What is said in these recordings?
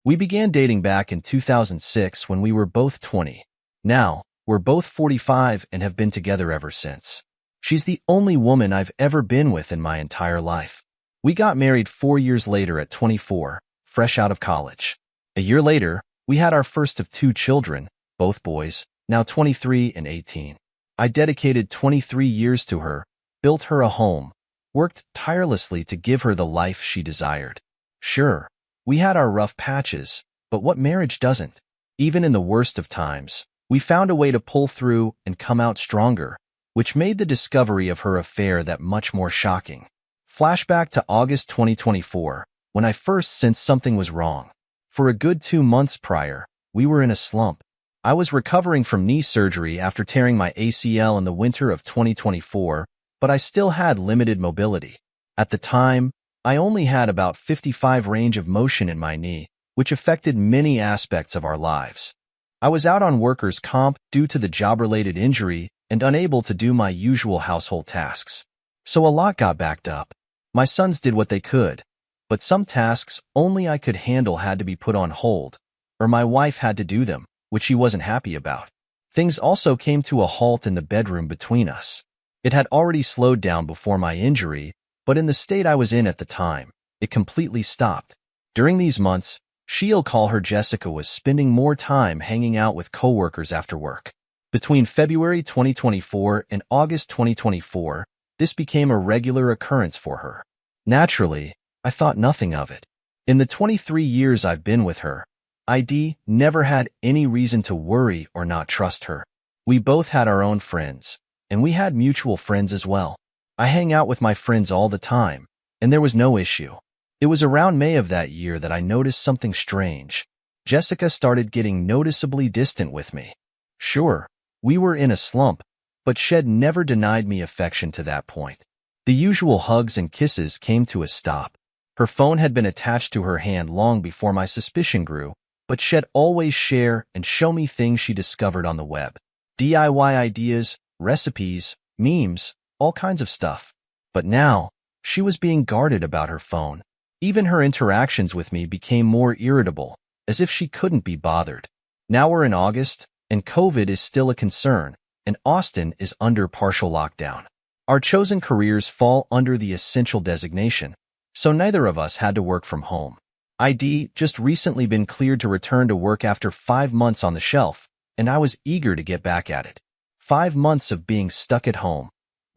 We began dating back in 2006 when we were both 20. Now, we're both 45 and have been together ever since. She's the only woman I've ever been with in my entire life. We got married 4 years later at 24, fresh out of college. A year later, we had our first of 2 children, both boys, now 23 and 18. I dedicated 23 years to her, built her a home, worked tirelessly to give her the life she desired. Sure, we had our rough patches, but what marriage doesn't? Even in the worst of times, we found a way to pull through and come out stronger, which made the discovery of her affair that much more shocking. Flashback to August 2024, when I first sensed something was wrong. For a good 2 months prior, we were in a slump. I was recovering from knee surgery after tearing my ACL in the winter of 2024, but I still had limited mobility. At the time, I only had about 55 range of motion in my knee, which affected many aspects of our lives. I was out on workers' comp due to the job-related injury and unable to do my usual household tasks. So a lot got backed up. My sons did what they could, but some tasks only I could handle had to be put on hold, or my wife had to do them, which she wasn't happy about. Things also came to a halt in the bedroom between us. It had already slowed down before my injury, but in the state I was in at the time, it completely stopped. During these months, she'll call her Jessica was spending more time hanging out with coworkers after work. Between February 2024 and August 2024, this became a regular occurrence for her. Naturally, I thought nothing of it. In the 23 years I've been with her, ID never had any reason to worry or not trust her. We both had our own friends, and we had mutual friends as well. I hang out with my friends all the time, and there was no issue. It was around May of that year that I noticed something strange. Jessica started getting noticeably distant with me. Sure, we were in a slump, but Shed never denied me affection to that point. The usual hugs and kisses came to a stop. Her phone had been attached to her hand long before my suspicion grew, but Shed always share and show me things she discovered on the web. DIY ideas, recipes, memes, all kinds of stuff. But now, she was being guarded about her phone. Even her interactions with me became more irritable, as if she couldn't be bothered. Now we're in August, and COVID is still a concern, and Austin is under partial lockdown. Our chosen careers fall under the essential designation, so neither of us had to work from home. ID just recently been cleared to return to work after 5 months on the shelf, and I was eager to get back at it. 5 months of being stuck at home,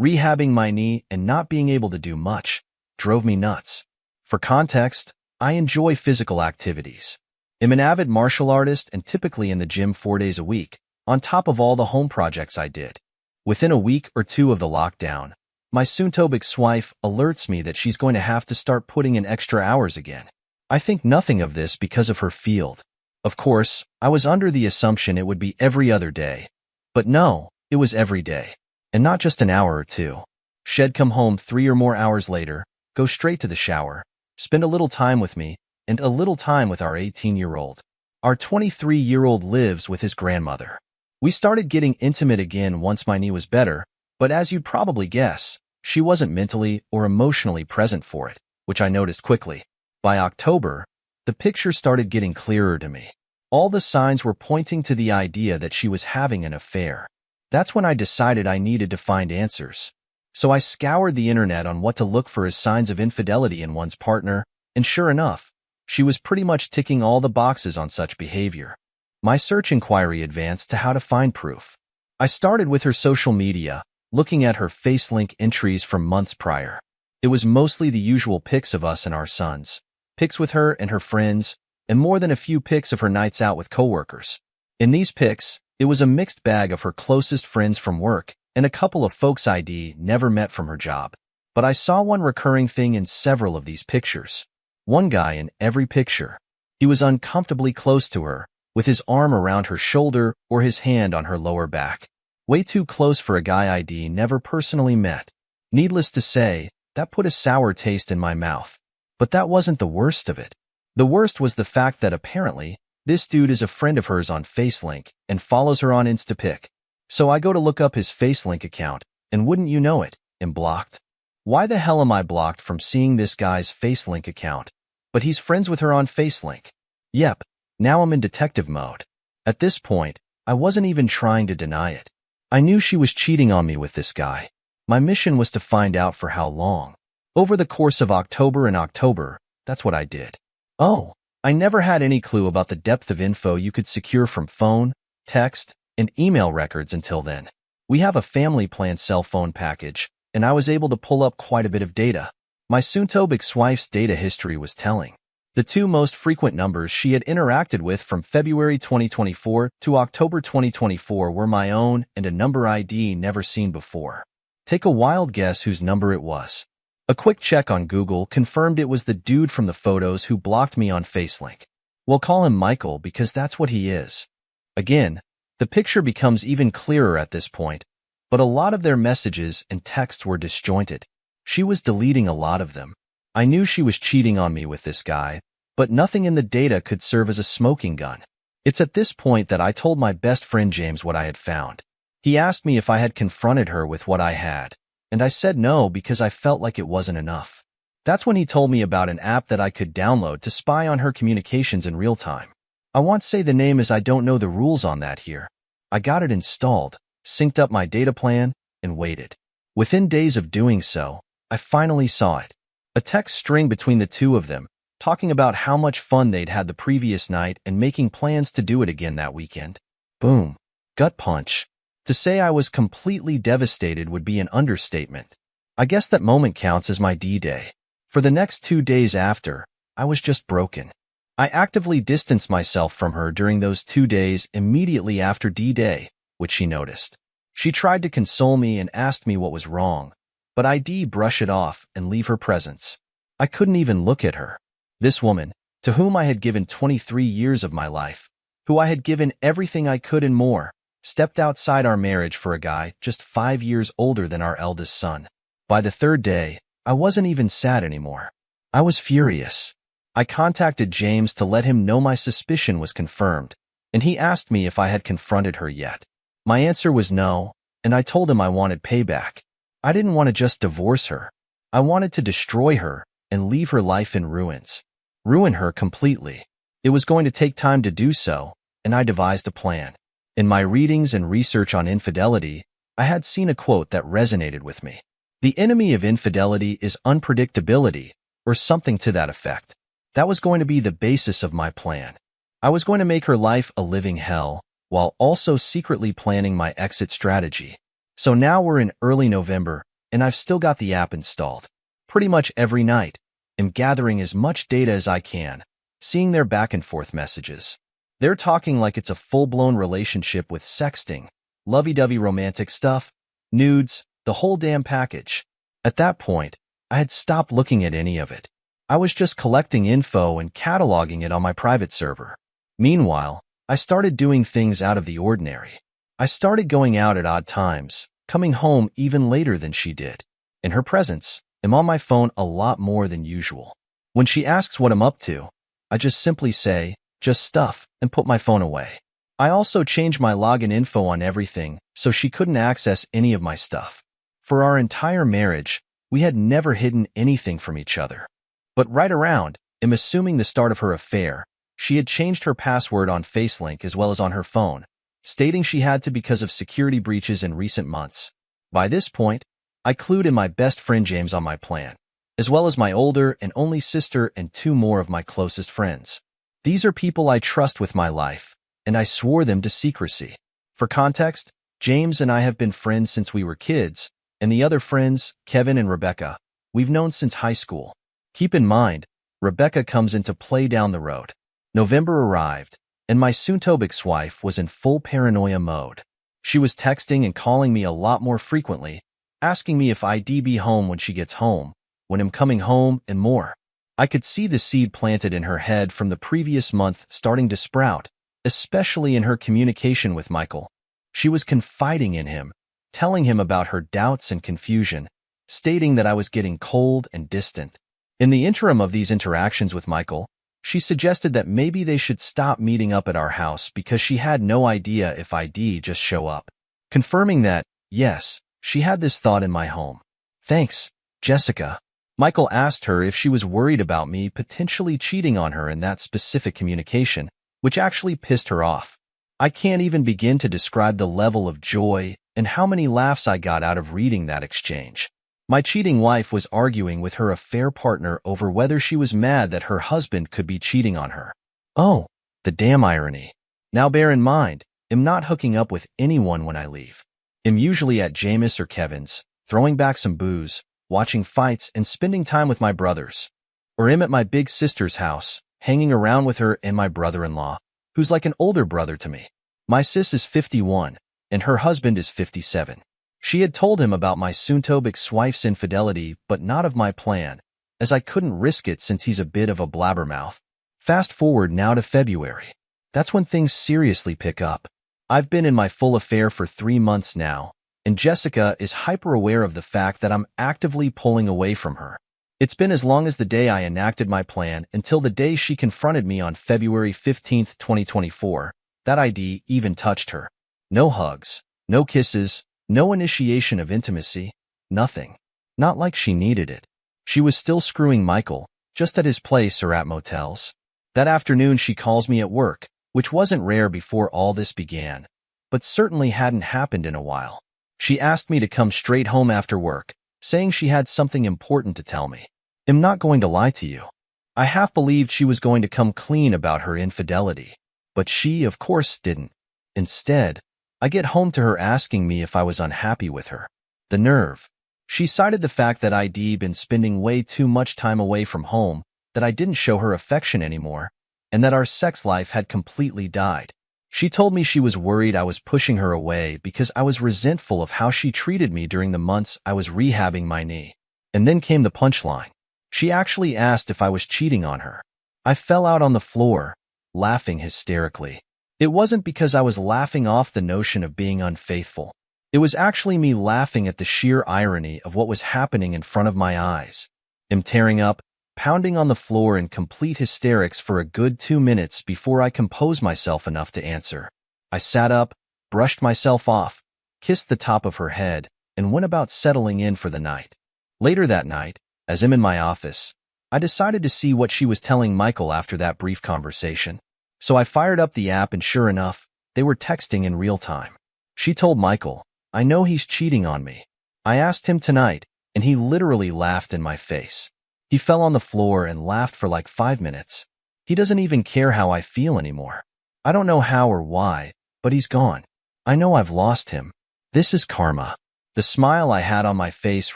rehabbing my knee and not being able to do much, drove me nuts. For context, I enjoy physical activities. I'm an avid martial artist and typically in the gym 4 days a week, on top of all the home projects I did. Within a week or 2 of the lockdown, my soon-to-be ex-wife alerts me that she's going to have to start putting in extra hours again. I think nothing of this because of her field. Of course, I was under the assumption it would be every other day. But no, it was every day. And not just an hour or 2. She'd come home 3 or more hours later, go straight to the shower, spend a little time with me, and a little time with our 18-year-old. Our 23-year-old lives with his grandmother. We started getting intimate again once my knee was better, but as you'd probably guess, she wasn't mentally or emotionally present for it, which I noticed quickly. By October, the picture started getting clearer to me. All the signs were pointing to the idea that she was having an affair. That's when I decided I needed to find answers. So I scoured the internet on what to look for as signs of infidelity in one's partner, and sure enough, she was pretty much ticking all the boxes on such behavior. My search inquiry advanced to how to find proof. I started with her social media, looking at her FaceLink entries from months prior. It was mostly the usual pics of us and our sons, pics with her and her friends, and more than a few pics of her nights out with coworkers. In these pics, it was a mixed bag of her closest friends from work and a couple of folks ID never met from her job. But I saw one recurring thing in several of these pictures. One guy in every picture. He was uncomfortably close to her, with his arm around her shoulder or his hand on her lower back. Way too close for a guy ID never personally met. Needless to say, that put a sour taste in my mouth. But that wasn't the worst of it. The worst was the fact that apparently, this dude is a friend of hers on FaceLink and follows her on Instapic. So I go to look up his FaceLink account, and wouldn't you know it, I'm blocked. Why the hell am I blocked from seeing this guy's FaceLink account? But he's friends with her on FaceLink. Yep, now I'm in detective mode. At this point, I wasn't even trying to deny it. I knew she was cheating on me with this guy. My mission was to find out for how long. Over the course of October, that's what I did. Oh, I never had any clue about the depth of info you could secure from phone, text, and email records until then. We have a family plan cell phone package, and I was able to pull up quite a bit of data. My soon-to-be ex-wife's data history was telling. The two most frequent numbers she had interacted with from February 2024 to October 2024 were my own and a number ID never seen before. Take a wild guess whose number it was. A quick check on Google confirmed it was the dude from the photos who blocked me on FaceLink. We'll call him Michael because that's what he is. Again, the picture becomes even clearer at this point, but a lot of their messages and texts were disjointed. She was deleting a lot of them. I knew she was cheating on me with this guy, but nothing in the data could serve as a smoking gun. It's at this point that I told my best friend James what I had found. He asked me if I had confronted her with what I had, and I said no because I felt like it wasn't enough. That's when he told me about an app that I could download to spy on her communications in real time. I won't say the name as I don't know the rules on that here. I got it installed, synced up my data plan, and waited. Within days of doing so, I finally saw it. A text string between the two of them, talking about how much fun they'd had the previous night and making plans to do it again that weekend. Boom. Gut punch. To say I was completely devastated would be an understatement. I guess that moment counts as my D-Day. For the next 2 days after, I was just broken. I actively distanced myself from her during those 2 days immediately after D-Day, which she noticed. She tried to console me and asked me what was wrong, but I'd brush it off and leave her presence. I couldn't even look at her. This woman, to whom I had given 23 years of my life, who I had given everything I could and more, stepped outside our marriage for a guy just 5 years older than our eldest son. By the 3rd day, I wasn't even sad anymore. I was furious. I contacted James to let him know my suspicion was confirmed, and he asked me if I had confronted her yet. My answer was no, and I told him I wanted payback. I didn't want to just divorce her. I wanted to destroy her and leave her life in ruins. Ruin her completely. It was going to take time to do so, and I devised a plan. In my readings and research on infidelity, I had seen a quote that resonated with me. The enemy of infidelity is unpredictability, or something to that effect. That was going to be the basis of my plan. I was going to make her life a living hell, while also secretly planning my exit strategy. So now we're in early November, and I've still got the app installed. Pretty much every night, I'm gathering as much data as I can, seeing their back and forth messages. They're talking like it's a full-blown relationship with sexting, lovey-dovey romantic stuff, nudes, the whole damn package. At that point, I had stopped looking at any of it. I was just collecting info and cataloging it on my private server. Meanwhile, I started doing things out of the ordinary. I started going out at odd times, coming home even later than she did. In her presence, I'm on my phone a lot more than usual. When she asks what I'm up to, I just simply say, just stuff, and put my phone away. I also changed my login info on everything so she couldn't access any of my stuff. For our entire marriage, we had never hidden anything from each other. But right around, I'm assuming the start of her affair, she had changed her password on FaceLink as well as on her phone, stating she had to because of security breaches in recent months. By this point, I clued in my best friend James on my plan, as well as my older and only sister and 2 more of my closest friends. These are people I trust with my life, and I swore them to secrecy. For context, James and I have been friends since we were kids, and the other friends, Kevin and Rebecca, we've known since high school. Keep in mind, Rebecca comes into play down the road. November arrived, and my soon-to-be ex-wife was in full paranoia mode. She was texting and calling me a lot more frequently, asking me if I'd be home when she gets home, when I'm coming home, and more. I could see the seed planted in her head from the previous month starting to sprout, especially in her communication with Michael. She was confiding in him, telling him about her doubts and confusion, stating that I was getting cold and distant. In the interim of these interactions with Michael, she suggested that maybe they should stop meeting up at our house because she had no idea if I'd just show up. Confirming that, yes, she had this thought in my home. Thanks, Jessica. Michael asked her if she was worried about me potentially cheating on her in that specific communication, which actually pissed her off. I can't even begin to describe the level of joy and how many laughs I got out of reading that exchange. My cheating wife was arguing with her affair partner over whether she was mad that her husband could be cheating on her. Oh, the damn irony. Now bear in mind, I'm not hooking up with anyone when I leave. I'm usually at Jameis or Kevin's, throwing back some booze, watching fights, and spending time with my brothers. Or I'm at my big sister's house, hanging around with her and my brother-in-law, who's like an older brother to me. My sis is 51, and her husband is 57. She had told him about my soon-to-be ex-wife's infidelity, but not of my plan, as I couldn't risk it since he's a bit of a blabbermouth. Fast forward now to February. That's when things seriously pick up. I've been in my full affair for 3 months now, and Jessica is hyper-aware of the fact that I'm actively pulling away from her. It's been as long as the day I enacted my plan until the day she confronted me on February 15, 2024. That ID even touched her. No hugs, no kisses, no initiation of intimacy, nothing. Not like she needed it. She was still screwing Michael, just at his place or at motels. That afternoon she calls me at work, which wasn't rare before all this began, but certainly hadn't happened in a while. She asked me to come straight home after work, saying she had something important to tell me. I'm not going to lie to you. I half believed she was going to come clean about her infidelity, but she, of course, didn't. Instead, I get home to her asking me if I was unhappy with her. The nerve. She cited the fact that I'd been spending way too much time away from home, that I didn't show her affection anymore, and that our sex life had completely died. She told me she was worried I was pushing her away because I was resentful of how she treated me during the months I was rehabbing my knee. And then came the punchline. She actually asked if I was cheating on her. I fell out on the floor, laughing hysterically. It wasn't because I was laughing off the notion of being unfaithful. It was actually me laughing at the sheer irony of what was happening in front of my eyes. I'm tearing up, pounding on the floor in complete hysterics for a good 2 minutes before I composed myself enough to answer. I sat up, brushed myself off, kissed the top of her head, and went about settling in for the night. Later that night, as I'm in my office, I decided to see what she was telling Michael after that brief conversation. So I fired up the app and sure enough, they were texting in real time. She told Michael, "I know he's cheating on me. I asked him tonight, and he literally laughed in my face. He fell on the floor and laughed for like 5 minutes. He doesn't even care how I feel anymore. I don't know how or why, but he's gone. I know I've lost him. This is karma." The smile I had on my face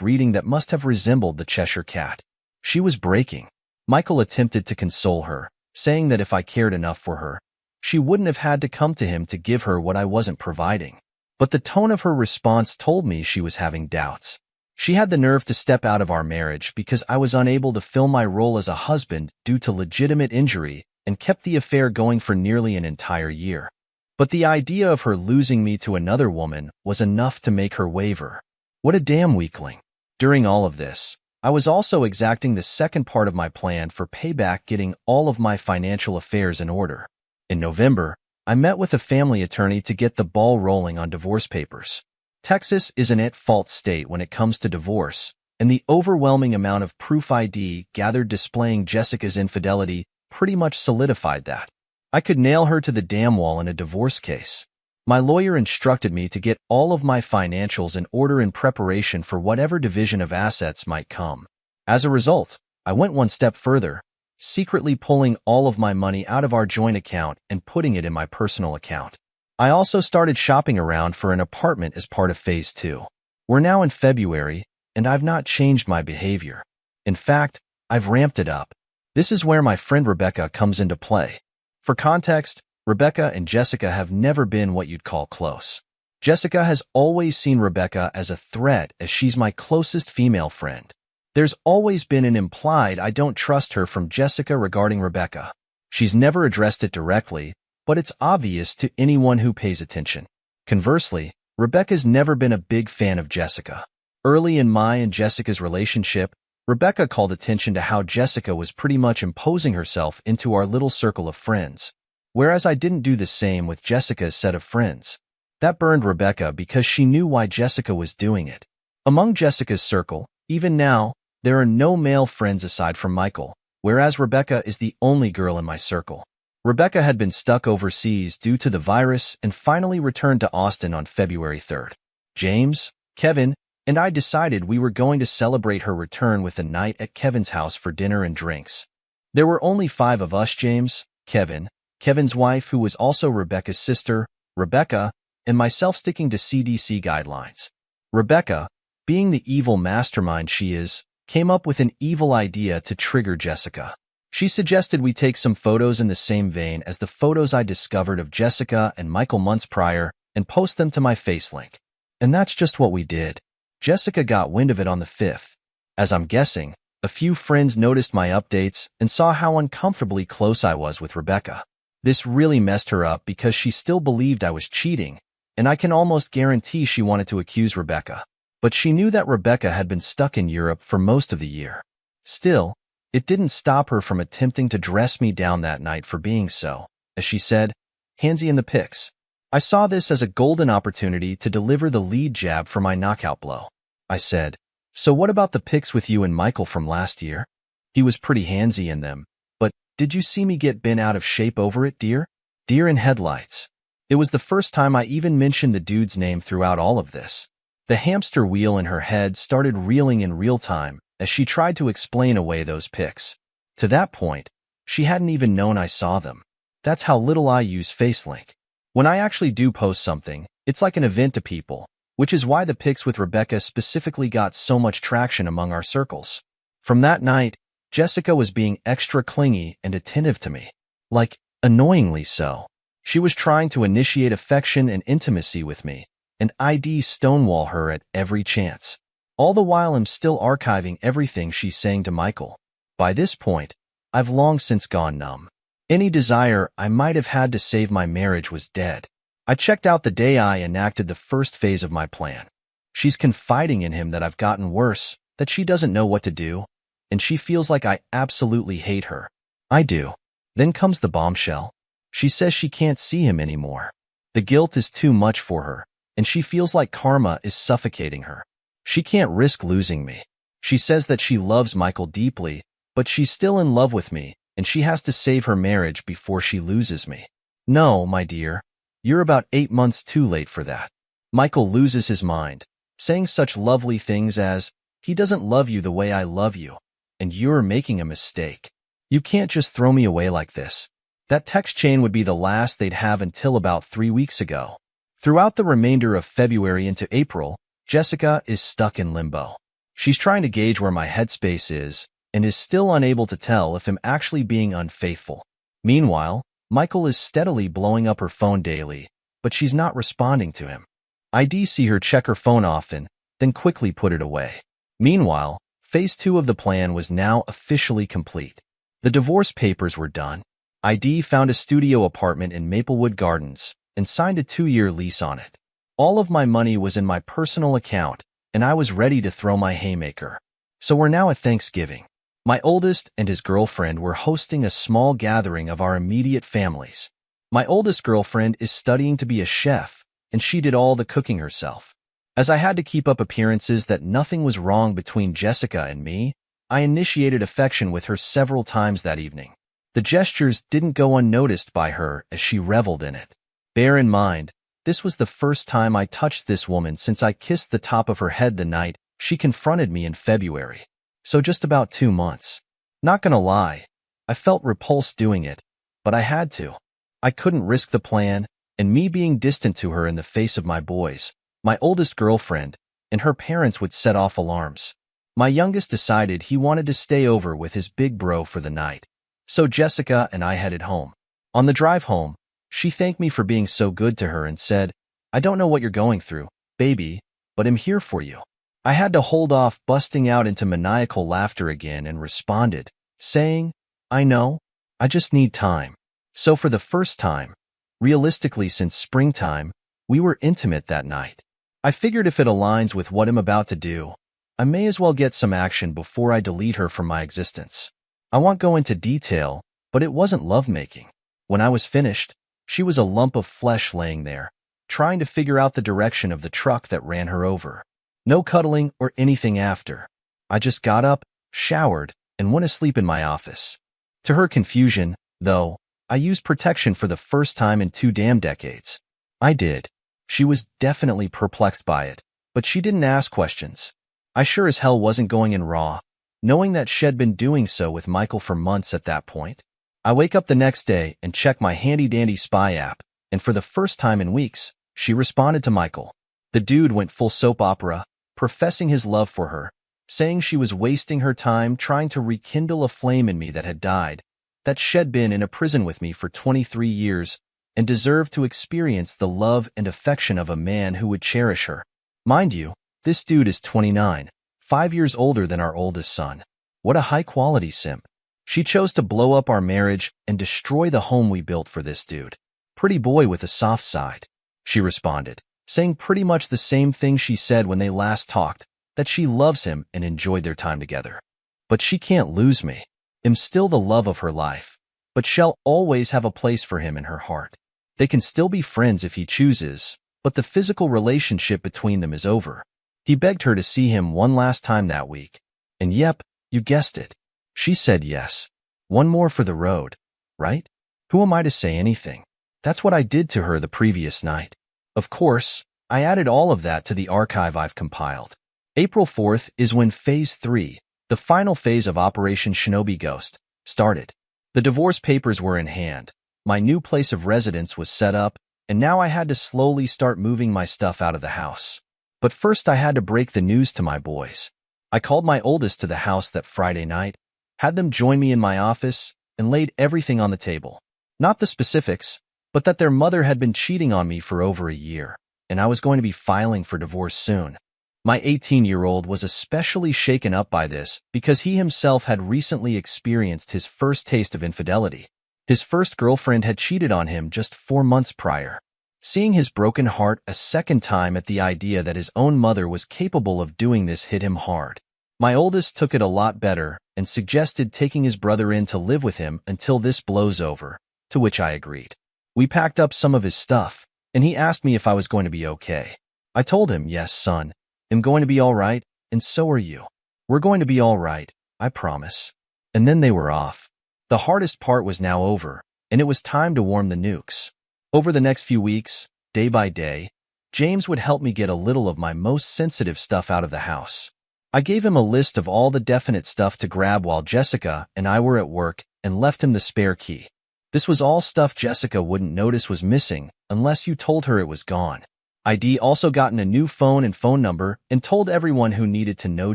reading that must have resembled the Cheshire Cat. She was breaking. Michael attempted to console her, saying that if I cared enough for her, she wouldn't have had to come to him to give her what I wasn't providing. But the tone of her response told me she was having doubts. She had the nerve to step out of our marriage because I was unable to fill my role as a husband due to legitimate injury and kept the affair going for nearly an entire year. But the idea of her losing me to another woman was enough to make her waver. What a damn weakling. During all of this, I was also exacting the second part of my plan for payback, getting all of my financial affairs in order. In November, I met with a family attorney to get the ball rolling on divorce papers. Texas is an at-fault state when it comes to divorce, and the overwhelming amount of proof ID gathered displaying Jessica's infidelity pretty much solidified that. I could nail her to the damn wall in a divorce case. My lawyer instructed me to get all of my financials in order in preparation for whatever division of assets might come. As a result, I went one step further, secretly pulling all of my money out of our joint account and putting it in my personal account. I also started shopping around for an apartment as part of Phase 2. We're now in February, and I've not changed my behavior. In fact, I've ramped it up. This is where my friend Rebecca comes into play. For context, Rebecca and Jessica have never been what you'd call close. Jessica has always seen Rebecca as a threat, as she's my closest female friend. There's always been an implied "I don't trust her" from Jessica regarding Rebecca. She's never addressed it directly, but it's obvious to anyone who pays attention. Conversely, Rebecca's never been a big fan of Jessica. Early in my and Jessica's relationship, Rebecca called attention to how Jessica was pretty much imposing herself into our little circle of friends, whereas I didn't do the same with Jessica's set of friends. That burned Rebecca because she knew why Jessica was doing it. Among Jessica's circle, even now, There are no male friends aside from Michael, whereas Rebecca is the only girl in my circle. Rebecca had been stuck overseas due to the virus and finally returned to Austin on February 3rd. James, Kevin, and I decided we were going to celebrate her return with a night at Kevin's house for dinner and drinks. There were only 5 of us: James, Kevin, Kevin's wife who was also Rebecca's sister, Rebecca, and myself, sticking to CDC guidelines. Rebecca, being the evil mastermind she is, came up with an evil idea to trigger Jessica. She suggested we take some photos in the same vein as the photos I discovered of Jessica and Michael months prior and post them to my FaceLink. And that's just what we did. Jessica got wind of it on the 5th. As I'm guessing, a few friends noticed my updates and saw how uncomfortably close I was with Rebecca. This really messed her up because she still believed I was cheating, and I can almost guarantee she wanted to accuse Rebecca. But she knew that Rebecca had been stuck in Europe for most of the year. Still, it didn't stop her from attempting to dress me down that night for being so, as she said, handsy in the pics. I saw this as a golden opportunity to deliver the lead jab for my knockout blow. I said, "So what about the pics with you and Michael from last year? He was pretty handsy in them, but did you see me get bent out of shape over it, dear?" Deer in headlights. It was the first time I even mentioned the dude's name throughout all of this. The hamster wheel in her head started reeling in real time as she tried to explain away those pics. To that point, she hadn't even known I saw them. That's how little I use FaceLink. When I actually do post something, it's like an event to people, which is why the pics with Rebecca specifically got so much traction among our circles. From that night, Jessica was being extra clingy and attentive to me. Like, annoyingly so. She was trying to initiate affection and intimacy with me, and I'd stonewall her at every chance. All the while I'm still archiving everything she's saying to Michael. By this point, I've long since gone numb. Any desire I might have had to save my marriage was dead. I checked out the day I enacted the first phase of my plan. She's confiding in him that I've gotten worse, that she doesn't know what to do, and she feels like I absolutely hate her. I do. Then comes the bombshell. She says she can't see him anymore. The guilt is too much for her, and she feels like karma is suffocating her. She can't risk losing me. She says that she loves Michael deeply, but she's still in love with me, and she has to save her marriage before she loses me. No, my dear, you're about 8 months too late for that. Michael loses his mind, saying such lovely things as, "He doesn't love you the way I love you, and you're making a mistake. You can't just throw me away like this." That text chain would be the last they'd have until about 3 weeks ago. Throughout the remainder of February into April, Jessica is stuck in limbo. She's trying to gauge where my headspace is and is still unable to tell if I'm actually being unfaithful. Meanwhile, Michael is steadily blowing up her phone daily, but she's not responding to him. I see her check her phone often, then quickly put it away. Meanwhile, phase 2 of the plan was now officially complete. The divorce papers were done. I found a studio apartment in Maplewood Gardens and signed a 2-year lease on it. All of my money was in my personal account, and I was ready to throw my haymaker. So we're now at Thanksgiving. My oldest and his girlfriend were hosting a small gathering of our immediate families. My oldest girlfriend is studying to be a chef, and she did all the cooking herself. As I had to keep up appearances that nothing was wrong between Jessica and me, I initiated affection with her several times that evening. The gestures didn't go unnoticed by her as she reveled in it. Bear in mind, this was the first time I touched this woman since I kissed the top of her head the night she confronted me in February. So just about 2 months. Not gonna lie, I felt repulsed doing it, but I had to. I couldn't risk the plan, and me being distant to her in the face of my boys, my oldest girlfriend, and her parents would set off alarms. My youngest decided he wanted to stay over with his big bro for the night, so Jessica and I headed home. On the drive home, she thanked me for being so good to her and said, "I don't know what you're going through, baby, but I'm here for you." I had to hold off busting out into maniacal laughter again and responded, saying, "I know, I just need time." So for the first time, realistically since springtime, we were intimate that night. I figured if it aligns with what I'm about to do, I may as well get some action before I delete her from my existence. I won't go into detail, but it wasn't lovemaking. When I was finished, she was a lump of flesh laying there, trying to figure out the direction of the truck that ran her over. No cuddling or anything after. I just got up, showered, and went asleep in my office. To her confusion, though, I used protection for the first time in 2 damn decades. I did. She was definitely perplexed by it, but she didn't ask questions. I sure as hell wasn't going in raw, knowing that she'd been doing so with Michael for months at that point. I wake up the next day and check my handy-dandy spy app, and for the first time in weeks, she responded to Michael. The dude went full soap opera, professing his love for her, saying she was wasting her time trying to rekindle a flame in me that had died, that she'd been in a prison with me for 23 years, and deserved to experience the love and affection of a man who would cherish her. Mind you, this dude is 29, 5 years older than our oldest son. What a high-quality simp. She chose to blow up our marriage and destroy the home we built for this dude. Pretty boy with a soft side, she responded, saying pretty much the same thing she said when they last talked, that she loves him and enjoyed their time together. But she can't lose me. I'm still the love of her life, but shall always have a place for him in her heart. They can still be friends if he chooses, but the physical relationship between them is over. He begged her to see him one last time that week. And yep, you guessed it. She said yes. One more for the road, right? Who am I to say anything? That's what I did to her the previous night. Of course, I added all of that to the archive I've compiled. April 4th is when Phase 3, the final phase of Operation Shinobi Ghost, started. The divorce papers were in hand. My new place of residence was set up, and now I had to slowly start moving my stuff out of the house. But first I had to break the news to my boys. I called my oldest to the house that Friday night, had them join me in my office, and laid everything on the table. Not the specifics, but that their mother had been cheating on me for over a year, and I was going to be filing for divorce soon. My 18-year-old was especially shaken up by this because he himself had recently experienced his first taste of infidelity. His first girlfriend had cheated on him just 4 months prior. Seeing his broken heart a second time at the idea that his own mother was capable of doing this hit him hard. My oldest took it a lot better and suggested taking his brother in to live with him until this blows over, to which I agreed. We packed up some of his stuff, and he asked me if I was going to be okay. I told him, yes, son, I'm going to be all right, and so are you. We're going to be all right, I promise. And then they were off. The hardest part was now over, and it was time to warm the nukes. Over the next few weeks, day by day, James would help me get a little of my most sensitive stuff out of the house. I gave him a list of all the definite stuff to grab while Jessica and I were at work and left him the spare key. This was all stuff Jessica wouldn't notice was missing unless you told her it was gone. I'd also gotten a new phone and phone number and told everyone who needed to know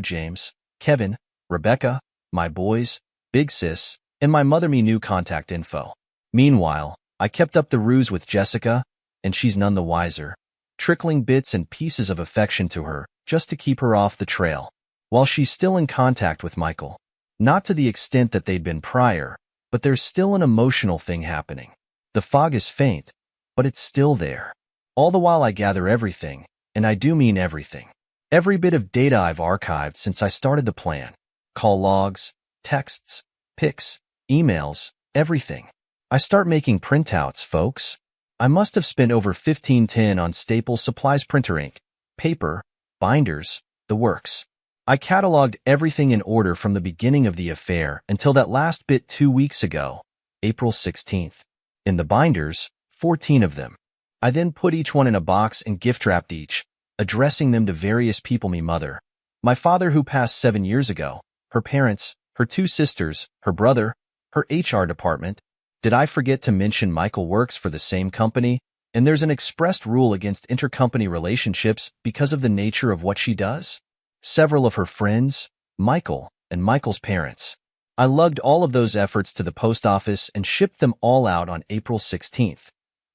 James, Kevin, Rebecca, my boys, Big Sis, and my mother me new contact info. Meanwhile, I kept up the ruse with Jessica, and she's none the wiser, trickling bits and pieces of affection to her just to keep her off the trail, while she's still in contact with Michael. Not to the extent that they'd been prior, but there's still an emotional thing happening. The fog is faint, but it's still there. All the while I gather everything, and I do mean everything. Every bit of data I've archived since I started the plan. Call logs, texts, pics, emails, everything. I start making printouts, folks. I must have spent over $15.10 on Staples Supplies printer ink, paper, binders, the works. I cataloged everything in order from the beginning of the affair until that last bit 2 weeks ago, April 16th. In the binders, 14 of them. I then put each one in a box and gift-wrapped each, addressing them to various people: me mother, my father who passed 7 years ago, her parents, her 2 sisters, her brother, her HR department. Did I forget to mention Michael works for the same company, and there's an expressed rule against intercompany relationships because of the nature of what she does? Several of her friends, Michael, and Michael's parents. I lugged all of those efforts to the post office and shipped them all out on April 16th.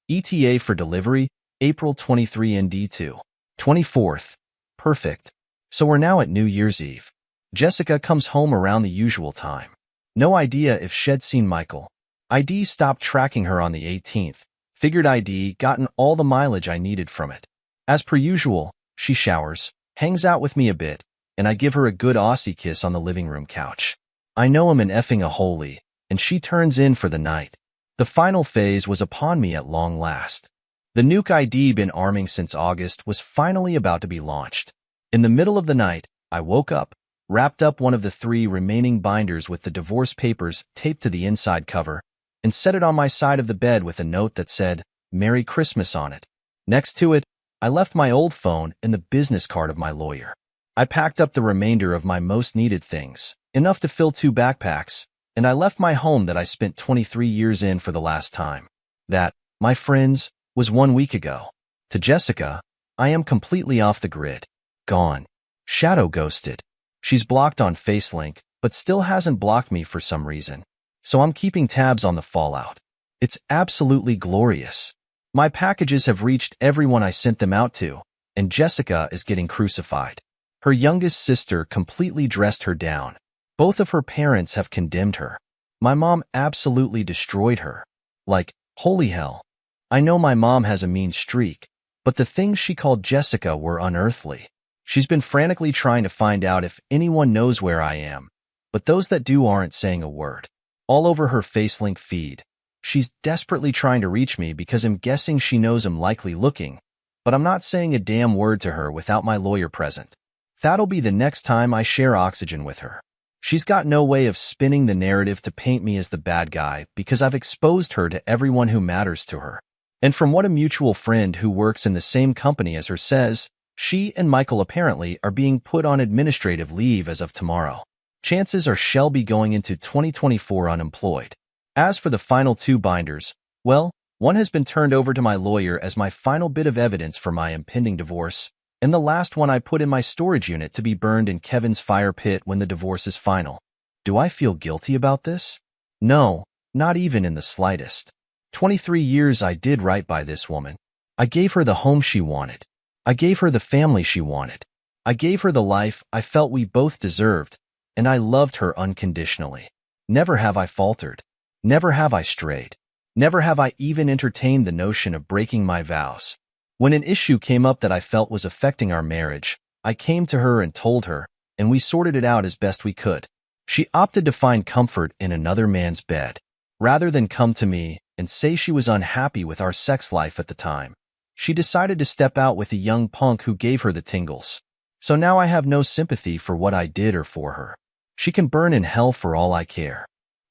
ETA for delivery, April 23 ND2. 24th. Perfect. So we're now at New Year's Eve. Jessica comes home around the usual time. No idea if she'd seen Michael. I'd stopped tracking her on the 18th. Figured I'd gotten all the mileage I needed from it. As per usual, she showers, hangs out with me a bit, and I give her a good Aussie kiss on the living room couch. I know I'm an effing a holy, and she turns in for the night. The final phase was upon me at long last. The nuke I'd been arming since August was finally about to be launched. In the middle of the night, I woke up, wrapped up one of the 3 remaining binders with the divorce papers taped to the inside cover, and set it on my side of the bed with a note that said, "Merry Christmas" on it. Next to it, I left my old phone and the business card of my lawyer. I packed up the remainder of my most needed things, enough to fill 2 backpacks, and I left my home that I spent 23 years in for the last time. That, my friends, was 1 week ago. To Jessica, I am completely off the grid. Gone. Shadow ghosted. She's blocked on FaceLink, but still hasn't blocked me for some reason. So I'm keeping tabs on the fallout. It's absolutely glorious. My packages have reached everyone I sent them out to, and Jessica is getting crucified. Her youngest sister completely dressed her down. Both of her parents have condemned her. My mom absolutely destroyed her. Like, holy hell. I know my mom has a mean streak, but the things she called Jessica were unearthly. She's been frantically trying to find out if anyone knows where I am, but those that do aren't saying a word. All over her FaceLink feed. She's desperately trying to reach me because I'm guessing she knows I'm likely looking, but I'm not saying a damn word to her without my lawyer present. That'll be the next time I share oxygen with her. She's got no way of spinning the narrative to paint me as the bad guy because I've exposed her to everyone who matters to her. And from what a mutual friend who works in the same company as her says, she and Michael apparently are being put on administrative leave as of tomorrow. Chances are she'll be going into 2024 unemployed. As for the final 2 binders, well, one has been turned over to my lawyer as my final bit of evidence for my impending divorce, and the last one I put in my storage unit to be burned in Kevin's fire pit when the divorce is final. Do I feel guilty about this? No, not even in the slightest. 23 years I did right by this woman. I gave her the home she wanted. I gave her the family she wanted. I gave her the life I felt we both deserved, and I loved her unconditionally. Never have I faltered. Never have I strayed. Never have I even entertained the notion of breaking my vows. When an issue came up that I felt was affecting our marriage, I came to her and told her, and we sorted it out as best we could. She opted to find comfort in another man's bed. Rather than come to me and say she was unhappy with our sex life at the time, she decided to step out with a young punk who gave her the tingles. So now I have no sympathy for what I did or for her. She can burn in hell for all I care.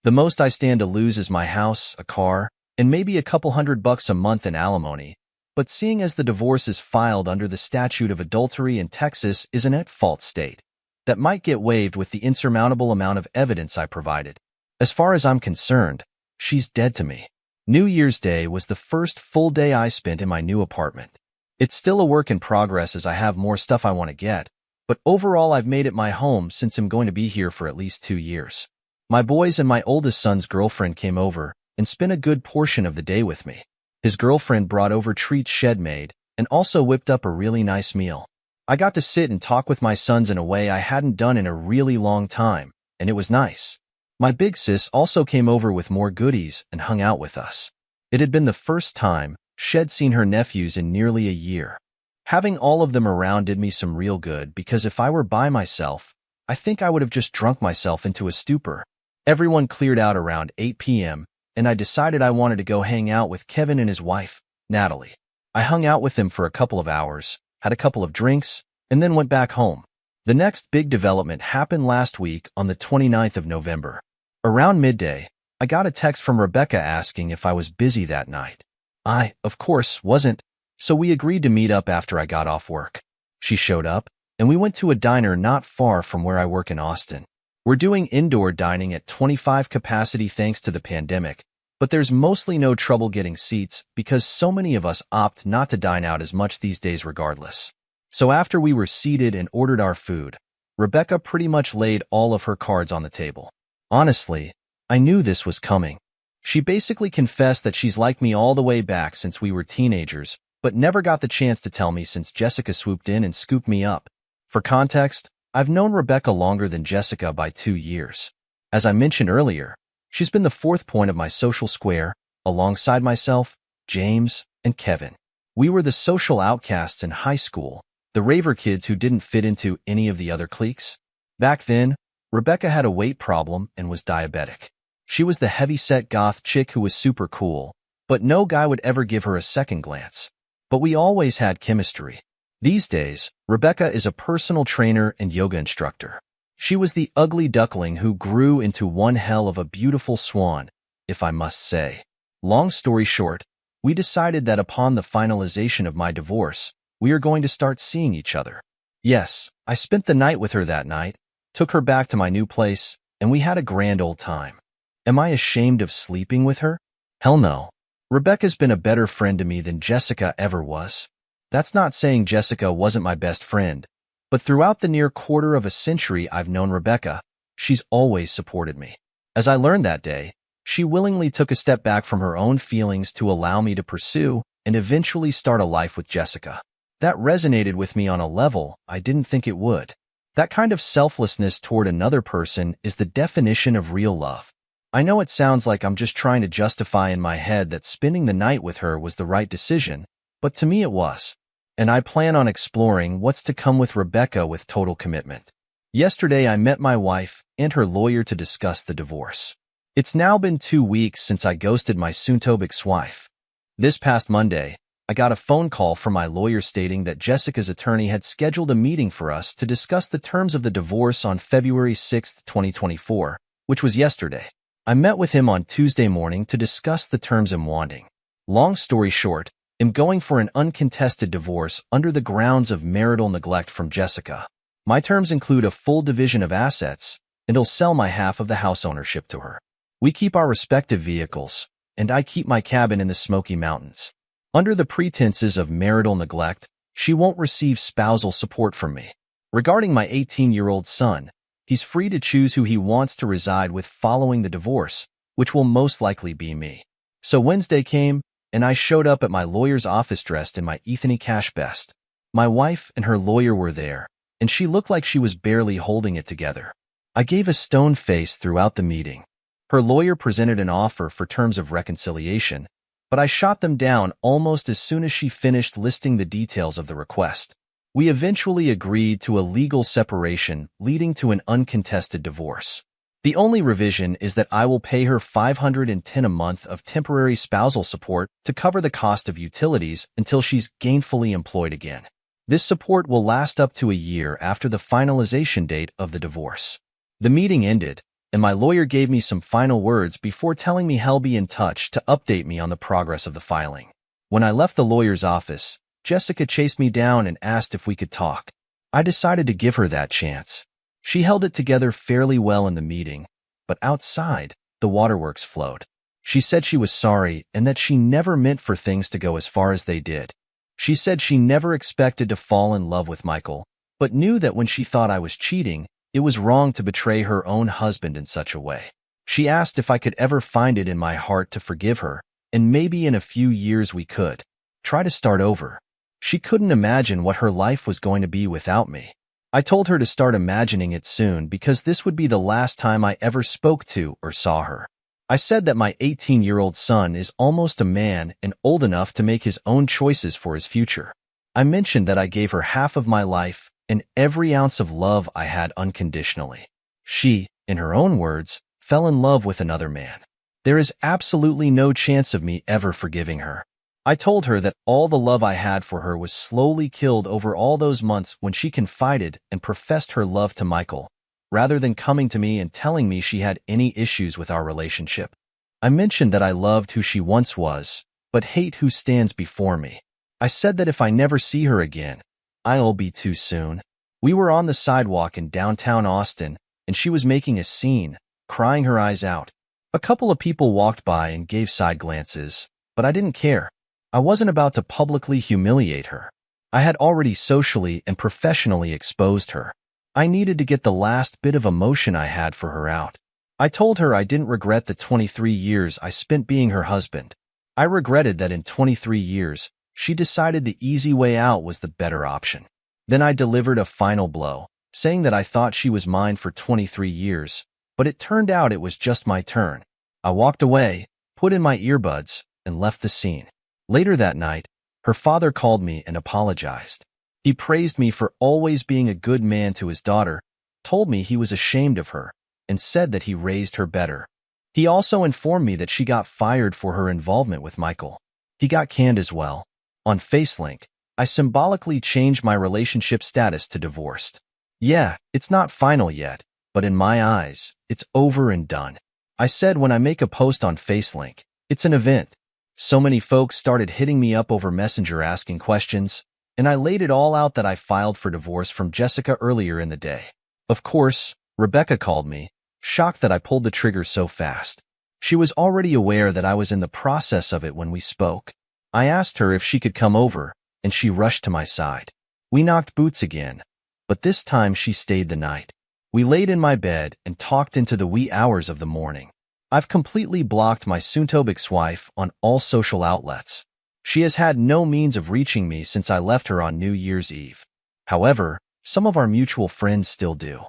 The most I stand to lose is my house, a car, and maybe a couple $100 a month in alimony, but seeing as the divorce is filed under the statute of adultery in Texas is an at-fault state that might get waived with the insurmountable amount of evidence I provided. As far as I'm concerned, she's dead to me. New Year's Day was the first full day I spent in my new apartment. It's still a work in progress as I have more stuff I want to get, but overall I've made it my home since I'm going to be here for at least 2 years. My boys and my oldest son's girlfriend came over and spent a good portion of the day with me. His girlfriend brought over treats Shed made and also whipped up a really nice meal. I got to sit and talk with my sons in a way I hadn't done in a really long time, and it was nice. My big sis also came over with more goodies and hung out with us. It had been the first time Shed seen her nephews in nearly a year. Having all of them around did me some real good because if I were by myself, I think I would have just drunk myself into a stupor. Everyone cleared out around 8 p.m., and I decided I wanted to go hang out with Kevin and his wife, Natalie. I hung out with them for a couple of hours, had a couple of drinks, and then went back home. The next big development happened last week on the 29th of November. Around midday, I got a text from Rebecca asking if I was busy that night. I, of course, wasn't, so we agreed to meet up after I got off work. She showed up, and we went to a diner not far from where I work in Austin. We're doing indoor dining at 25 capacity thanks to the pandemic, but there's mostly no trouble getting seats because so many of us opt not to dine out as much these days regardless. So after we were seated and ordered our food, Rebecca pretty much laid all of her cards on the table. Honestly, I knew this was coming. She basically confessed that she's liked me all the way back since we were teenagers, but never got the chance to tell me since Jessica swooped in and scooped me up. For context, I've known Rebecca longer than Jessica by 2 years. As I mentioned earlier, she's been the 4th point of my social square, alongside myself, James, and Kevin. We were the social outcasts in high school, the raver kids who didn't fit into any of the other cliques. Back then, Rebecca had a weight problem and was diabetic. She was the heavy-set goth chick who was super cool, but no guy would ever give her a second glance. But we always had chemistry. These days, Rebecca is a personal trainer and yoga instructor. She was the ugly duckling who grew into one hell of a beautiful swan, if I must say. Long story short, we decided that upon the finalization of my divorce, we are going to start seeing each other. Yes, I spent the night with her that night, took her back to my new place, and we had a grand old time. Am I ashamed of sleeping with her? Hell no. Rebecca's been a better friend to me than Jessica ever was. That's not saying Jessica wasn't my best friend, but throughout the near quarter of a century I've known Rebecca, she's always supported me. As I learned that day, she willingly took a step back from her own feelings to allow me to pursue and eventually start a life with Jessica. That resonated with me on a level I didn't think it would. That kind of selflessness toward another person is the definition of real love. I know it sounds like I'm just trying to justify in my head that spending the night with her was the right decision, but to me it was. And I plan on exploring what's to come with Rebecca with total commitment. Yesterday I met my wife and her lawyer to discuss the divorce. It's now been 2 weeks since I ghosted my soon-to-be ex-wife. This past Monday, I got a phone call from my lawyer stating that Jessica's attorney had scheduled a meeting for us to discuss the terms of the divorce on February 6, 2024, which was yesterday. I met with him on Tuesday morning to discuss the terms I'm wanting. Long story short, I'm going for an uncontested divorce under the grounds of marital neglect from Jessica. My terms include a full division of assets, and I'll sell my half of the house ownership to her. We keep our respective vehicles, and I keep my cabin in the Smoky Mountains. Under the pretenses of marital neglect, she won't receive spousal support from me. Regarding my 18-year-old son, he's free to choose who he wants to reside with following the divorce, which will most likely be me. So Wednesday came, and I showed up at my lawyer's office dressed in my Ethany Cash best. My wife and her lawyer were there, and she looked like she was barely holding it together. I gave a stone face throughout the meeting. Her lawyer presented an offer for terms of reconciliation, but I shot them down almost as soon as she finished listing the details of the request. We eventually agreed to a legal separation leading to an uncontested divorce. The only revision is that I will pay her $510 a month of temporary spousal support to cover the cost of utilities until she's gainfully employed again. This support will last up to a year after the finalization date of the divorce. The meeting ended, and my lawyer gave me some final words before telling me he'll be in touch to update me on the progress of the filing. When I left the lawyer's office, Jessica chased me down and asked if we could talk. I decided to give her that chance. She held it together fairly well in the meeting, but outside, the waterworks flowed. She said she was sorry and that she never meant for things to go as far as they did. She said she never expected to fall in love with Michael, but knew that when she thought I was cheating, it was wrong to betray her own husband in such a way. She asked if I could ever find it in my heart to forgive her, and maybe in a few years we could try to start over. She couldn't imagine what her life was going to be without me. I told her to start imagining it soon because this would be the last time I ever spoke to or saw her. I said that my 18-year-old son is almost a man and old enough to make his own choices for his future. I mentioned that I gave her half of my life and every ounce of love I had unconditionally. She, in her own words, fell in love with another man. There is absolutely no chance of me ever forgiving her. I told her that all the love I had for her was slowly killed over all those months when she confided and professed her love to Michael, rather than coming to me and telling me she had any issues with our relationship. I mentioned that I loved who she once was, but hate who stands before me. I said that if I never see her again, I'll be too soon. We were on the sidewalk in downtown Austin, and she was making a scene, crying her eyes out. A couple of people walked by and gave side glances, but I didn't care. I wasn't about to publicly humiliate her. I had already socially and professionally exposed her. I needed to get the last bit of emotion I had for her out. I told her I didn't regret the 23 years I spent being her husband. I regretted that in 23 years, she decided the easy way out was the better option. Then I delivered a final blow, saying that I thought she was mine for 23 years, but it turned out it was just my turn. I walked away, put in my earbuds, and left the scene. Later that night, her father called me and apologized. He praised me for always being a good man to his daughter, told me he was ashamed of her, and said that he raised her better. He also informed me that she got fired for her involvement with Michael. He got canned as well. On FaceLink, I symbolically changed my relationship status to divorced. Yeah, it's not final yet, but in my eyes, it's over and done. I said when I make a post on Facelink, it's an event. So many folks started hitting me up over Messenger asking questions, and I laid it all out that I filed for divorce from Jessica earlier in the day. Of course, Rebecca called me, shocked that I pulled the trigger so fast. She was already aware that I was in the process of it when we spoke. I asked her if she could come over, and she rushed to my side. We knocked boots again, but this time she stayed the night. We laid in my bed and talked into the wee hours of the morning. I've completely blocked my soon-to-be ex-wife on all social outlets. She has had no means of reaching me since I left her on New Year's Eve. However, some of our mutual friends still do.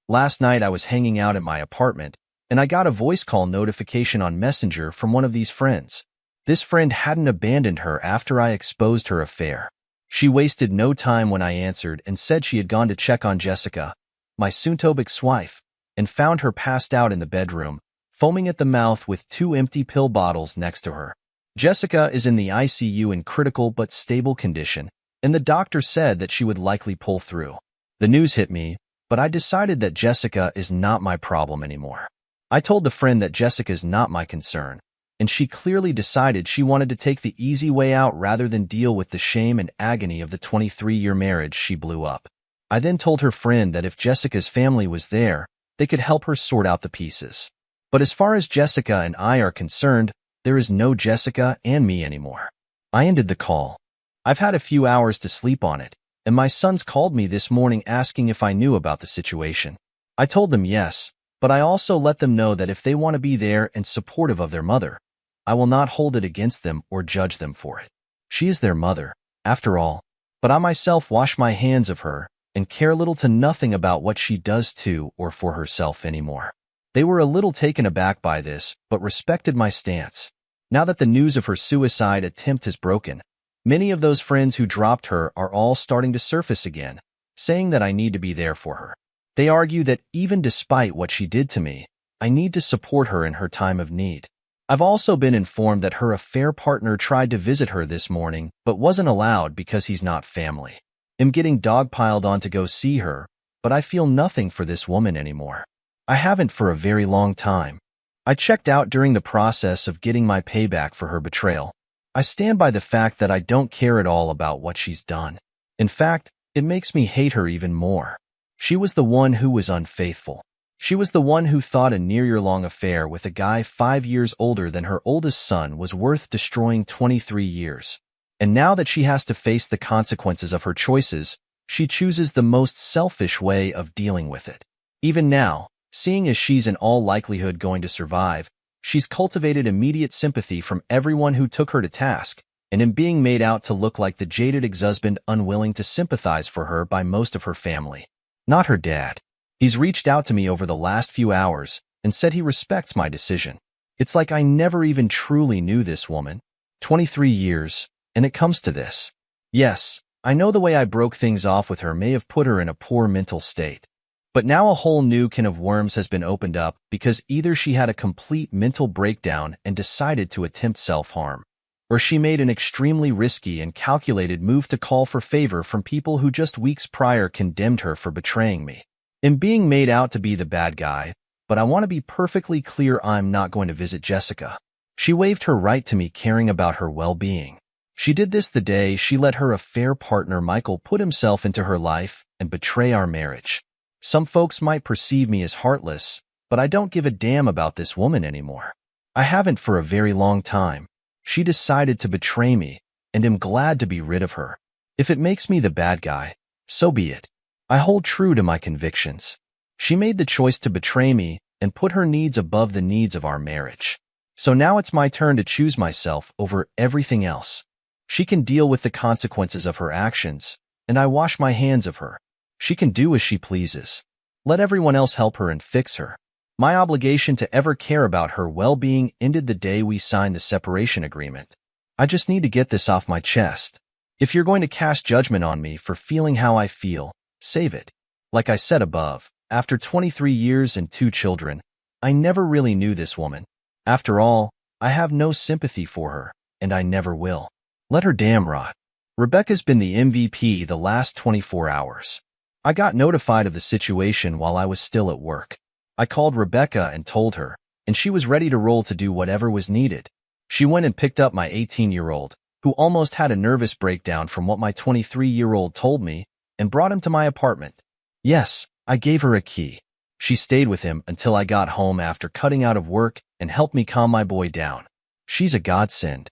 Last night I was hanging out at my apartment, and I got a voice call notification on Messenger from one of these friends. This friend hadn't abandoned her after I exposed her affair. She wasted no time when I answered and said she had gone to check on Jessica, my soon-to-be ex-wife, and found her passed out in the bedroom, foaming at the mouth with 2 empty pill bottles next to her. Jessica is in the ICU in critical but stable condition, and the doctor said that she would likely pull through. The news hit me, but I decided that Jessica is not my problem anymore. I told the friend that Jessica is not my concern, and she clearly decided she wanted to take the easy way out rather than deal with the shame and agony of the 23-year marriage she blew up. I then told her friend that if Jessica's family was there, they could help her sort out the pieces. But as far as Jessica and I are concerned, there is no Jessica and me anymore. I ended the call. I've had a few hours to sleep on it, and my sons called me this morning asking if I knew about the situation. I told them yes, but I also let them know that if they want to be there and supportive of their mother, I will not hold it against them or judge them for it. She is their mother, after all, but I myself wash my hands of her and care little to nothing about what she does to or for herself anymore. They were a little taken aback by this, but respected my stance. Now that the news of her suicide attempt has broken, many of those friends who dropped her are all starting to surface again, saying that I need to be there for her. They argue that even despite what she did to me, I need to support her in her time of need. I've also been informed that her affair partner tried to visit her this morning, but wasn't allowed because he's not family. I'm getting dogpiled on to go see her, but I feel nothing for this woman anymore. I haven't for a very long time. I checked out during the process of getting my payback for her betrayal. I stand by the fact that I don't care at all about what she's done. In fact, it makes me hate her even more. She was the one who was unfaithful. She was the one who thought a near-year-long affair with a guy 5 years older than her oldest son was worth destroying 23 years. And now that she has to face the consequences of her choices, she chooses the most selfish way of dealing with it. Even now, seeing as she's in all likelihood going to survive, she's cultivated immediate sympathy from everyone who took her to task, and in being made out to look like the jaded ex-husband unwilling to sympathize for her by most of her family. Not her dad. He's reached out to me over the last few hours and said he respects my decision. It's like I never even truly knew this woman. 23 years, and it comes to this. Yes, I know the way I broke things off with her may have put her in a poor mental state. But now a whole new can of worms has been opened up because either she had a complete mental breakdown and decided to attempt self-harm, or she made an extremely risky and calculated move to call for favor from people who just weeks prior condemned her for betraying me. I'm being made out to be the bad guy, but I want to be perfectly clear I'm not going to visit Jessica. She waived her right to me caring about her well-being. She did this the day she let her affair partner Michael put himself into her life and betray our marriage. Some folks might perceive me as heartless, but I don't give a damn about this woman anymore. I haven't for a very long time. She decided to betray me, and am glad to be rid of her. If it makes me the bad guy, so be it. I hold true to my convictions. She made the choice to betray me and put her needs above the needs of our marriage. So now it's my turn to choose myself over everything else. She can deal with the consequences of her actions, and I wash my hands of her. She can do as she pleases. Let everyone else help her and fix her. My obligation to ever care about her well-being ended the day we signed the separation agreement. I just need to get this off my chest. If you're going to cast judgment on me for feeling how I feel, save it. Like I said above, after 23 years and 2 children, I never really knew this woman. After all, I have no sympathy for her, and I never will. Let her damn rot. Rebecca's been the MVP the last 24 hours. I got notified of the situation while I was still at work. I called Rebecca and told her, and she was ready to roll to do whatever was needed. She went and picked up my 18-year-old, who almost had a nervous breakdown from what my 23-year-old told me, and brought him to my apartment. Yes, I gave her a key. She stayed with him until I got home after cutting out of work and helped me calm my boy down. She's a godsend.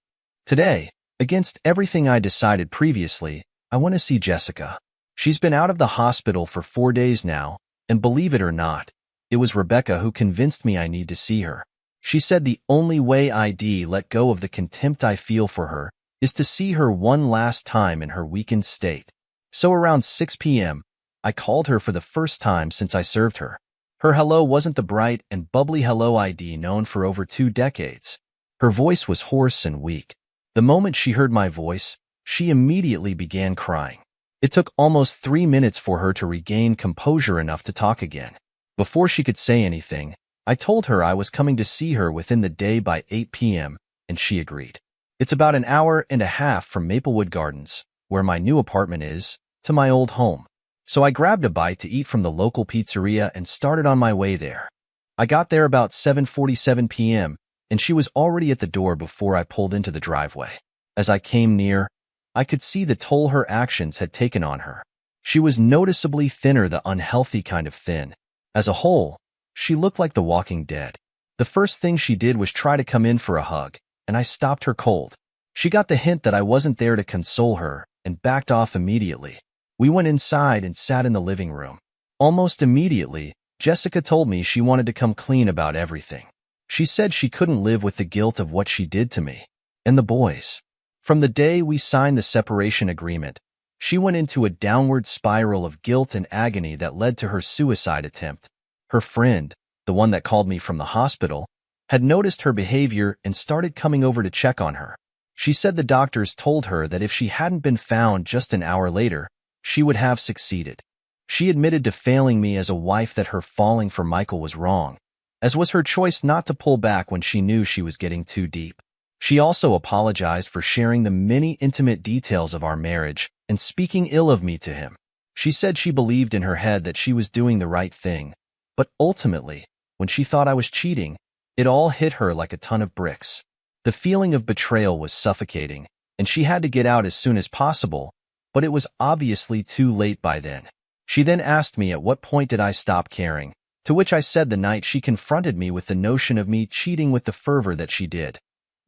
Today, against everything I decided previously, I want to see Jessica. She's been out of the hospital for 4 days now, and believe it or not, it was Rebecca who convinced me I need to see her. She said the only way I'd let go of the contempt I feel for her is to see her one last time in her weakened state. So around 6 p.m., I called her for the first time since I served her. Her hello wasn't the bright and bubbly hello I'd known for over 2 decades. Her voice was hoarse and weak. The moment she heard my voice, she immediately began crying. It took almost 3 minutes for her to regain composure enough to talk again. Before she could say anything, I told her I was coming to see her within the day by 8 p.m., and she agreed. It's about an hour and a half from Maplewood Gardens, where my new apartment is, to my old home. So I grabbed a bite to eat from the local pizzeria and started on my way there. I got there about 7:47 p.m., and she was already at the door before I pulled into the driveway. As I came near, I could see the toll her actions had taken on her. She was noticeably thinner, the unhealthy kind of thin. As a whole, she looked like the walking dead. The first thing she did was try to come in for a hug, and I stopped her cold. She got the hint that I wasn't there to console her and backed off immediately. We went inside and sat in the living room. Almost immediately, Jessica told me she wanted to come clean about everything. She said she couldn't live with the guilt of what she did to me and the boys. From the day we signed the separation agreement, she went into a downward spiral of guilt and agony that led to her suicide attempt. Her friend, the one that called me from the hospital, had noticed her behavior and started coming over to check on her. She said the doctors told her that if she hadn't been found just an hour later, she would have succeeded. She admitted to failing me as a wife, that her falling for Michael was wrong, as was her choice not to pull back when she knew she was getting too deep. She also apologized for sharing the many intimate details of our marriage and speaking ill of me to him. She said she believed in her head that she was doing the right thing, but ultimately, when she thought I was cheating, it all hit her like a ton of bricks. The feeling of betrayal was suffocating, and she had to get out as soon as possible, but it was obviously too late by then. She then asked me at what point did I stop caring, to which I said the night she confronted me with the notion of me cheating with the fervor that she did,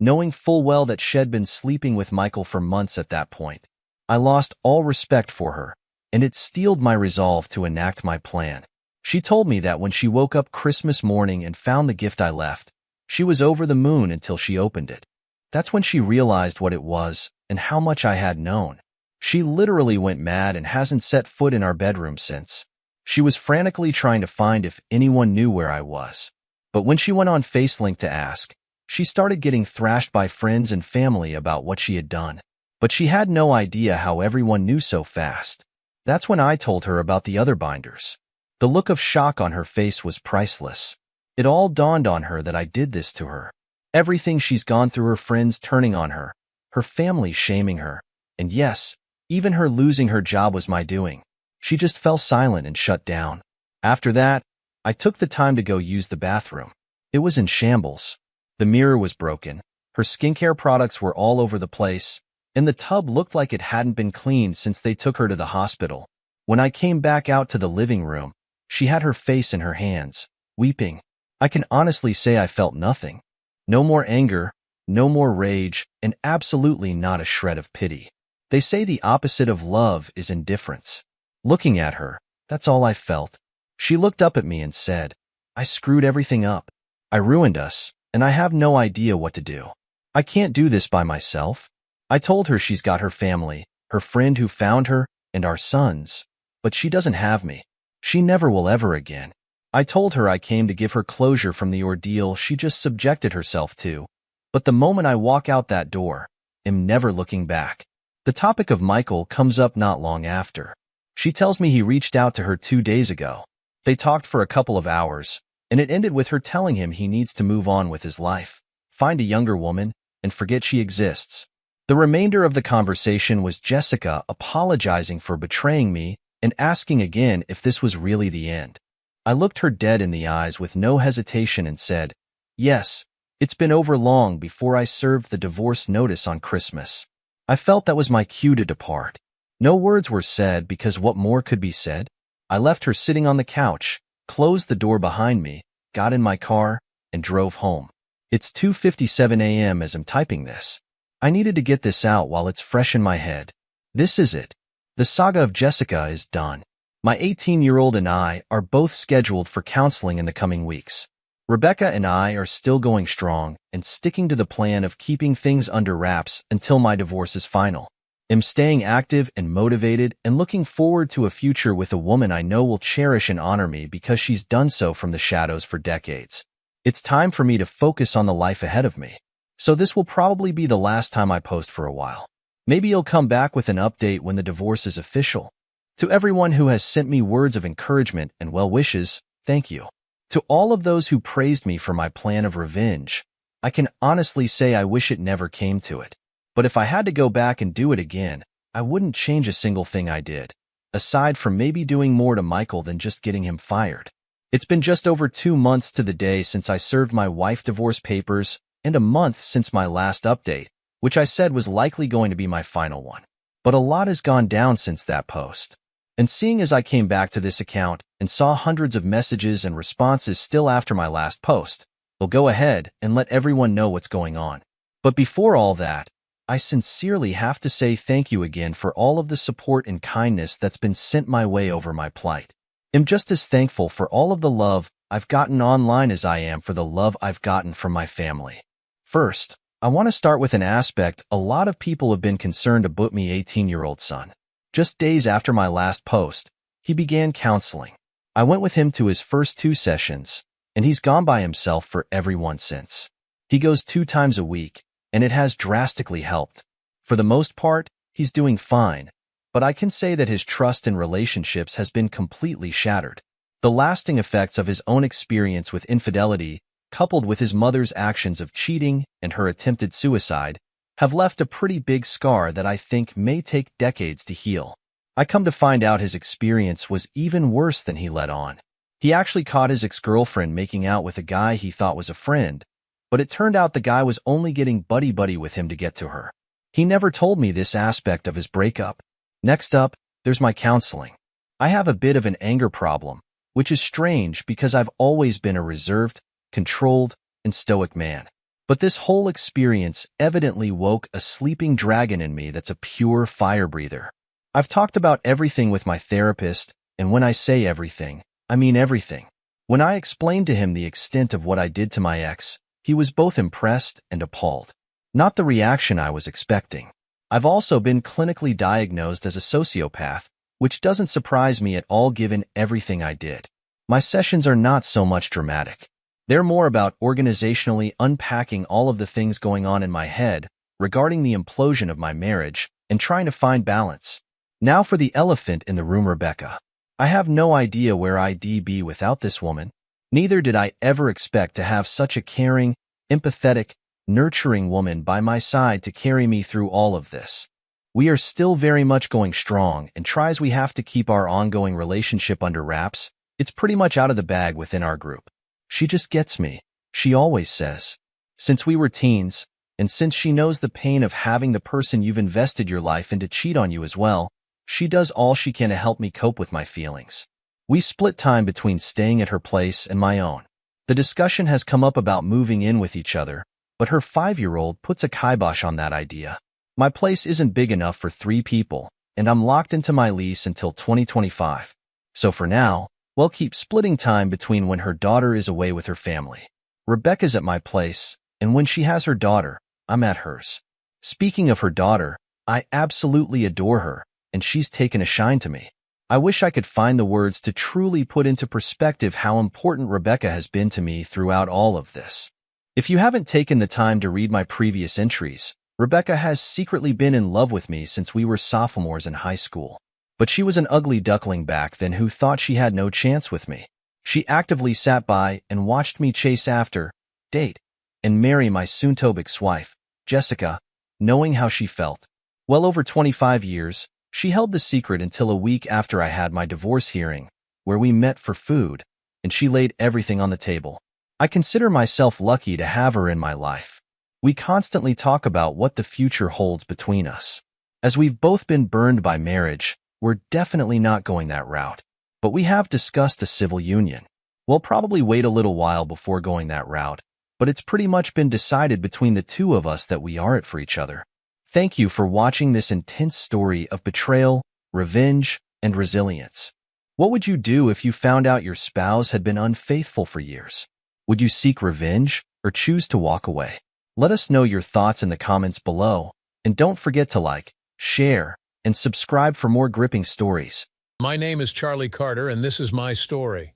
knowing full well that she'd been sleeping with Michael for months at that point. I lost all respect for her, and it steeled my resolve to enact my plan. She told me that when she woke up Christmas morning and found the gift I left, she was over the moon until she opened it. That's when she realized what it was and how much I had known. She literally went mad and hasn't set foot in our bedroom since. She was frantically trying to find if anyone knew where I was. But when she went on FaceLink to ask, she started getting thrashed by friends and family about what she had done. But she had no idea how everyone knew so fast. That's when I told her about the other binders. The look of shock on her face was priceless. It all dawned on her that I did this to her. Everything she's gone through, her friends turning on her, her family shaming her, and yes, even her losing her job was my doing. She just fell silent and shut down. After that, I took the time to go use the bathroom. It was in shambles. The mirror was broken, her skincare products were all over the place, and the tub looked like it hadn't been cleaned since they took her to the hospital. When I came back out to the living room, she had her face in her hands, weeping. I can honestly say I felt nothing. No more anger, no more rage, and absolutely not a shred of pity. They say the opposite of love is indifference. Looking at her, that's all I felt. She looked up at me and said, "I screwed everything up. I ruined us, and I have no idea what to do. I can't do this by myself." I told her she's got her family, her friend who found her, and our sons, but she doesn't have me. She never will ever again. I told her I came to give her closure from the ordeal she just subjected herself to, but the moment I walk out that door, am never looking back. The topic of Michael comes up not long after. She tells me he reached out to her 2 days ago. They talked for a couple of hours, and it ended with her telling him he needs to move on with his life, find a younger woman, and forget she exists. The remainder of the conversation was Jessica apologizing for betraying me and asking again if this was really the end. I looked her dead in the eyes with no hesitation and said, "Yes, it's been over long before I served the divorce notice on Christmas." I felt that was my cue to depart. No words were said because what more could be said? I left her sitting on the couch, closed the door behind me, got in my car, and drove home. It's 2:57 a.m. as I'm typing this. I needed to get this out while it's fresh in my head. This is it. The saga of Jessica is done. My 18-year-old and I are both scheduled for counseling in the coming weeks. Rebecca and I are still going strong and sticking to the plan of keeping things under wraps until my divorce is final. I'm staying active and motivated and looking forward to a future with a woman I know will cherish and honor me because she's done so from the shadows for decades. It's time for me to focus on the life ahead of me. So this will probably be the last time I post for a while. Maybe you'll come back with an update when the divorce is official. To everyone who has sent me words of encouragement and well wishes, thank you. To all of those who praised me for my plan of revenge, I can honestly say I wish it never came to it. But if I had to go back and do it again, I wouldn't change a single thing I did, aside from maybe doing more to Michael than just getting him fired. It's been just over 2 months to the day since I served my wife divorce papers and a month since my last update, which I said was likely going to be my final one. But a lot has gone down since that post. And seeing as I came back to this account and saw hundreds of messages and responses still after my last post, I'll go ahead and let everyone know what's going on. But before all that, I sincerely have to say thank you again for all of the support and kindness that's been sent my way over my plight. I'm just as thankful for all of the love I've gotten online as I am for the love I've gotten from my family. First, I want to start with an aspect a lot of people have been concerned about me 18-year-old son. Just days after my last post, he began counseling. I went with him to his first 2 sessions, and he's gone by himself for every one since. He goes 2 times a week, and it has drastically helped. For the most part, he's doing fine, but I can say that his trust in relationships has been completely shattered. The lasting effects of his own experience with infidelity, coupled with his mother's actions of cheating and her attempted suicide, have left a pretty big scar that I think may take decades to heal. I come to find out his experience was even worse than he let on. He actually caught his ex-girlfriend making out with a guy he thought was a friend, but it turned out the guy was only getting buddy-buddy with him to get to her. He never told me this aspect of his breakup. Next up, there's my counseling. I have a bit of an anger problem, which is strange because I've always been a reserved, controlled, and stoic man. But this whole experience evidently woke a sleeping dragon in me that's a pure fire breather. I've talked about everything with my therapist, and when I say everything, I mean everything. When I explained to him the extent of what I did to my ex, he was both impressed and appalled. Not the reaction I was expecting. I've also been clinically diagnosed as a sociopath, which doesn't surprise me at all given everything I did. My sessions are not so much dramatic. They're more about organizationally unpacking all of the things going on in my head regarding the implosion of my marriage and trying to find balance. Now for the elephant in the room, Rebecca. I have no idea where I'd be without this woman. Neither did I ever expect to have such a caring, empathetic, nurturing woman by my side to carry me through all of this. We are still very much going strong, and try as we have to keep our ongoing relationship under wraps, it's pretty much out of the bag within our group. She just gets me, she always says. Since we were teens, and since she knows the pain of having the person you've invested your life in to cheat on you as well, she does all she can to help me cope with my feelings. We split time between staying at her place and my own. The discussion has come up about moving in with each other, but her 5-year-old puts a kibosh on that idea. My place isn't big enough for 3 people, and I'm locked into my lease until 2025. So for now, we'll keep splitting time between when her daughter is away with her family. Rebecca's at my place, and when she has her daughter, I'm at hers. Speaking of her daughter, I absolutely adore her, and she's taken a shine to me. I wish I could find the words to truly put into perspective how important Rebecca has been to me throughout all of this. If you haven't taken the time to read my previous entries, Rebecca has secretly been in love with me since we were sophomores in high school. But she was an ugly duckling back then who thought she had no chance with me. She actively sat by and watched me chase after, date, and marry my soon-to-be ex-wife, Jessica, knowing how she felt. Well over 25 years, She held the secret until a week after I had my divorce hearing, where we met for food, and she laid everything on the table. I consider myself lucky to have her in my life. We constantly talk about what the future holds between us. As we've both been burned by marriage, we're definitely not going that route. But we have discussed a civil union. We'll probably wait a little while before going that route, but it's pretty much been decided between the two of us that we are it for each other. Thank you for watching this intense story of betrayal, revenge, and resilience. What would you do if you found out your spouse had been unfaithful for years? Would you seek revenge or choose to walk away? Let us know your thoughts in the comments below, and don't forget to like, share, and subscribe for more gripping stories. My name is Charlie Carter, and this is my story.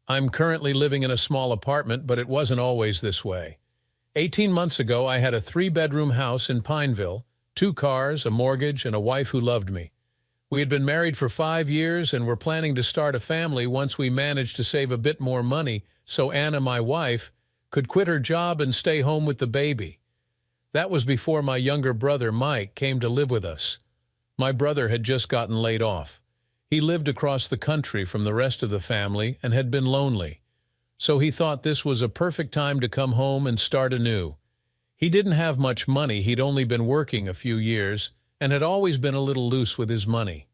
I'm currently living in a small apartment, but it wasn't always this way. 18 months ago, I had a 3-bedroom house in Pineville, 2 cars, a mortgage, and a wife who loved me. We had been married for 5 years and were planning to start a family once we managed to save a bit more money so Anna, my wife, could quit her job and stay home with the baby. That was before my younger brother, Mike, came to live with us. My brother had just gotten laid off. He lived across the country from the rest of the family and had been lonely. So he thought this was a perfect time to come home and start anew. He didn't have much money, he'd only been working a few years, and had always been a little loose with his money.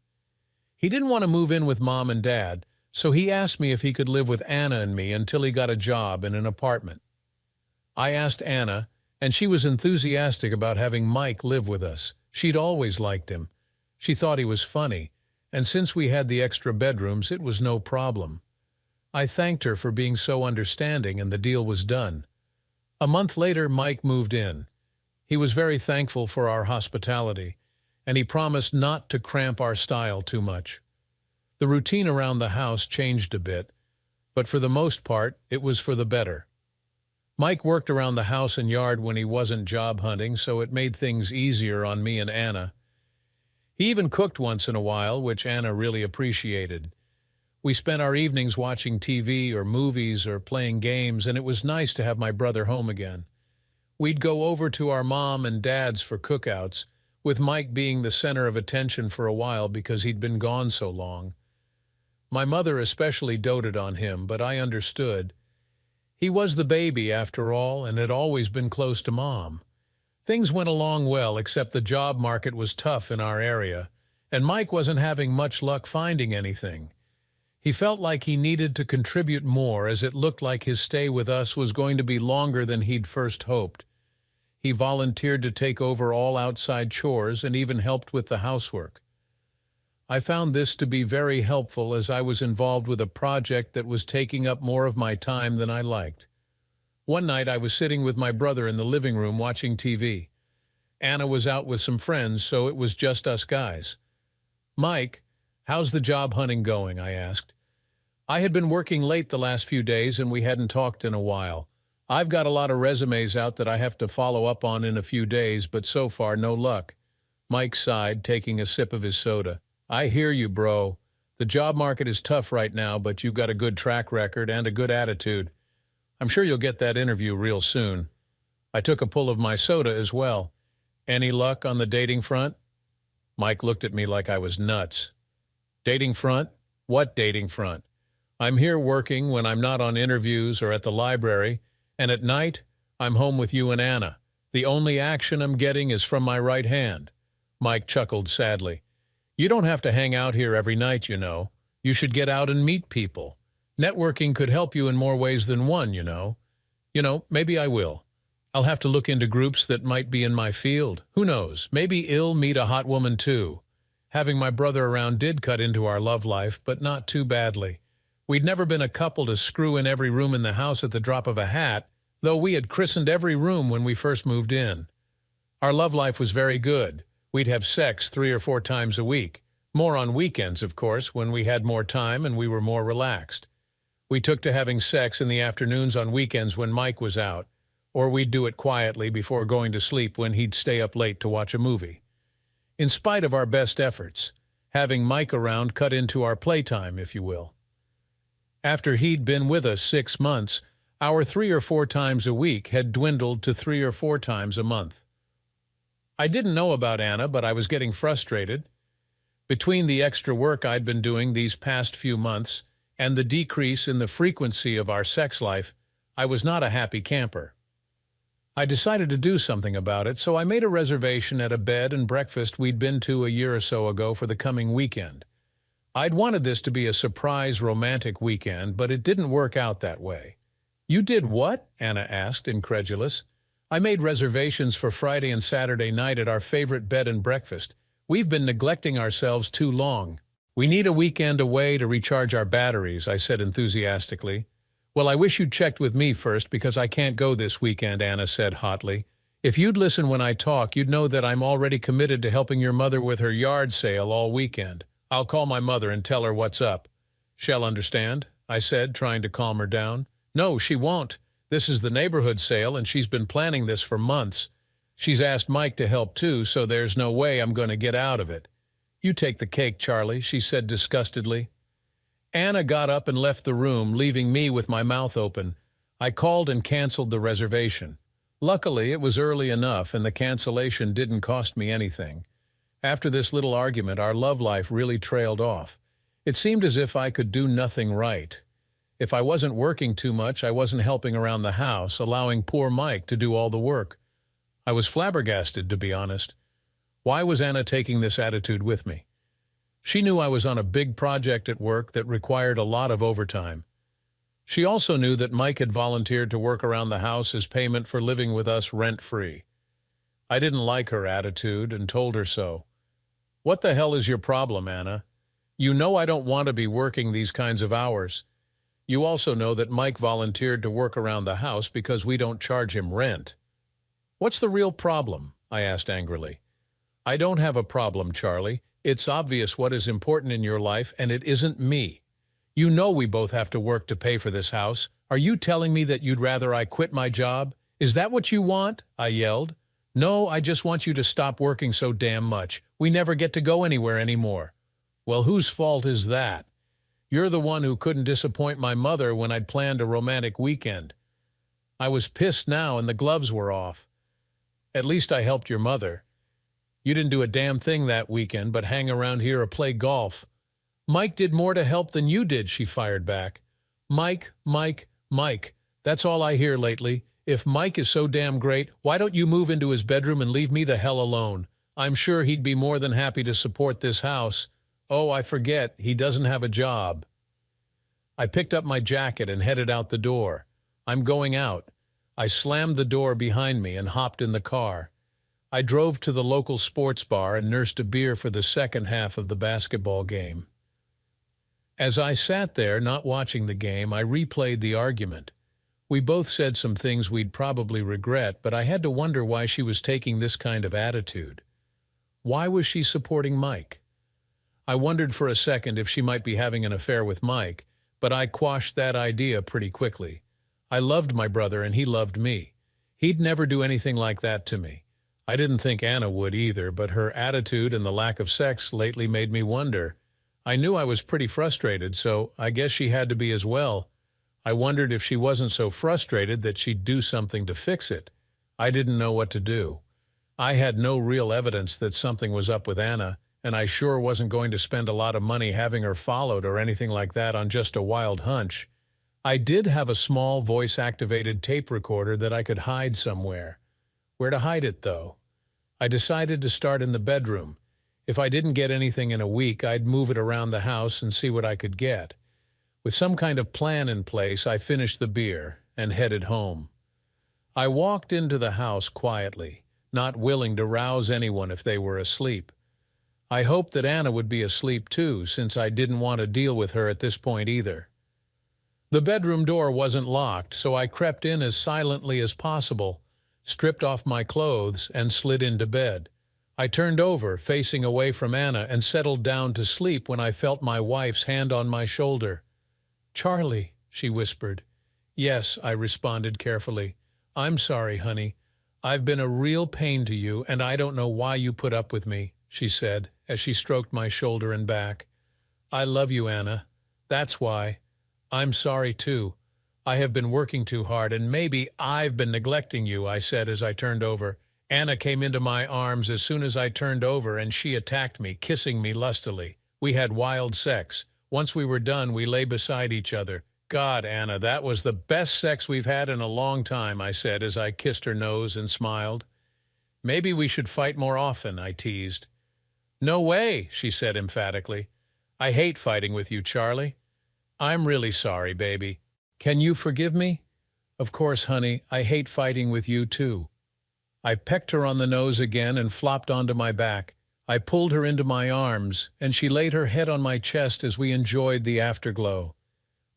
He didn't want to move in with Mom and Dad, so he asked me if he could live with Anna and me until he got a job in an apartment. I asked Anna, and she was enthusiastic about having Mike live with us. She'd always liked him. She thought he was funny, and since we had the extra bedrooms, it was no problem. I thanked her for being so understanding, and the deal was done. A month later, Mike moved in. He was very thankful for our hospitality, and he promised not to cramp our style too much. The routine around the house changed a bit, but for the most part, it was for the better. Mike worked around the house and yard when he wasn't job hunting, so it made things easier on me and Anna. He even cooked once in a while, which Anna really appreciated. We spent our evenings watching TV or movies or playing games, and it was nice to have my brother home again. We'd go over to our mom and dad's for cookouts, with Mike being the center of attention for a while because he'd been gone so long. My mother especially doted on him, but I understood. He was the baby after all, and had always been close to Mom. Things went along well, except the job market was tough in our area, and Mike wasn't having much luck finding anything. He felt like he needed to contribute more, as it looked like his stay with us was going to be longer than he'd first hoped. He volunteered to take over all outside chores and even helped with the housework. I found this to be very helpful, as I was involved with a project that was taking up more of my time than I liked. One night I was sitting with my brother in the living room watching TV. Anna was out with some friends, so it was just us guys. "Mike, how's the job hunting going?" I asked. I had been working late the last few days and we hadn't talked in a while. I've got a lot of resumes out that I have to follow up on in a few days, but so far no luck. Mike sighed, taking a sip of his soda. "I hear you, bro. The job market is tough right now, but you've got a good track record and a good attitude. I'm sure you'll get that interview real soon." I took a pull of my soda as well. "Any luck on the dating front?" Mike looked at me like I was nuts. "Dating front? What dating front? I'm here working when I'm not on interviews or at the library, and at night, I'm home with you and Anna. The only action I'm getting is from my right hand." Mike chuckled sadly. "You don't have to hang out here every night, you know. You should get out and meet people. Networking could help you in more ways than one, you know. Maybe I will. I'll have to look into groups that might be in my field. Who knows? Maybe I'll meet a hot woman too." Having my brother around did cut into our love life, but not too badly. We'd never been a couple to screw in every room in the house at the drop of a hat, though we had christened every room when we first moved in. Our love life was very good. We'd have sex 3 or 4 times a week. More on weekends, of course, when we had more time and we were more relaxed. We took to having sex in the afternoons on weekends when Mike was out, or we'd do it quietly before going to sleep when he'd stay up late to watch a movie. In spite of our best efforts, having Mike around cut into our playtime, if you will. After he'd been with us 6 months, our 3 or 4 times a week had dwindled to 3 or 4 times a month. I didn't know about Anna, but I was getting frustrated. Between the extra work I'd been doing these past few months and the decrease in the frequency of our sex life, I was not a happy camper. I decided to do something about it, so I made a reservation at a bed and breakfast we'd been to a year or so ago for the coming weekend. I'd wanted this to be a surprise romantic weekend, but it didn't work out that way. "You did what?" Anna asked, incredulous. "I made reservations for Friday and Saturday night at our favorite bed and breakfast. We've been neglecting ourselves too long. We need a weekend away to recharge our batteries," I said enthusiastically. "Well, I wish you'd checked with me first because I can't go this weekend," Anna said hotly. "If you'd listen when I talk, you'd know that I'm already committed to helping your mother with her yard sale all weekend. I'll call my mother and tell her what's up." "She'll understand," I said, trying to calm her down. "No, she won't. This is the neighborhood sale, and she's been planning this for months. She's asked Mike to help too, so there's no way I'm going to get out of it." "You take the cake, Charlie," she said disgustedly. Anna got up and left the room, leaving me with my mouth open. I called and canceled the reservation. Luckily, it was early enough, and the cancellation didn't cost me anything. After this little argument, our love life really trailed off. It seemed as if I could do nothing right. If I wasn't working too much, I wasn't helping around the house, allowing poor Mike to do all the work. I was flabbergasted, to be honest. Why was Anna taking this attitude with me? She knew I was on a big project at work that required a lot of overtime. She also knew that Mike had volunteered to work around the house as payment for living with us rent-free. I didn't like her attitude and told her so. "What the hell is your problem, Anna? You know I don't want to be working these kinds of hours. You also know that Mike volunteered to work around the house because we don't charge him rent." "What's the real problem?" I asked angrily. "I don't have a problem, Charlie. It's obvious what is important in your life, and it isn't me. You know we both have to work to pay for this house. Are you telling me that you'd rather I quit my job? Is that what you want?" I yelled. "No, I just want you to stop working so damn much. We never get to go anywhere anymore." "Well, whose fault is that? You're the one who couldn't disappoint my mother when I'd planned a romantic weekend." I was pissed now, and the gloves were off. "At least I helped your mother. You didn't do a damn thing that weekend but hang around here or play golf." "Mike did more to help than you did," she fired back. "Mike, Mike, Mike. That's all I hear lately. If Mike is so damn great, why don't you move into his bedroom and leave me the hell alone? I'm sure he'd be more than happy to support this house. Oh, I forget, he doesn't have a job." I picked up my jacket and headed out the door. "I'm going out." I slammed the door behind me and hopped in the car. I drove to the local sports bar and nursed a beer for the second half of the basketball game. As I sat there, not watching the game, I replayed the argument. We both said some things we'd probably regret, but I had to wonder why she was taking this kind of attitude. Why was she supporting Mike? I wondered for a second if she might be having an affair with Mike, but I quashed that idea pretty quickly. I loved my brother and he loved me. He'd never do anything like that to me. I didn't think Anna would either, but her attitude and the lack of sex lately made me wonder. I knew I was pretty frustrated, so I guess she had to be as well. I wondered if she wasn't so frustrated that she'd do something to fix it. I didn't know what to do. I had no real evidence that something was up with Anna, and I sure wasn't going to spend a lot of money having her followed or anything like that on just a wild hunch. I did have a small voice-activated tape recorder that I could hide somewhere. Where to hide it, though? I decided to start in the bedroom. If I didn't get anything in a week, I'd move it around the house and see what I could get. With some kind of plan in place, I finished the beer and headed home. I walked into the house quietly, not willing to rouse anyone if they were asleep. I hoped that Anna would be asleep too, since I didn't want to deal with her at this point either. The bedroom door wasn't locked, so I crept in as silently as possible, stripped off my clothes, and slid into bed. I turned over, facing away from Anna, and settled down to sleep when I felt my wife's hand on my shoulder. "Charlie," she whispered. "Yes," I responded carefully. "I'm sorry, honey. I've been a real pain to you, and I don't know why you put up with me," she said, as she stroked my shoulder and back. "I love you, Anna. That's why. I'm sorry, too. I have been working too hard, and maybe I've been neglecting you," I said as I turned over. Anna came into my arms as soon as I turned over, and she attacked me, kissing me lustily. We had wild sex. Once we were done, we lay beside each other. God, Anna, that was the best sex we've had in a long time, I said as I kissed her nose and smiled. Maybe we should fight more often, I teased. No way, she said emphatically. I hate fighting with you, Charlie. I'm really sorry, baby. Can you forgive me? Of course, honey, I hate fighting with you too. I pecked her on the nose again and flopped onto my back. I pulled her into my arms, and she laid her head on my chest as we enjoyed the afterglow.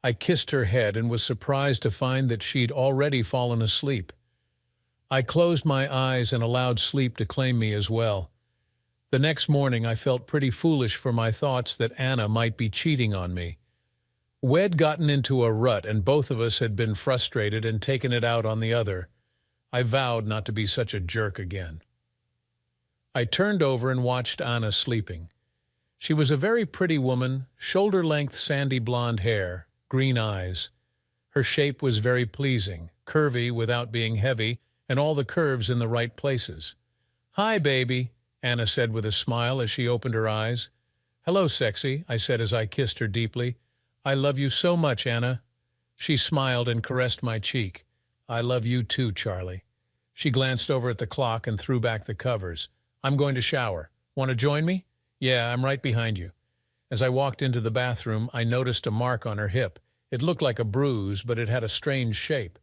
I kissed her head and was surprised to find that she'd already fallen asleep. I closed my eyes and allowed sleep to claim me as well. The next morning I felt pretty foolish for my thoughts that Anna might be cheating on me. We'd gotten into a rut, and both of us had been frustrated and taken it out on the other. I vowed not to be such a jerk again. I turned over and watched Anna sleeping. She was a very pretty woman, shoulder-length sandy blonde hair, green eyes. Her shape was very pleasing, curvy without being heavy, and all the curves in the right places. "Hi, baby," Anna said with a smile as she opened her eyes. "Hello, sexy," I said as I kissed her deeply. "I love you so much, Anna." She smiled and caressed my cheek. "I love you too, Charlie." She glanced over at the clock and threw back the covers. "I'm going to shower. Want to join me?" "Yeah, I'm right behind you." As I walked into the bathroom, I noticed a mark on her hip. It looked like a bruise, but it had a strange shape.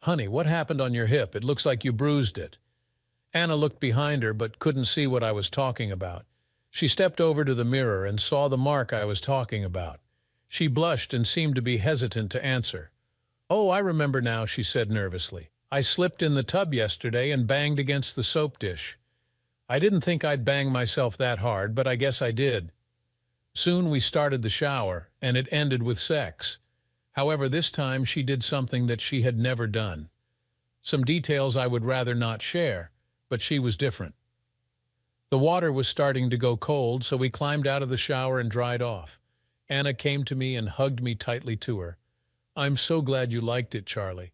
"Honey, what happened on your hip? It looks like you bruised it." Anna looked behind her but couldn't see what I was talking about. She stepped over to the mirror and saw the mark I was talking about. She blushed and seemed to be hesitant to answer. "Oh, I remember now," she said nervously. "I slipped in the tub yesterday and banged against the soap dish. I didn't think I'd bang myself that hard, but I guess I did." Soon we started the shower, and it ended with sex. However, this time she did something that she had never done. Some details I would rather not share, but she was different. The water was starting to go cold, so we climbed out of the shower and dried off. Anna came to me and hugged me tightly to her. "I'm so glad you liked it, Charlie.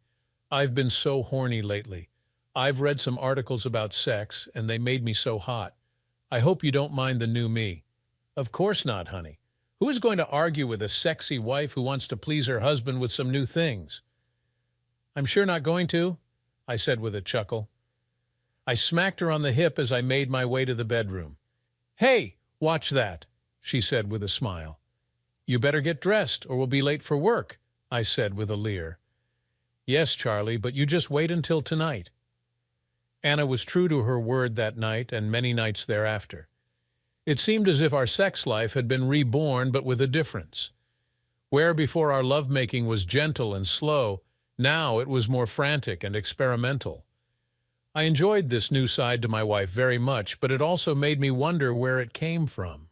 I've been so horny lately. I've read some articles about sex, and they made me so hot. I hope you don't mind the new me." "Of course not, honey. Who is going to argue with a sexy wife who wants to please her husband with some new things?" "I'm sure not going to," I said with a chuckle. I smacked her on the hip as I made my way to the bedroom. "Hey, watch that," she said with a smile. "You better get dressed or we'll be late for work," I said with a leer. "Yes, Charlie, but you just wait until tonight." Anna was true to her word that night and many nights thereafter. It seemed as if our sex life had been reborn, but with a difference. Where before our lovemaking was gentle and slow, now it was more frantic and experimental. I enjoyed this new side to my wife very much, but it also made me wonder where it came from.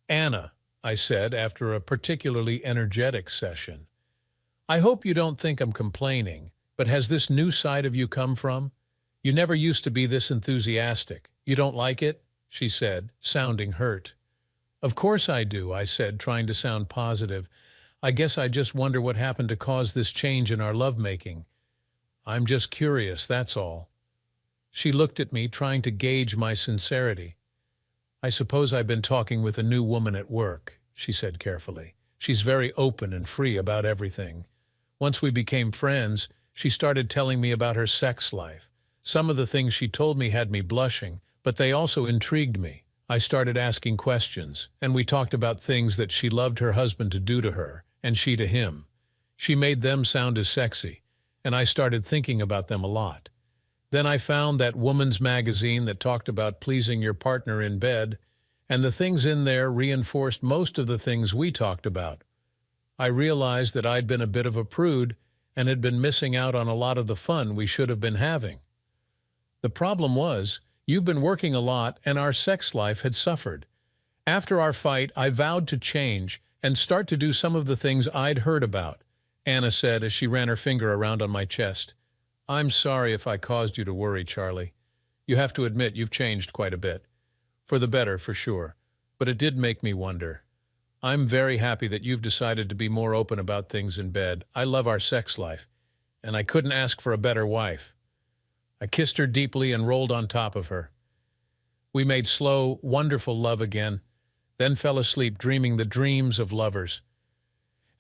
"Anna," I said after a particularly energetic session, "I hope you don't think I'm complaining, but has this new side of you come from? You never used to be this enthusiastic. You don't like it?" she said, sounding hurt. "Of course I do," I said, trying to sound positive. "I guess I just wonder what happened to cause this change in our lovemaking. I'm just curious, that's all." She looked at me, trying to gauge my sincerity. "I suppose I've been talking with a new woman at work," she said carefully. "She's very open and free about everything. Once we became friends, she started telling me about her sex life. Some of the things she told me had me blushing, but they also intrigued me. I started asking questions, and we talked about things that she loved her husband to do to her, and she to him. She made them sound as sexy, and I started thinking about them a lot. Then I found that woman's magazine that talked about pleasing your partner in bed, and the things in there reinforced most of the things we talked about. I realized that I'd been a bit of a prude and had been missing out on a lot of the fun we should have been having. The problem was, you've been working a lot and our sex life had suffered. After our fight, I vowed to change and start to do some of the things I'd heard about," Anna said as she ran her finger around on my chest. "I'm sorry if I caused you to worry, Charlie. You have to admit you've changed quite a bit. For the better, for sure. But it did make me wonder. I'm very happy that you've decided to be more open about things in bed. I love our sex life, and I couldn't ask for a better wife." I kissed her deeply and rolled on top of her. We made slow, wonderful love again, then fell asleep dreaming the dreams of lovers.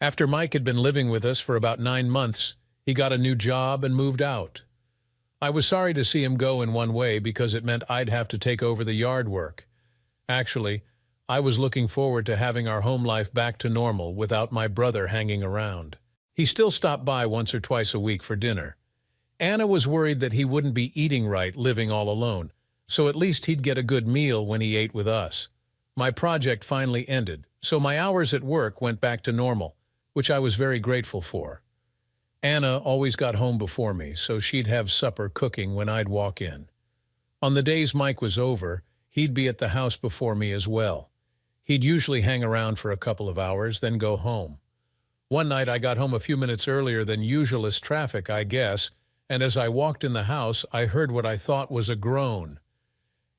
After Mike had been living with us for about 9 months, he got a new job and moved out. I was sorry to see him go in one way because it meant I'd have to take over the yard work. Actually, I was looking forward to having our home life back to normal without my brother hanging around. He still stopped by once or twice a week for dinner. Anna was worried that he wouldn't be eating right living all alone, so at least he'd get a good meal when he ate with us. My project finally ended, so my hours at work went back to normal, which I was very grateful for. Anna always got home before me, so she'd have supper cooking when I'd walk in. On the days Mike was over, he'd be at the house before me as well. He'd usually hang around for a couple of hours, then go home. One night I got home a few minutes earlier than usual as traffic, I guess, and as I walked in the house, I heard what I thought was a groan.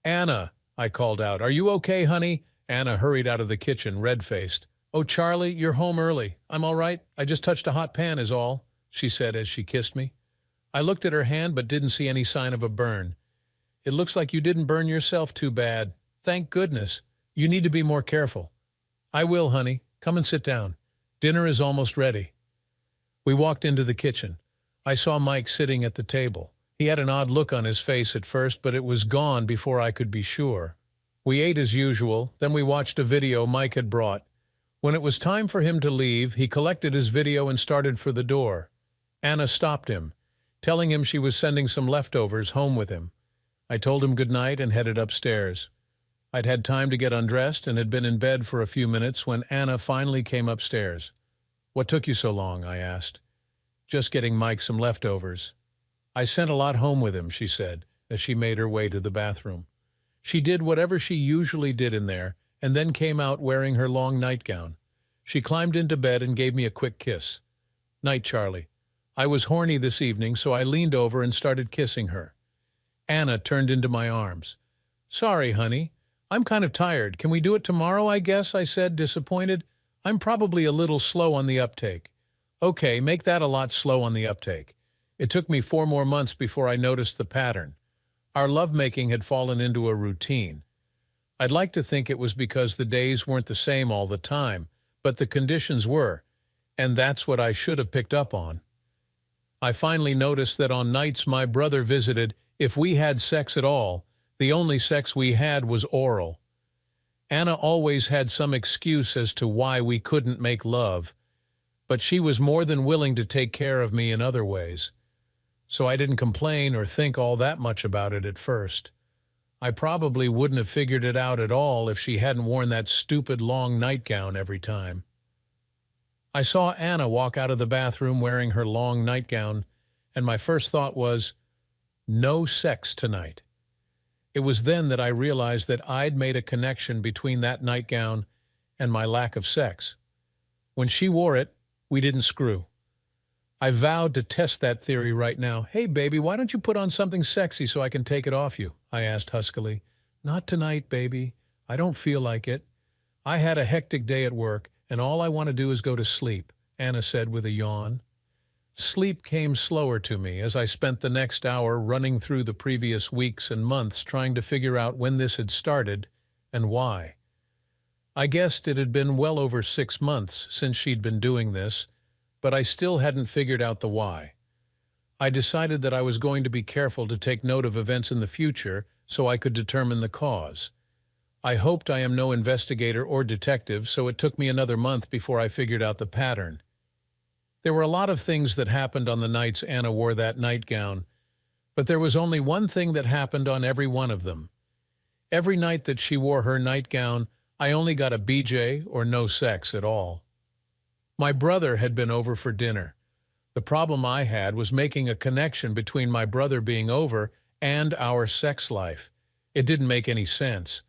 "Anna," I called out, "are you okay, honey?" Anna hurried out of the kitchen, red-faced. "Oh, Charlie, you're home early. I'm all right. I just touched a hot pan is all," she said as she kissed me. I looked at her hand but didn't see any sign of a burn. "It looks like you didn't burn yourself too bad. Thank goodness. You need to be more careful." "I will, honey. Come and sit down. Dinner is almost ready." We walked into the kitchen. I saw Mike sitting at the table. He had an odd look on his face at first, but it was gone before I could be sure. We ate as usual, then we watched a video Mike had brought. When it was time for him to leave, he collected his video and started for the door. Anna stopped him, telling him she was sending some leftovers home with him. I told him good night and headed upstairs. I'd had time to get undressed and had been in bed for a few minutes when Anna finally came upstairs. "What took you so long?" I asked. "Just getting Mike some leftovers." "I sent a lot home with him," she said, as she made her way to the bathroom. She did whatever she usually did in there, and then came out wearing her long nightgown. She climbed into bed and gave me a quick kiss. "Night, Charlie." I was horny this evening, so I leaned over and started kissing her. Anna turned into my arms. "Sorry, honey. I'm kind of tired. Can we do it tomorrow, I guess?" I said, disappointed. "I'm probably a little slow on the uptake." "Okay, make that a lot slow on the uptake." It took me 4 more months before I noticed the pattern. Our lovemaking had fallen into a routine. I'd like to think it was because the days weren't the same all the time, but the conditions were, and that's what I should have picked up on. I finally noticed that on nights my brother visited, if we had sex at all, the only sex we had was oral. Anna always had some excuse as to why we couldn't make love, but she was more than willing to take care of me in other ways. So I didn't complain or think all that much about it at first. I probably wouldn't have figured it out at all if she hadn't worn that stupid long nightgown every time. I saw Anna walk out of the bathroom wearing her long nightgown, and my first thought was, no sex tonight. It was then that I realized that I'd made a connection between that nightgown and my lack of sex. When she wore it, we didn't screw. I vowed to test that theory right now. "Hey, baby, why don't you put on something sexy so I can take it off you?" I asked huskily. "Not tonight, baby. I don't feel like it. I had a hectic day at work, and all I want to do is go to sleep," Anna said with a yawn. Sleep came slower to me as I spent the next hour running through the previous weeks and months trying to figure out when this had started and why. I guessed it had been well over 6 months since she'd been doing this, but I still hadn't figured out the why. I decided that I was going to be careful to take note of events in the future so I could determine the cause. I hoped I am no investigator or detective, so it took me another month before I figured out the pattern. There were a lot of things that happened on the nights Anna wore that nightgown, but there was only one thing that happened on every one of them. Every night that she wore her nightgown, I only got a BJ or no sex at all. My brother had been over for dinner. The problem I had was making a connection between my brother being over and our sex life. It didn't make any sense.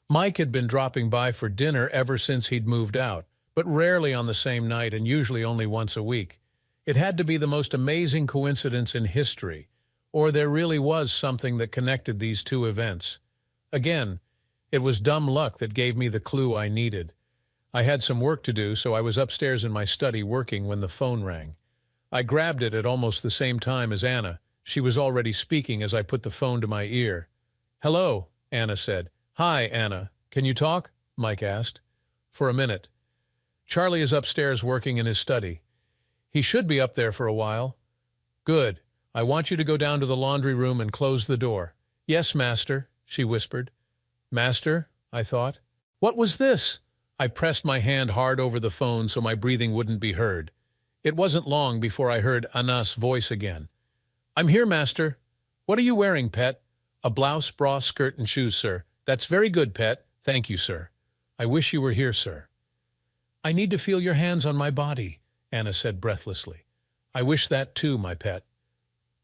Mike had been dropping by for dinner ever since he'd moved out, but rarely on the same night and usually only once a week. It had to be the most amazing coincidence in history, or there really was something that connected these two events. Again, it was dumb luck that gave me the clue I needed. I had some work to do, so I was upstairs in my study working when the phone rang. I grabbed it at almost the same time as Anna, She was already speaking as I put the phone to my ear. "Hello," Anna said. "Hi, Anna. Can you talk?" Mike asked. "For a minute. Charlie is upstairs working in his study. He should be up there for a while." "Good. I want you to go down to the laundry room and close the door." "Yes, master," she whispered. "Master?" I thought. What was this? I pressed my hand hard over the phone so my breathing wouldn't be heard. It wasn't long before I heard Anna's voice again. "I'm here, master." "What are you wearing, pet?" "A blouse, bra, skirt, and shoes, sir." "That's very good, pet. Thank you, sir." "I wish you were here, sir." "I need to feel your hands on my body," Anna said breathlessly. "I wish that too, my pet."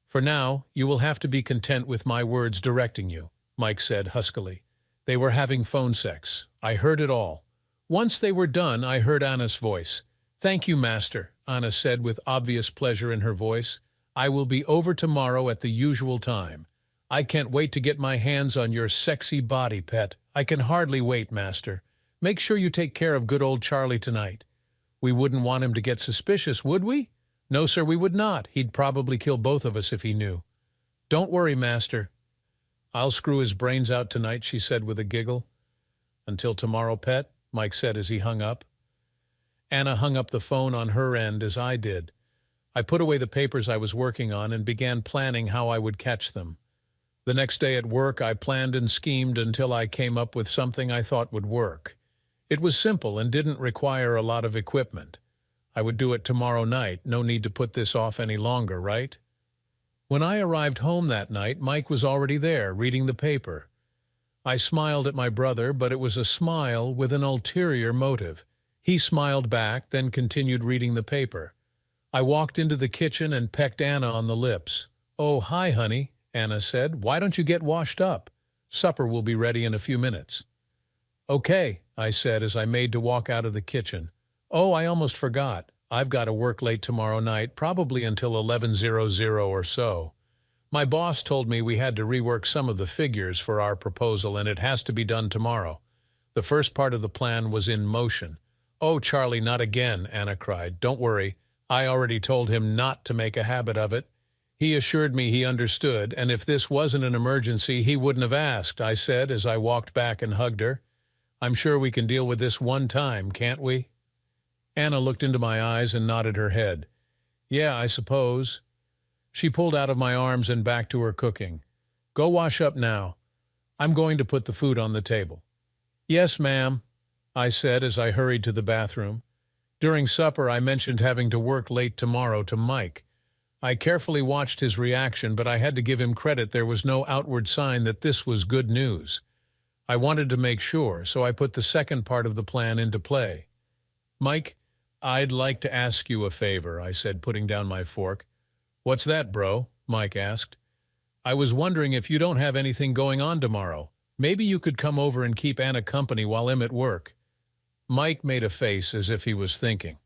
"For now, you will have to be content with my words directing you," Mike said huskily. They were having phone sex. I heard it all. Once they were done, I heard Anna's voice. "Thank you, master," Anna said with obvious pleasure in her voice. "I will be over tomorrow at the usual time. I can't wait to get my hands on your sexy body, pet. I can hardly wait, master. Make sure you take care of good old Charlie tonight. We wouldn't want him to get suspicious, would we?" "No, sir, we would not. He'd probably kill both of us if he knew." "Don't worry, master." "I'll screw his brains out tonight," she said with a giggle. "Until tomorrow, pet," Mike said as he hung up. Anna hung up the phone on her end as I did. I put away the papers I was working on and began planning how I would catch them. The next day at work, I planned and schemed until I came up with something I thought would work. It was simple and didn't require a lot of equipment. I would do it tomorrow night. No need to put this off any longer, right? When I arrived home that night, Mike was already there, reading the paper. I smiled at my brother, but it was a smile with an ulterior motive. He smiled back, then continued reading the paper. I walked into the kitchen and pecked Anna on the lips. "Oh, hi, honey," Anna said. "Why don't you get washed up? Supper will be ready in a few minutes." "Okay," I said as I made to walk out of the kitchen. "Oh, I almost forgot. I've got to work late tomorrow night, probably until 11:00 or so. My boss told me we had to rework some of the figures for our proposal, and it has to be done tomorrow." The first part of the plan was in motion. "Oh, Charlie, not again," Anna cried. "Don't worry. I already told him not to make a habit of it. He assured me he understood, and if this wasn't an emergency, he wouldn't have asked," I said as I walked back and hugged her. "I'm sure we can deal with this one time, can't we?" Anna looked into my eyes and nodded her head. "Yeah, I suppose." She pulled out of my arms and back to her cooking. "Go wash up now. I'm going to put the food on the table." "Yes, ma'am," I said as I hurried to the bathroom. During supper, I mentioned having to work late tomorrow to Mike. I carefully watched his reaction, but I had to give him credit. There was no outward sign that this was good news. I wanted to make sure, so I put the second part of the plan into play. "Mike, I'd like to ask you a favor," I said, putting down my fork. "What's that, bro?" Mike asked. "I was wondering if you don't have anything going on tomorrow. Maybe you could come over and keep Anna company while I'm at work." Mike made a face as if he was thinking.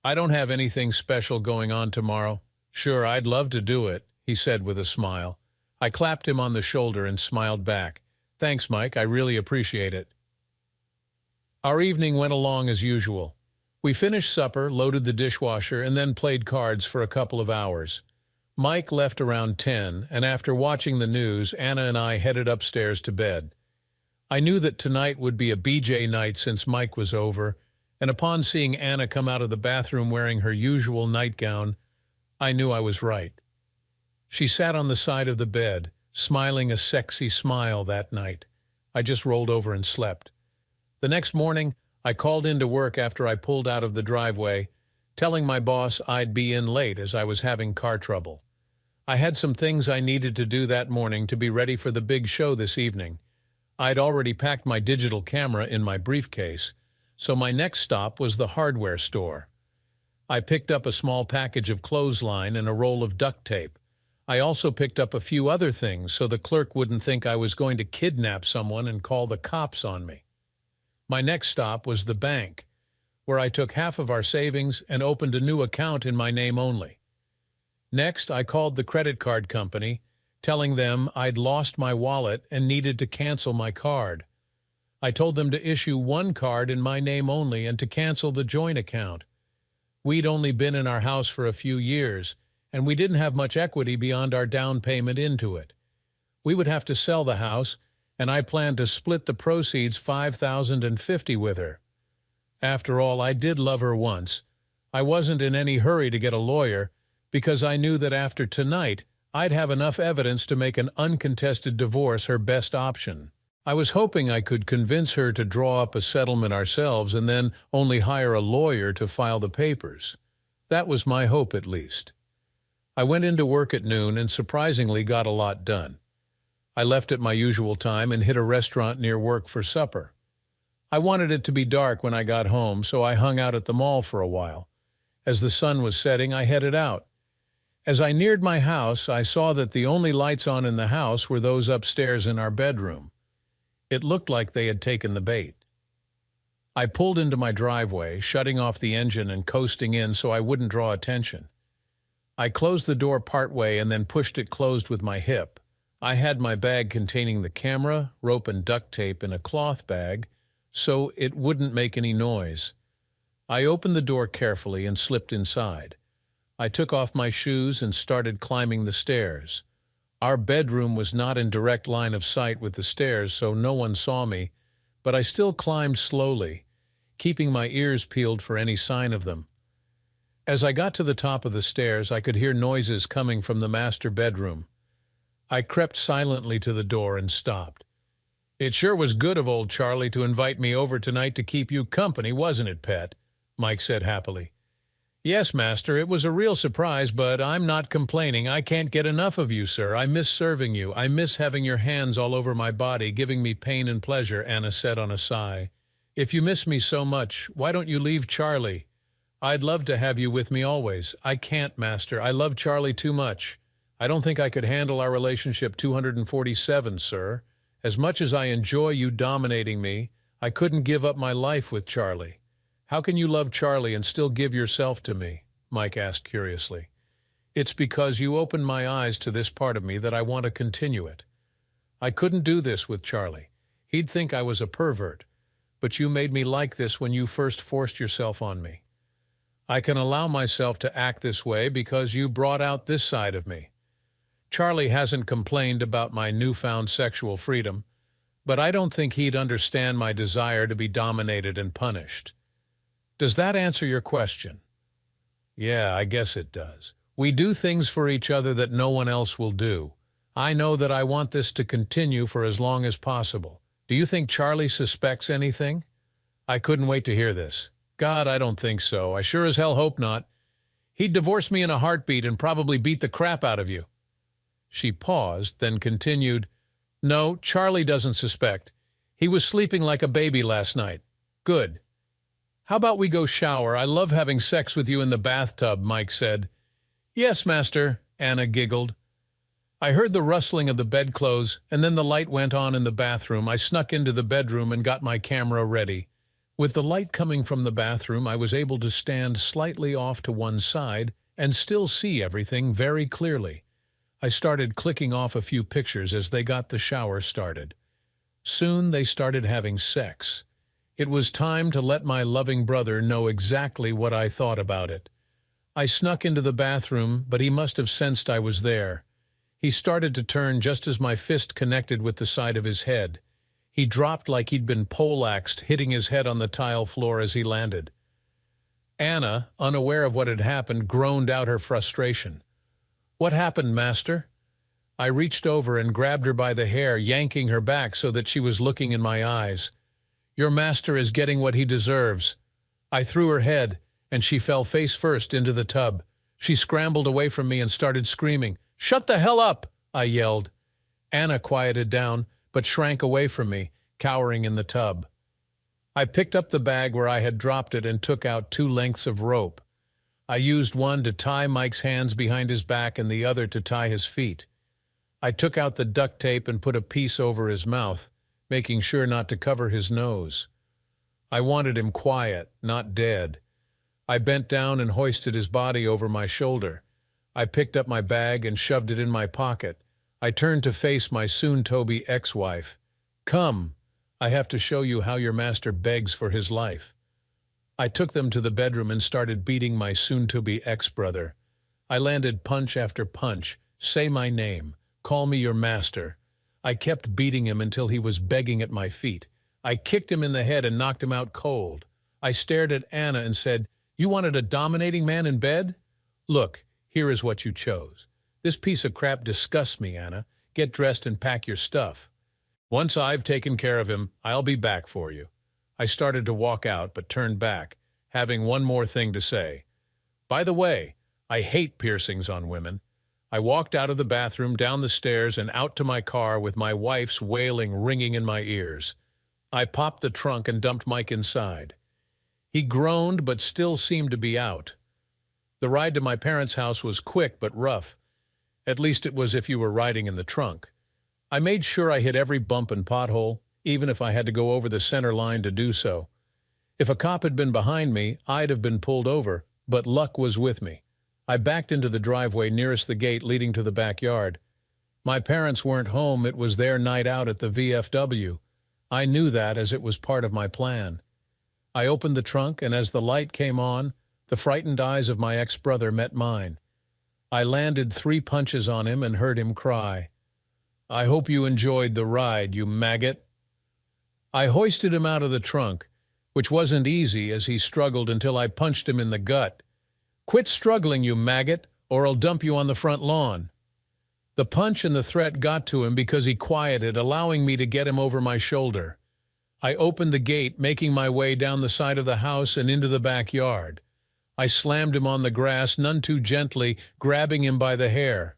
"I don't have anything special going on tomorrow." "Sure, I'd love to do it," he said with a smile. I clapped him on the shoulder and smiled back. "Thanks, Mike, I really appreciate it." Our evening went along as usual. We finished supper, loaded the dishwasher, and then played cards for a couple of hours. Mike left around 10, and after watching the news, Anna and I headed upstairs to bed. I knew that tonight would be a BJ night since Mike was over, and upon seeing Anna come out of the bathroom wearing her usual nightgown, I knew I was right. She sat on the side of the bed, smiling a sexy smile that night. I just rolled over and slept. The next morning, I called into work after I pulled out of the driveway, telling my boss I'd be in late as I was having car trouble. I had some things I needed to do that morning to be ready for the big show this evening. I'd already packed my digital camera in my briefcase, so my next stop was the hardware store. I picked up a small package of clothesline and a roll of duct tape. I also picked up a few other things so the clerk wouldn't think I was going to kidnap someone and call the cops on me. My next stop was the bank, where I took half of our savings and opened a new account in my name only. Next, I called the credit card company, telling them I'd lost my wallet and needed to cancel my card. I told them to issue one card in my name only and to cancel the joint account. We'd only been in our house for a few years, and we didn't have much equity beyond our down payment into it. We would have to sell the house, and I planned to split the proceeds $5,050 with her. After all, I did love her once. I wasn't in any hurry to get a lawyer, because I knew that after tonight, I'd have enough evidence to make an uncontested divorce her best option. I was hoping I could convince her to draw up a settlement ourselves and then only hire a lawyer to file the papers. That was my hope, at least. I went into work at noon and surprisingly got a lot done. I left at my usual time and hit a restaurant near work for supper. I wanted it to be dark when I got home, so I hung out at the mall for a while. As the sun was setting, I headed out. As I neared my house, I saw that the only lights on in the house were those upstairs in our bedroom. It looked like they had taken the bait. I pulled into my driveway, shutting off the engine and coasting in so I wouldn't draw attention. I closed the door partway and then pushed it closed with my hip. I had my bag containing the camera, rope and duct tape in a cloth bag, so it wouldn't make any noise. I opened the door carefully and slipped inside. I took off my shoes and started climbing the stairs. Our bedroom was not in direct line of sight with the stairs, so no one saw me, but I still climbed slowly, keeping my ears peeled for any sign of them. As I got to the top of the stairs, I could hear noises coming from the master bedroom. I crept silently to the door and stopped. "It sure was good of old Charlie to invite me over tonight to keep you company, wasn't it, pet?" Mike said happily. "Yes, master, it was a real surprise, but I'm not complaining. I can't get enough of you, sir. I miss serving you. I miss having your hands all over my body, giving me pain and pleasure," Anna said on a sigh. "If you miss me so much, why don't you leave Charlie? I'd love to have you with me always." "I can't, master. I love Charlie too much. I don't think I could handle our relationship 247, sir. As much as I enjoy you dominating me, I couldn't give up my life with Charlie." "How can you love Charlie and still give yourself to me?" Mike asked curiously. "It's because you opened my eyes to this part of me that I want to continue it. I couldn't do this with Charlie. He'd think I was a pervert. But you made me like this when you first forced yourself on me. I can allow myself to act this way because you brought out this side of me. Charlie hasn't complained about my newfound sexual freedom, but I don't think he'd understand my desire to be dominated and punished. Does that answer your question?" "Yeah, I guess it does. We do things for each other that no one else will do. I know that I want this to continue for as long as possible. Do you think Charlie suspects anything?" I couldn't wait to hear this. "God, I don't think so. I sure as hell hope not. He'd divorce me in a heartbeat and probably beat the crap out of you." She paused, then continued, "No, Charlie doesn't suspect. He was sleeping like a baby last night." "Good. How about we go shower? I love having sex with you in the bathtub," Mike said. "Yes, master," Anna giggled. I heard the rustling of the bedclothes, and then the light went on in the bathroom. I snuck into the bedroom and got my camera ready. With the light coming from the bathroom, I was able to stand slightly off to one side and still see everything very clearly. I started clicking off a few pictures as they got the shower started. Soon they started having sex. It was time to let my loving brother know exactly what I thought about it. I snuck into the bathroom, but he must have sensed I was there. He started to turn just as my fist connected with the side of his head. He dropped like he'd been poleaxed, hitting his head on the tile floor as he landed. Anna, unaware of what had happened, groaned out her frustration. "What happened, master?" I reached over and grabbed her by the hair, yanking her back so that she was looking in my eyes. "Your master is getting what he deserves." I threw her head, and she fell face first into the tub. She scrambled away from me and started screaming. "Shut the hell up!" I yelled. Anna quieted down, but shrank away from me, cowering in the tub. I picked up the bag where I had dropped it and took out 2 lengths of rope. I used one to tie Mike's hands behind his back and the other to tie his feet. I took out the duct tape and put a piece over his mouth, making sure not to cover his nose. I wanted him quiet, not dead. I bent down and hoisted his body over my shoulder. I picked up my bag and shoved it in my pocket. I turned to face my soon-to-be ex-wife. "Come, I have to show you how your master begs for his life." I took them to the bedroom and started beating my soon-to-be ex-brother. I landed punch after punch. Say my name. Call me your master. I kept beating him until he was begging at my feet. I kicked him in the head and knocked him out cold. I stared at Anna and said, "You wanted a dominating man in bed? Look, here is what you chose. This piece of crap disgusts me, Anna. Get dressed and pack your stuff. Once I've taken care of him, I'll be back for you." I started to walk out, but turned back, having one more thing to say. By the way, I hate piercings on women. I walked out of the bathroom, down the stairs, and out to my car with my wife's wailing ringing in my ears. I popped the trunk and dumped Mike inside. He groaned but still seemed to be out. The ride to my parents' house was quick but rough. At least it was if you were riding in the trunk. I made sure I hit every bump and pothole, even if I had to go over the center line to do so. If a cop had been behind me, I'd have been pulled over, but luck was with me. I backed into the driveway nearest the gate leading to the backyard. My parents weren't home. It was their night out at the VFW. I knew that as it was part of my plan. I opened the trunk, and as the light came on, the frightened eyes of my ex-brother met mine. I landed 3 punches on him and heard him cry, "I hope you enjoyed the ride, you maggot." I hoisted him out of the trunk, which wasn't easy as he struggled until I punched him in the gut. "Quit struggling, you maggot, or I'll dump you on the front lawn." The punch and the threat got to him because he quieted, allowing me to get him over my shoulder. I opened the gate, making my way down the side of the house and into the backyard. I slammed him on the grass, none too gently, grabbing him by the hair.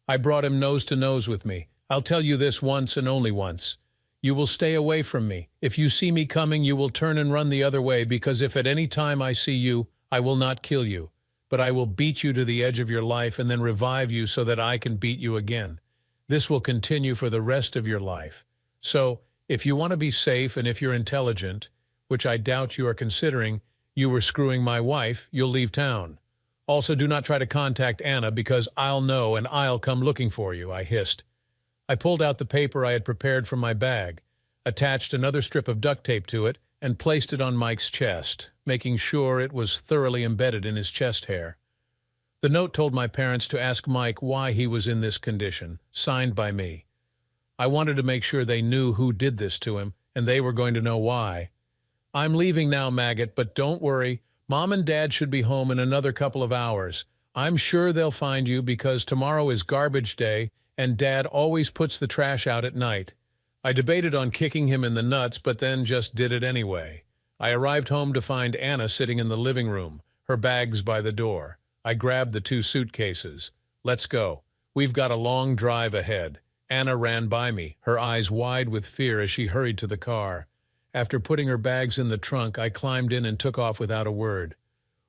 I brought him nose to nose with me. "I'll tell you this once and only once. You will stay away from me. If you see me coming, you will turn and run the other way, because if at any time I see you, I will not kill you. But I will beat you to the edge of your life and then revive you so that I can beat you again. This will continue for the rest of your life. So, if you want to be safe and if you're intelligent, which I doubt you are considering, you were screwing my wife, you'll leave town. Also, do not try to contact Anna because I'll know and I'll come looking for you," I hissed. I pulled out the paper I had prepared from my bag, attached another strip of duct tape to it, and placed it on Mike's chest, making sure it was thoroughly embedded in his chest hair. The note told my parents to ask Mike why he was in this condition, signed by me. I wanted to make sure they knew who did this to him, and they were going to know why. "I'm leaving now, maggot, but don't worry. Mom and Dad should be home in another couple of hours. I'm sure they'll find you because tomorrow is garbage day, and Dad always puts the trash out at night." I debated on kicking him in the nuts, but then just did it anyway. I arrived home to find Anna sitting in the living room, her bags by the door. I grabbed the 2 suitcases. "Let's go. We've got a long drive ahead." Anna ran by me, her eyes wide with fear as she hurried to the car. After putting her bags in the trunk, I climbed in and took off without a word.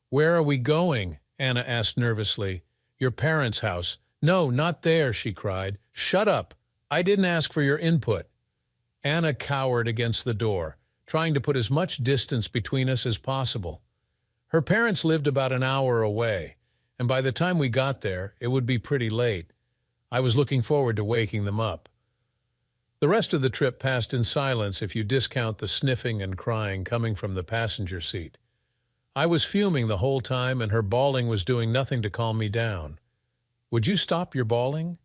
"Where are we going?" Anna asked nervously. "Your parents' house." "No, not there," she cried. "Shut up. I didn't ask for your input." Anna cowered against the door, trying to put as much distance between us as possible. Her parents lived about an hour away, and by the time we got there, it would be pretty late. I was looking forward to waking them up. The rest of the trip passed in silence if you discount the sniffing and crying coming from the passenger seat. I was fuming the whole time, and her bawling was doing nothing to calm me down. "Would you stop your bawling?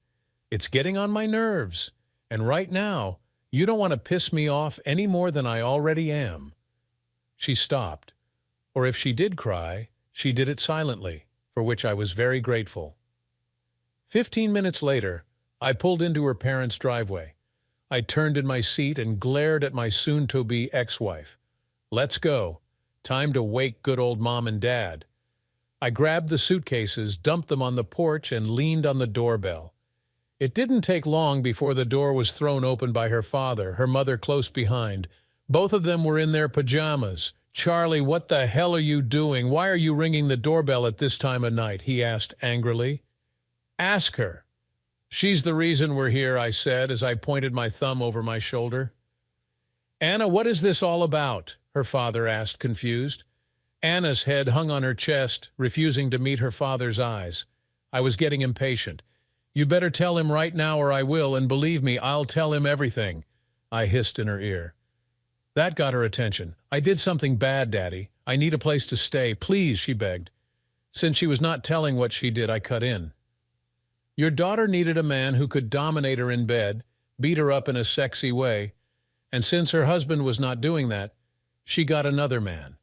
It's getting on my nerves, and right now, you don't want to piss me off any more than I already am." She stopped, or if she did cry, she did it silently, for which I was very grateful. 15 minutes later, I pulled into her parents' driveway. I turned in my seat and glared at my soon-to-be ex-wife. "Let's go. Time to wake good old Mom and Dad." I grabbed the suitcases, dumped them on the porch, and leaned on the doorbell. It didn't take long before the door was thrown open by her father, her mother close behind. Both of them were in their pajamas. "Charlie, what the hell are you doing? Why are you ringing the doorbell at this time of night?" he asked angrily. "Ask her. She's the reason we're here," I said as I pointed my thumb over my shoulder. "Anna, what is this all about?" her father asked, confused. Anna's head hung on her chest, refusing to meet her father's eyes. I was getting impatient. "You better tell him right now or I will, and believe me, I'll tell him everything," I hissed in her ear. That got her attention. "I did something bad, Daddy. I need a place to stay. Please," she begged. Since she was not telling what she did, I cut in. Your daughter needed a man who could dominate her in bed, beat her up in a sexy way, and since her husband was not doing that, she got another man.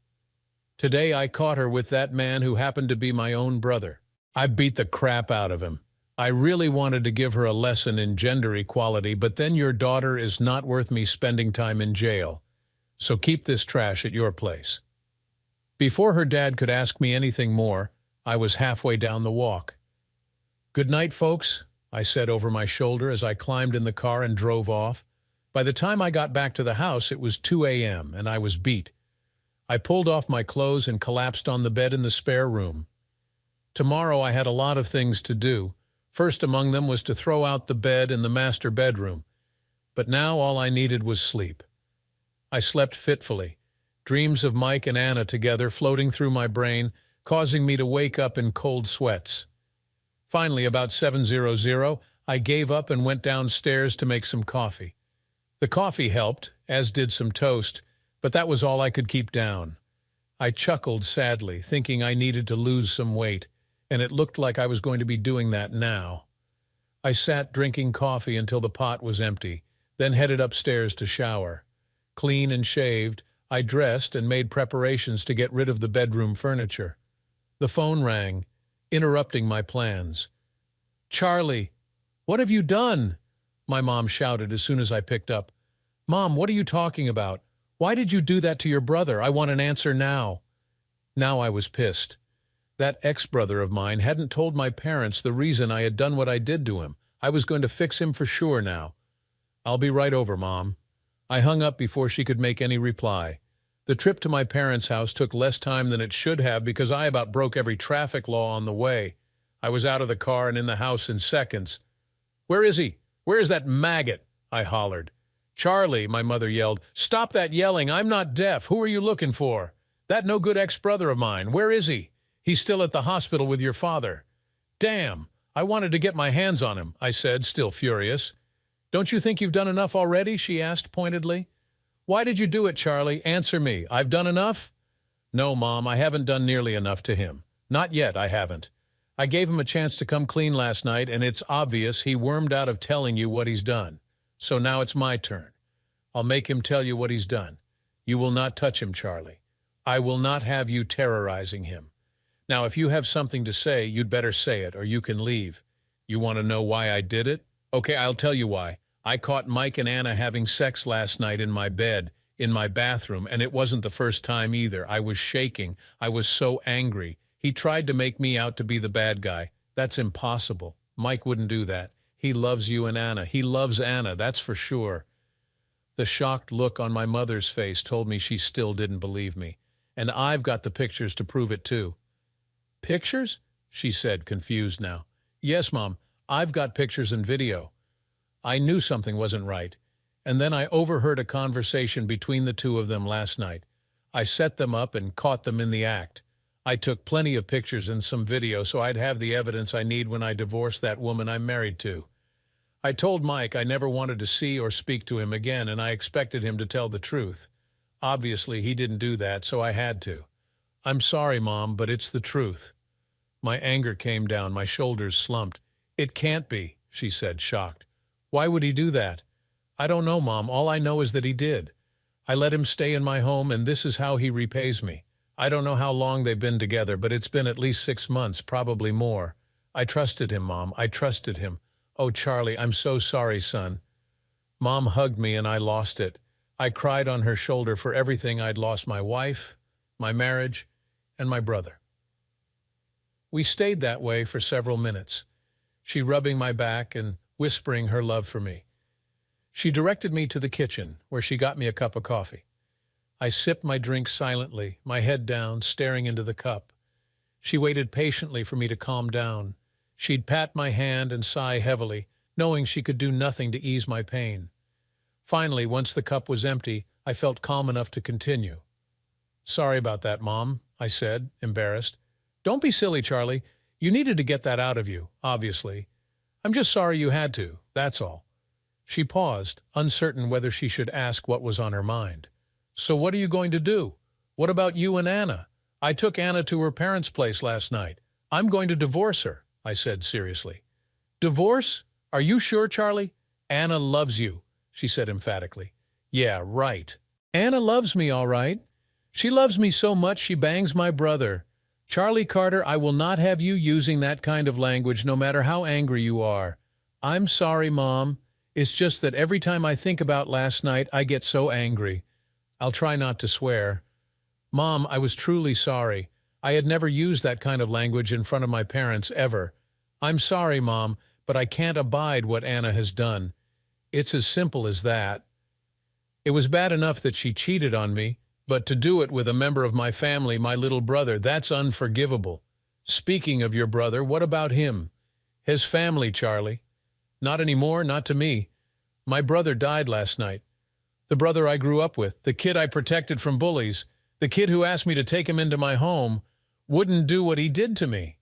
Today I caught her with that man who happened to be my own brother. I beat the crap out of him. I really wanted to give her a lesson in gender equality, but then your daughter is not worth me spending time in jail. So keep this trash at your place. Before her dad could ask me anything more, I was halfway down the walk. Good night, folks, I said over my shoulder as I climbed in the car and drove off. By the time I got back to the house, it was 2 a.m. and I was beat. I pulled off my clothes and collapsed on the bed in the spare room. Tomorrow I had a lot of things to do. First among them was to throw out the bed in the master bedroom. But now all I needed was sleep. I slept fitfully, dreams of Mike and Anna together floating through my brain, causing me to wake up in cold sweats. Finally, about 7:00, I gave up and went downstairs to make some coffee. The coffee helped, as did some toast, but that was all I could keep down. I chuckled sadly, thinking I needed to lose some weight, and it looked like I was going to be doing that now. I sat drinking coffee until the pot was empty, then headed upstairs to shower. Clean and shaved, I dressed and made preparations to get rid of the bedroom furniture. The phone rang, interrupting my plans. "Charlie, what have you done?" my mom shouted as soon as I picked up. "Mom, what are you talking about? Why did you do that to your brother? I want an answer now." Now I was pissed. That ex-brother of mine hadn't told my parents the reason I had done what I did to him. I was going to fix him for sure now. "I'll be right over, Mom." I hung up before she could make any reply. The trip to my parents' house took less time than it should have because I about broke every traffic law on the way. I was out of the car and in the house in seconds. "Where is he? Where is that maggot?" I hollered. "Charlie," my mother yelled. "Stop that yelling. I'm not deaf. Who are you looking for?" "That no-good ex-brother of mine. Where is he?" "He's still at the hospital with your father." "Damn, I wanted to get my hands on him," I said, still furious. "Don't you think you've done enough already?" she asked pointedly. "Why did you do it, Charlie? Answer me. I've done enough?" "No, Mom, I haven't done nearly enough to him. Not yet, I haven't. I gave him a chance to come clean last night, and it's obvious he wormed out of telling you what he's done. So now it's my turn. I'll make him tell you what he's done. You will not touch him, Charlie. I will not have you terrorizing him. Now, if you have something to say, you'd better say it, or you can leave. You want to know why I did it? Okay, I'll tell you why. I caught Mike and Anna having sex last night in my bed, in my bathroom, and it wasn't the first time either. I was shaking. I was so angry. He tried to make me out to be the bad guy. That's impossible. Mike wouldn't do that. He loves you and Anna. He loves Anna, that's for sure. The shocked look on my mother's face told me she still didn't believe me. And I've got the pictures to prove it too. "Pictures?" she said, confused now. "Yes, Mom, I've got pictures and video." I knew something wasn't right, and then I overheard a conversation between the two of them last night. I set them up and caught them in the act. I took plenty of pictures and some video so I'd have the evidence I need when I divorce that woman I'm married to. I told Mike I never wanted to see or speak to him again, and I expected him to tell the truth. Obviously, he didn't do that, so I had to. "I'm sorry, Mom, but it's the truth." My anger came down, my shoulders slumped. "It can't be," she said, shocked. "Why would he do that?" "I don't know, Mom. All I know is that he did. I let him stay in my home, and this is how he repays me. I don't know how long they've been together, but it's been at least 6 months, probably more. I trusted him, Mom. I trusted him. Oh, Charlie, I'm so sorry, son." Mom hugged me, and I lost it. I cried on her shoulder for everything I'd lost: my wife, my marriage, and my brother. We stayed that way for several minutes, she rubbing my back and whispering her love for me. She directed me to the kitchen, where she got me a cup of coffee. I sipped my drink silently, my head down, staring into the cup. She waited patiently for me to calm down. She'd pat my hand and sigh heavily, knowing she could do nothing to ease my pain. Finally, once the cup was empty, I felt calm enough to continue. "Sorry about that, Mom," I said, embarrassed. "Don't be silly, Charlie. You needed to get that out of you, obviously. I'm just sorry you had to, that's all." She paused, uncertain whether she should ask what was on her mind. "So what are you going to do? What about you and Anna? I took Anna to her parents' place last night. I'm going to divorce her, I said seriously. Divorce? Are you sure, Charlie? Anna loves you, she said emphatically. Yeah, right. Anna loves me, all right. She loves me so much she bangs my brother. Charlie Carter, I will not have you using that kind of language no matter how angry you are. I'm sorry, Mom. It's just that every time I think about last night, I get so angry. I'll try not to swear. Mom, I was truly sorry. I had never used that kind of language in front of my parents, ever. I'm sorry, Mom, but I can't abide what Anna has done. It's as simple as that. It was bad enough that she cheated on me, but to do it with a member of my family, my little brother, that's unforgivable. Speaking of your brother, what about him? His family, Charlie. Not anymore, not to me. My brother died last night. The brother I grew up with, the kid I protected from bullies, the kid who asked me to take him into my home, wouldn't do what he did to me.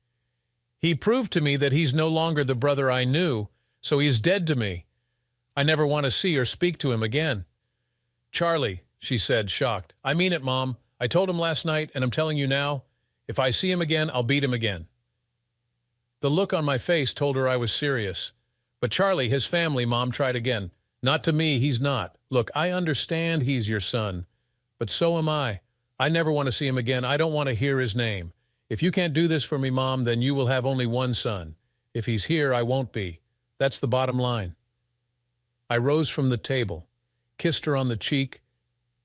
He proved to me that he's no longer the brother I knew, so he's dead to me. I never want to see or speak to him again. Charlie, she said, shocked. I mean it, Mom. I told him last night, and I'm telling you now, if I see him again, I'll beat him again. The look on my face told her I was serious. But Charlie, his family, Mom tried again. Not to me, he's not. Look, I understand he's your son, but so am I. I never want to see him again. I don't want to hear his name. If you can't do this for me, Mom, then you will have only one son. If he's here, I won't be. That's the bottom line. I rose from the table, kissed her on the cheek,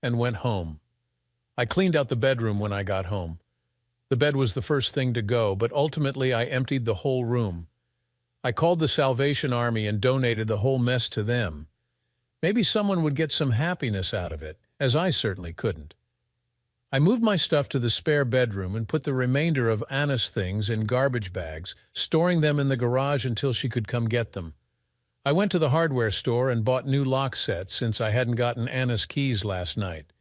and went home. I cleaned out the bedroom when I got home. The bed was the first thing to go, but ultimately I emptied the whole room. I called the Salvation Army and donated the whole mess to them. Maybe someone would get some happiness out of it, as I certainly couldn't. I moved my stuff to the spare bedroom and put the remainder of Anna's things in garbage bags, storing them in the garage until she could come get them. I went to the hardware store and bought new lock sets since I hadn't gotten Anna's keys last night.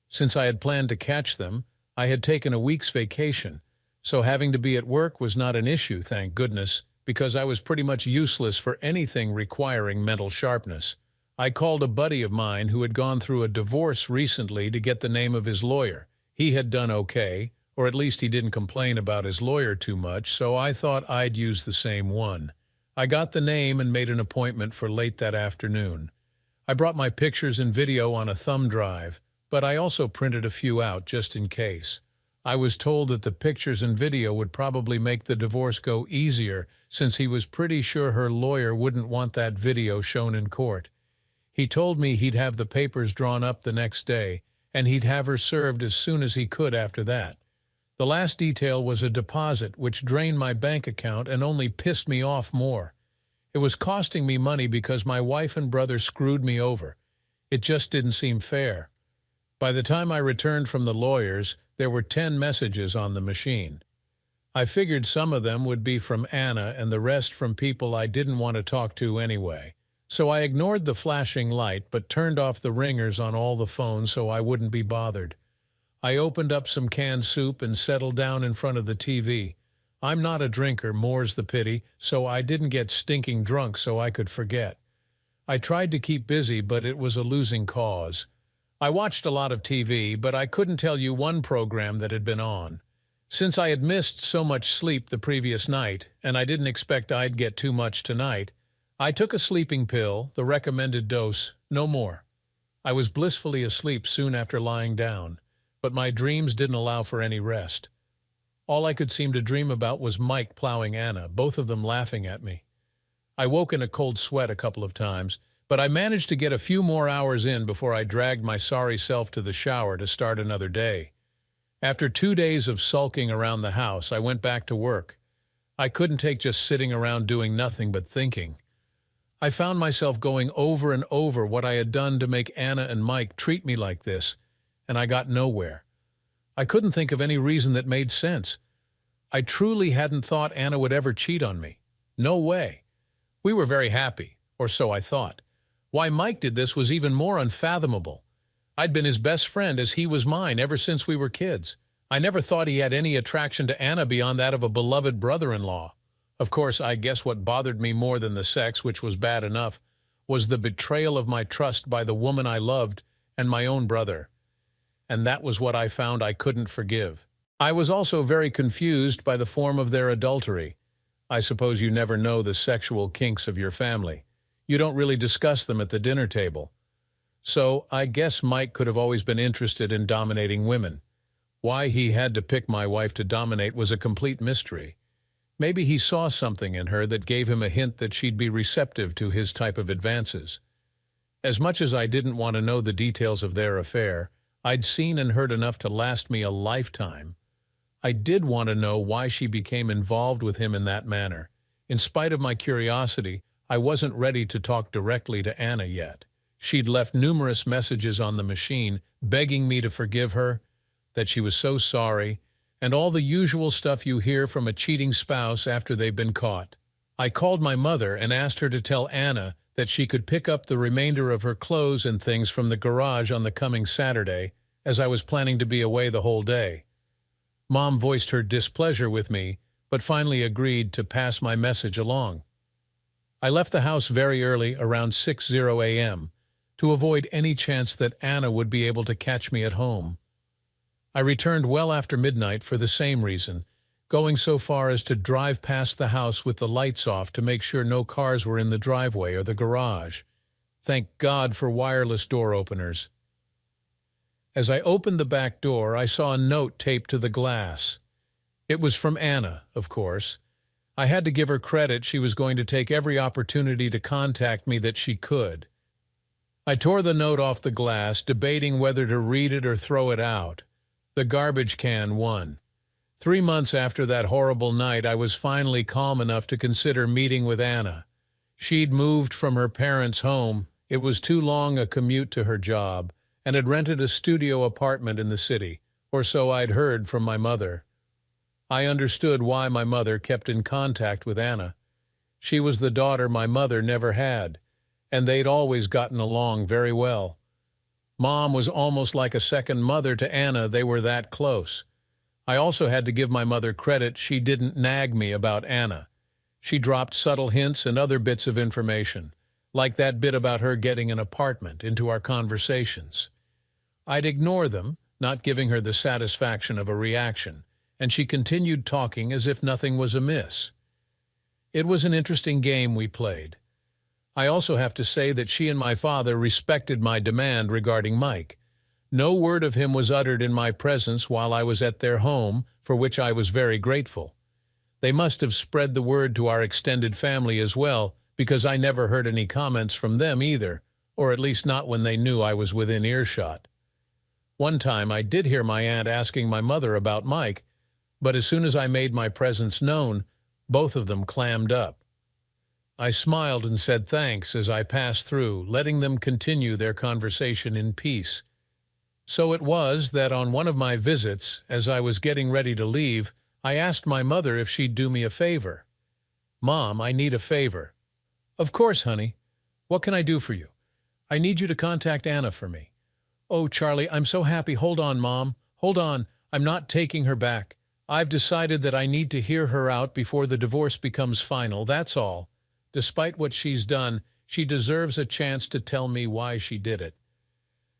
Since I had planned to catch them, I had taken a week's vacation, so having to be at work was not an issue, thank goodness, because I was pretty much useless for anything requiring mental sharpness. I called a buddy of mine who had gone through a divorce recently to get the name of his lawyer. He had done okay, or at least he didn't complain about his lawyer too much, so I thought I'd use the same one. I got the name and made an appointment for late that afternoon. I brought my pictures and video on a thumb drive, but I also printed a few out just in case. I was told that the pictures and video would probably make the divorce go easier, since he was pretty sure her lawyer wouldn't want that video shown in court. He told me he'd have the papers drawn up the next day, and he'd have her served as soon as he could after that. The last detail was a deposit which drained my bank account and only pissed me off more. It was costing me money because my wife and brother screwed me over. It just didn't seem fair. By the time I returned from the lawyers, there were 10 messages on the machine. I figured some of them would be from Anna and the rest from people I didn't want to talk to anyway. So I ignored the flashing light but turned off the ringers on all the phones so I wouldn't be bothered. I opened up some canned soup and settled down in front of the TV. I'm not a drinker, more's the pity, so I didn't get stinking drunk so I could forget. I tried to keep busy, but it was a losing cause. I watched a lot of TV, but I couldn't tell you one program that had been on. Since I had missed so much sleep the previous night, and I didn't expect I'd get too much tonight, I took a sleeping pill, the recommended dose, no more. I was blissfully asleep soon after lying down, but my dreams didn't allow for any rest. All I could seem to dream about was Mike plowing Anna, both of them laughing at me. I woke in a cold sweat a couple of times, but I managed to get a few more hours in before I dragged my sorry self to the shower to start another day. After 2 days of sulking around the house, I went back to work. I couldn't take just sitting around doing nothing but thinking. I found myself going over and over what I had done to make Anna and Mike treat me like this, and I got nowhere. I couldn't think of any reason that made sense. I truly hadn't thought Anna would ever cheat on me. No way. We were very happy, or so I thought. Why Mike did this was even more unfathomable. I'd been his best friend as he was mine ever since we were kids. I never thought he had any attraction to Anna beyond that of a beloved brother-in-law. Of course, I guess what bothered me more than the sex, which was bad enough, was the betrayal of my trust by the woman I loved and my own brother. And that was what I found I couldn't forgive. I was also very confused by the form of their adultery. I suppose you never know the sexual kinks of your family. You don't really discuss them at the dinner table. So I guess Mike could have always been interested in dominating women. Why he had to pick my wife to dominate was a complete mystery. Maybe he saw something in her that gave him a hint that she'd be receptive to his type of advances. As much as I didn't want to know the details of their affair, I'd seen and heard enough to last me a lifetime. I did want to know why she became involved with him in that manner. In spite of my curiosity, I wasn't ready to talk directly to Anna yet. She'd left numerous messages on the machine, begging me to forgive her, that she was so sorry, and all the usual stuff you hear from a cheating spouse after they've been caught. I called my mother and asked her to tell Anna that she could pick up the remainder of her clothes and things from the garage on the coming Saturday, as I was planning to be away the whole day. Mom voiced her displeasure with me, but finally agreed to pass my message along. I left the house very early, around 6:00 a.m., to avoid any chance that Anna would be able to catch me at home. I returned well after midnight for the same reason, going so far as to drive past the house with the lights off to make sure no cars were in the driveway or the garage. Thank God for wireless door openers. As I opened the back door, I saw a note taped to the glass. It was from Anna, of course. I had to give her credit. She was going to take every opportunity to contact me that she could. I tore the note off the glass, debating whether to read it or throw it out. The garbage can won. 3 months after that horrible night, I was finally calm enough to consider meeting with Anna. She'd moved from her parents' home. It was too long a commute to her job, and had rented a studio apartment in the city, or so I'd heard from my mother. I understood why my mother kept in contact with Anna. She was the daughter my mother never had, and they'd always gotten along very well. Mom was almost like a second mother to Anna. They were that close. I also had to give my mother credit. She didn't nag me about Anna. She dropped subtle hints and other bits of information, like that bit about her getting an apartment, into our conversations. I'd ignore them, not giving her the satisfaction of a reaction, and she continued talking as if nothing was amiss. It was an interesting game we played. I also have to say that she and my father respected my demand regarding Mike. No word of him was uttered in my presence while I was at their home, for which I was very grateful. They must have spread the word to our extended family as well, because I never heard any comments from them either, or at least not when they knew I was within earshot. One time I did hear my aunt asking my mother about Mike, but as soon as I made my presence known, both of them clammed up. I smiled and said thanks as I passed through, letting them continue their conversation in peace. So it was that on one of my visits, as I was getting ready to leave, I asked my mother if she'd do me a favor. "Mom, I need a favor." "Of course, honey. What can I do for you?" "I need you to contact Anna for me." "Oh, Charlie, I'm so happy. Hold on, Mom. Hold on. I'm not taking her back. I've decided that I need to hear her out before the divorce becomes final, that's all. Despite what she's done, she deserves a chance to tell me why she did it.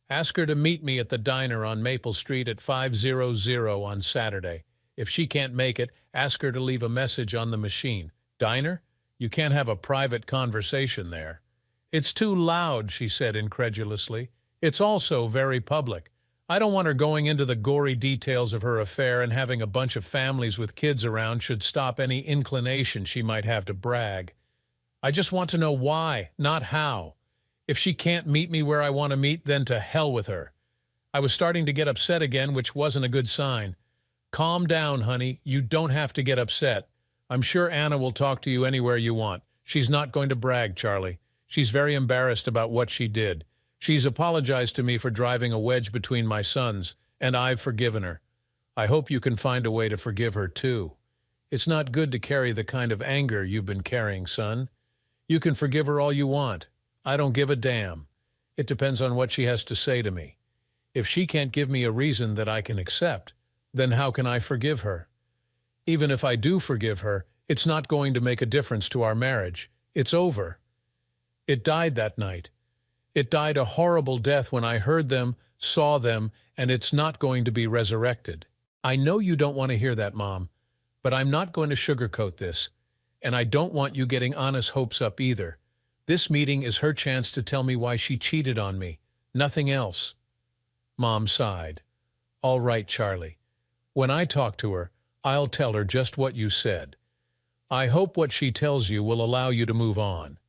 Ask her to meet me at the diner on Maple Street at 5:00 on Saturday. If she can't make it, ask her to leave a message on the machine. Diner? You can't have a private conversation there." "It's too loud," she said incredulously. "It's also very public. I don't want her going into the gory details of her affair, and having a bunch of families with kids around should stop any inclination she might have to brag. I just want to know why, not how. If she can't meet me where I want to meet, then to hell with her." I was starting to get upset again, which wasn't a good sign. "Calm down, honey. You don't have to get upset. I'm sure Anna will talk to you anywhere you want. She's not going to brag, Charlie. She's very embarrassed about what she did. She's apologized to me for driving a wedge between my sons, and I've forgiven her. I hope you can find a way to forgive her, too. It's not good to carry the kind of anger you've been carrying, son. You can forgive her all you want. I don't give a damn. It depends on what she has to say to me. If she can't give me a reason that I can accept, then how can I forgive her? Even if I do forgive her, it's not going to make a difference to our marriage. It's over. It died that night. It died a horrible death when I heard them, saw them, and it's not going to be resurrected. I know you don't want to hear that, Mom, but I'm not going to sugarcoat this, and I don't want you getting Anna's hopes up either. This meeting is her chance to tell me why she cheated on me, nothing else. Mom sighed. All right, Charlie. When I talk to her, I'll tell her just what you said. I hope what she tells you will allow you to move on.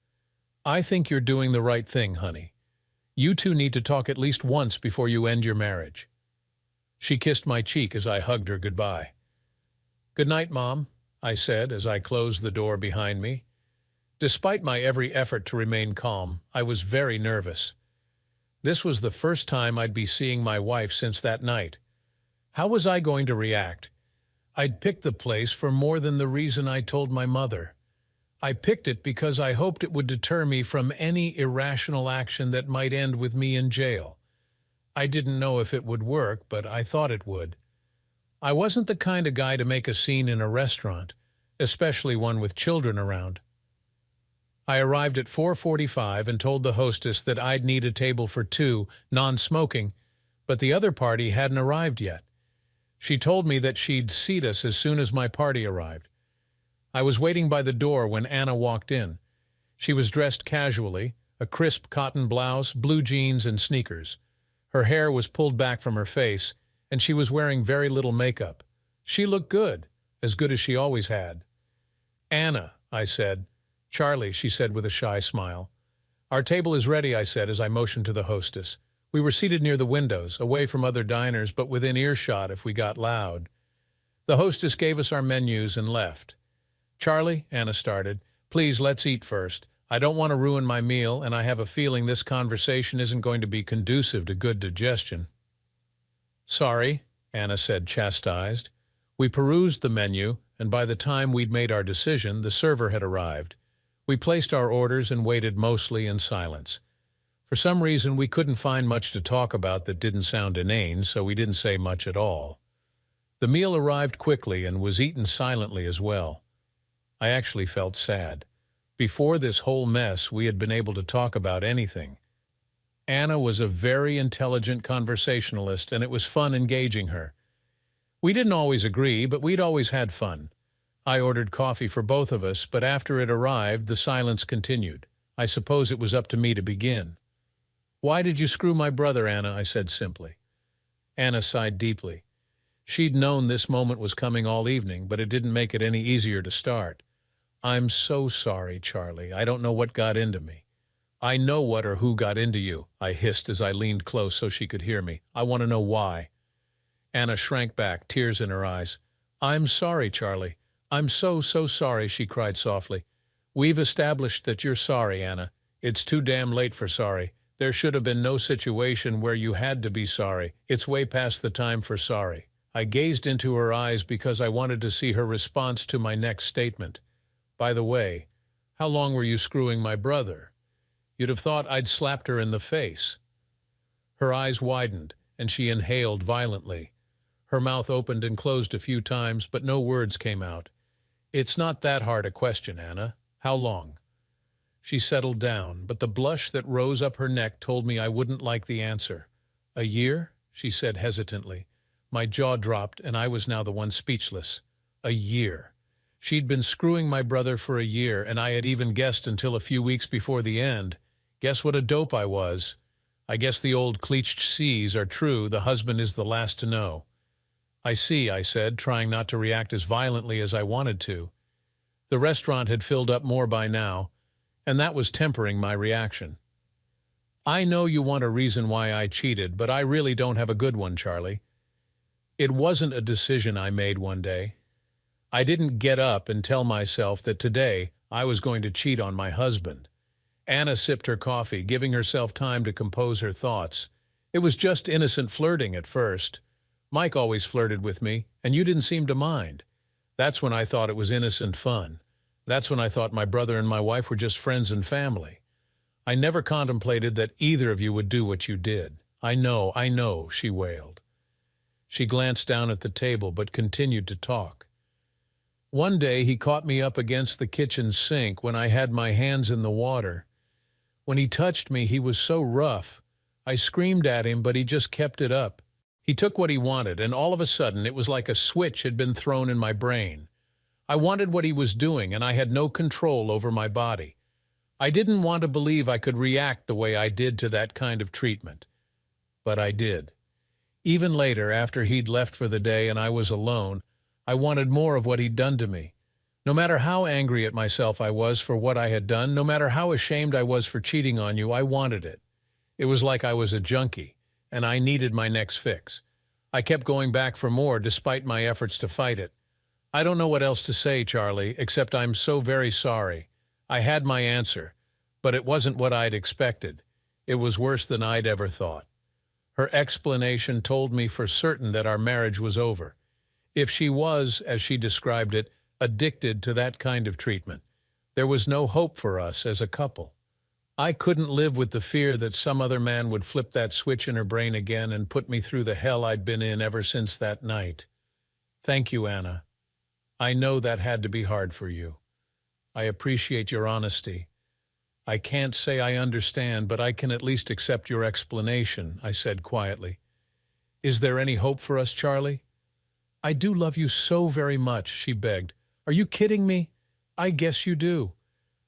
I think you're doing the right thing, honey. You two need to talk at least once before you end your marriage. She kissed my cheek as I hugged her goodbye. Good night, Mom, I said as I closed the door behind me. Despite my every effort to remain calm, I was very nervous. This was the first time I'd be seeing my wife since that night. How was I going to react? I'd picked the place for more than the reason I told my mother. I picked it because I hoped it would deter me from any irrational action that might end with me in jail. I didn't know if it would work, but I thought it would. I wasn't the kind of guy to make a scene in a restaurant, especially one with children around. I arrived at 4:45 and told the hostess that I'd need a table for two, non-smoking, but the other party hadn't arrived yet. She told me that she'd seat us as soon as my party arrived. I was waiting by the door when Anna walked in. She was dressed casually, a crisp cotton blouse, blue jeans, and sneakers. Her hair was pulled back from her face, and she was wearing very little makeup. She looked good, as good as she always had. Anna, I said. Charlie, she said with a shy smile. Our table is ready, I said as I motioned to the hostess. We were seated near the windows, away from other diners, but within earshot if we got loud. The hostess gave us our menus and left. Charlie, Anna started, please let's eat first. I don't want to ruin my meal, and I have a feeling this conversation isn't going to be conducive to good digestion. Sorry, Anna said, chastised. We perused the menu, and by the time we'd made our decision, the server had arrived. We placed our orders and waited mostly in silence. For some reason, we couldn't find much to talk about that didn't sound inane, so we didn't say much at all. The meal arrived quickly and was eaten silently as well. I actually felt sad. Before this whole mess, we had been able to talk about anything. Anna was a very intelligent conversationalist, and it was fun engaging her. We didn't always agree, but we'd always had fun. I ordered coffee for both of us, but after it arrived, the silence continued. I suppose it was up to me to begin. Why did you screw my brother, Anna? I said simply. Anna sighed deeply. She'd known this moment was coming all evening, but it didn't make it any easier to start. I'm so sorry, Charlie. I don't know what got into me. I know what or who got into you, I hissed as I leaned close so she could hear me. I want to know why. Anna shrank back, tears in her eyes. I'm sorry, Charlie. I'm so sorry, she cried softly. We've established that you're sorry, Anna. It's too damn late for sorry. There should have been no situation where you had to be sorry. It's way past the time for sorry. I gazed into her eyes because I wanted to see her response to my next statement. By the way, how long were you screwing my brother? You'd have thought I'd slapped her in the face. Her eyes widened, and she inhaled violently. Her mouth opened and closed a few times, but no words came out. It's not that hard a question, Anna. How long? She settled down, but the blush that rose up her neck told me I wouldn't like the answer. A year? She said hesitantly. My jaw dropped, and I was now the one speechless. A year. She'd been screwing my brother for a year, and I had even guessed until a few weeks before the end. Guess what a dope I was. I guess the old cliches are true, the husband is the last to know. I see, I said, trying not to react as violently as I wanted to. The restaurant had filled up more by now, and that was tempering my reaction. I know you want a reason why I cheated, but I really don't have a good one, Charlie. It wasn't a decision I made one day. I didn't get up and tell myself that today I was going to cheat on my husband. Anna sipped her coffee, giving herself time to compose her thoughts. It was just innocent flirting at first. Mike always flirted with me, and you didn't seem to mind. That's when I thought it was innocent fun. That's when I thought my brother and my wife were just friends and family. I never contemplated that either of you would do what you did. I know, she wailed. She glanced down at the table but continued to talk. One day he caught me up against the kitchen sink when I had my hands in the water. When he touched me, he was so rough. I screamed at him, but he just kept it up. He took what he wanted, and all of a sudden it was like a switch had been thrown in my brain. I wanted what he was doing, and I had no control over my body. I didn't want to believe I could react the way I did to that kind of treatment. But I did. Even later, after he'd left for the day and I was alone, I wanted more of what he'd done to me. No matter how angry at myself I was for what I had done, no matter how ashamed I was for cheating on you, I wanted it. It was like I was a junkie, and I needed my next fix. I kept going back for more despite my efforts to fight it. I don't know what else to say, Charlie, except I'm so very sorry. I had my answer, but it wasn't what I'd expected. It was worse than I'd ever thought. Her explanation told me for certain that our marriage was over. If she was, as she described it, addicted to that kind of treatment, there was no hope for us as a couple. I couldn't live with the fear that some other man would flip that switch in her brain again and put me through the hell I'd been in ever since that night. Thank you, Anna. I know that had to be hard for you. I appreciate your honesty. I can't say I understand, but I can at least accept your explanation, I said quietly. Is there any hope for us, Charlie? I do love you so very much, she begged. Are you kidding me? I guess you do.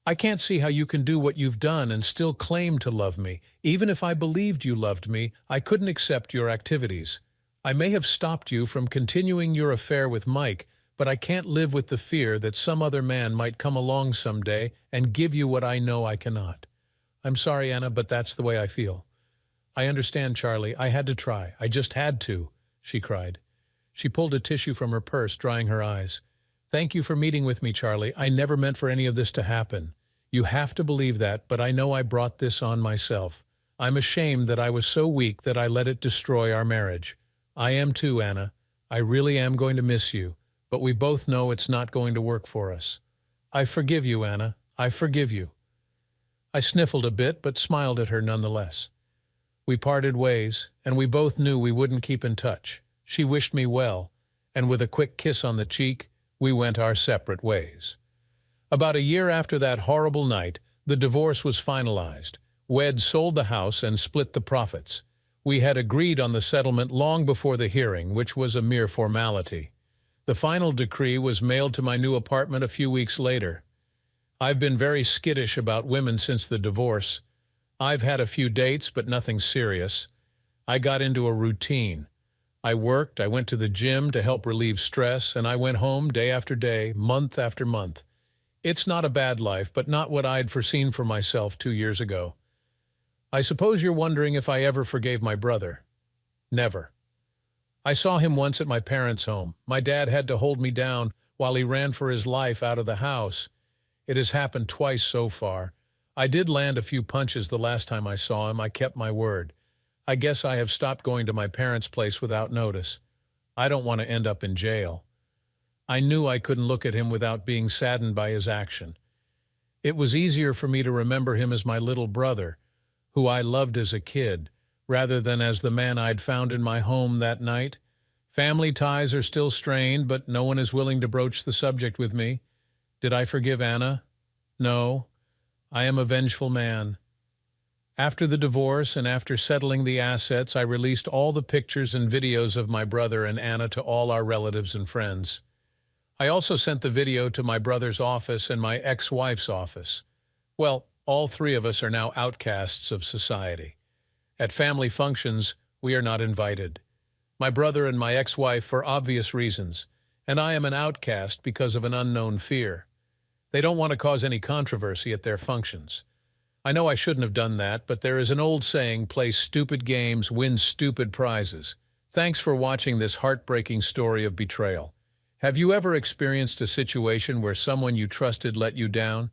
I can't see how you can do what you've done and still claim to love me. Even if I believed you loved me, I couldn't accept your activities. I may have stopped you from continuing your affair with Mike, but I can't live with the fear that some other man might come along someday and give you what I know I cannot. I'm sorry, Anna, but that's the way I feel. I understand, Charlie. I had to try. I just had to, she cried. She pulled a tissue from her purse, drying her eyes. Thank you for meeting with me, Charlie. I never meant for any of this to happen. You have to believe that, but I know I brought this on myself. I'm ashamed that I was so weak that I let it destroy our marriage. I am too, Anna. I really am going to miss you, but we both know it's not going to work for us. I forgive you, Anna. I forgive you. I sniffled a bit, but smiled at her nonetheless. We parted ways, and we both knew we wouldn't keep in touch. She wished me well, and with a quick kiss on the cheek, we went our separate ways. About a year after that horrible night, the divorce was finalized. Wed sold the house and split the profits. We had agreed on the settlement long before the hearing, which was a mere formality. The final decree was mailed to my new apartment a few weeks later. I've been very skittish about women since the divorce. I've had a few dates, but nothing serious. I got into a routine. I worked, I went to the gym to help relieve stress, and I went home day after day, month after month. It's not a bad life, but not what I'd foreseen for myself 2 years ago. I suppose you're wondering if I ever forgave my brother. Never. I saw him once at my parents' home. My dad had to hold me down while he ran for his life out of the house. It has happened twice so far. I did land a few punches the last time I saw him. I kept my word. I guess I have stopped going to my parents' place without notice. I don't want to end up in jail. I knew I couldn't look at him without being saddened by his action. It was easier for me to remember him as my little brother, who I loved as a kid, rather than as the man I'd found in my home that night. Family ties are still strained, but no one is willing to broach the subject with me. Did I forgive Anna? No. I am a vengeful man. After the divorce and after settling the assets, I released all the pictures and videos of my brother and Anna to all our relatives and friends. I also sent the video to my brother's office and my ex-wife's office. Well, all three of us are now outcasts of society. At family functions, we are not invited. My brother and my ex-wife for obvious reasons, and I am an outcast because of an unknown fear. They don't want to cause any controversy at their functions. I know I shouldn't have done that, but there is an old saying, play stupid games, win stupid prizes. Thanks for watching this heartbreaking story of betrayal. Have you ever experienced a situation where someone you trusted let you down?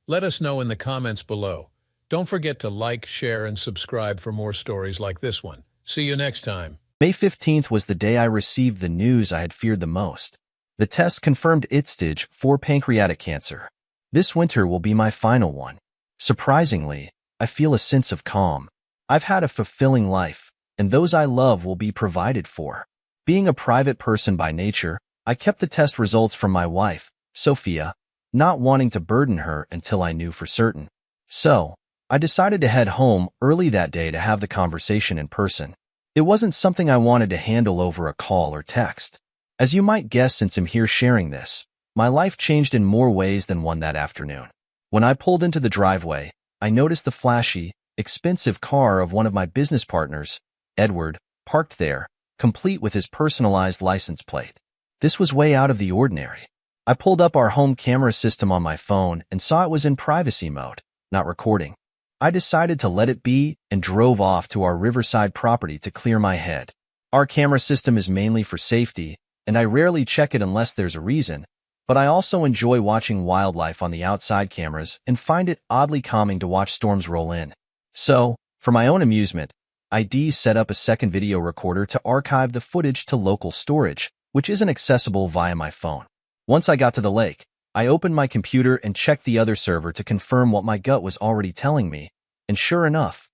Let us know in the comments below. Don't forget to like, share, and subscribe for more stories like this one. See you next time. May 15th was the day I received the news I had feared the most. The test confirmed it's stage 4 pancreatic cancer. This winter will be my final one. Surprisingly, I feel a sense of calm. I've had a fulfilling life, and those I love will be provided for. Being a private person by nature, I kept the test results from my wife, Sophia, not wanting to burden her until I knew for certain. So, I decided to head home early that day to have the conversation in person. It wasn't something I wanted to handle over a call or text. As you might guess since I'm here sharing this, my life changed in more ways than one that afternoon. When I pulled into the driveway, I noticed the flashy, expensive car of one of my business partners, Edward, parked there, complete with his personalized license plate. This was way out of the ordinary. I pulled up our home camera system on my phone and saw it was in privacy mode, not recording. I decided to let it be and drove off to our riverside property to clear my head. Our camera system is mainly for safety, and I rarely check it unless there's a reason, but I also enjoy watching wildlife on the outside cameras and find it oddly calming to watch storms roll in. So, for my own amusement, I set up a second video recorder to archive the footage to local storage, which isn't accessible via my phone. Once I got to the lake, I opened my computer and checked the other server to confirm what my gut was already telling me, and sure enough,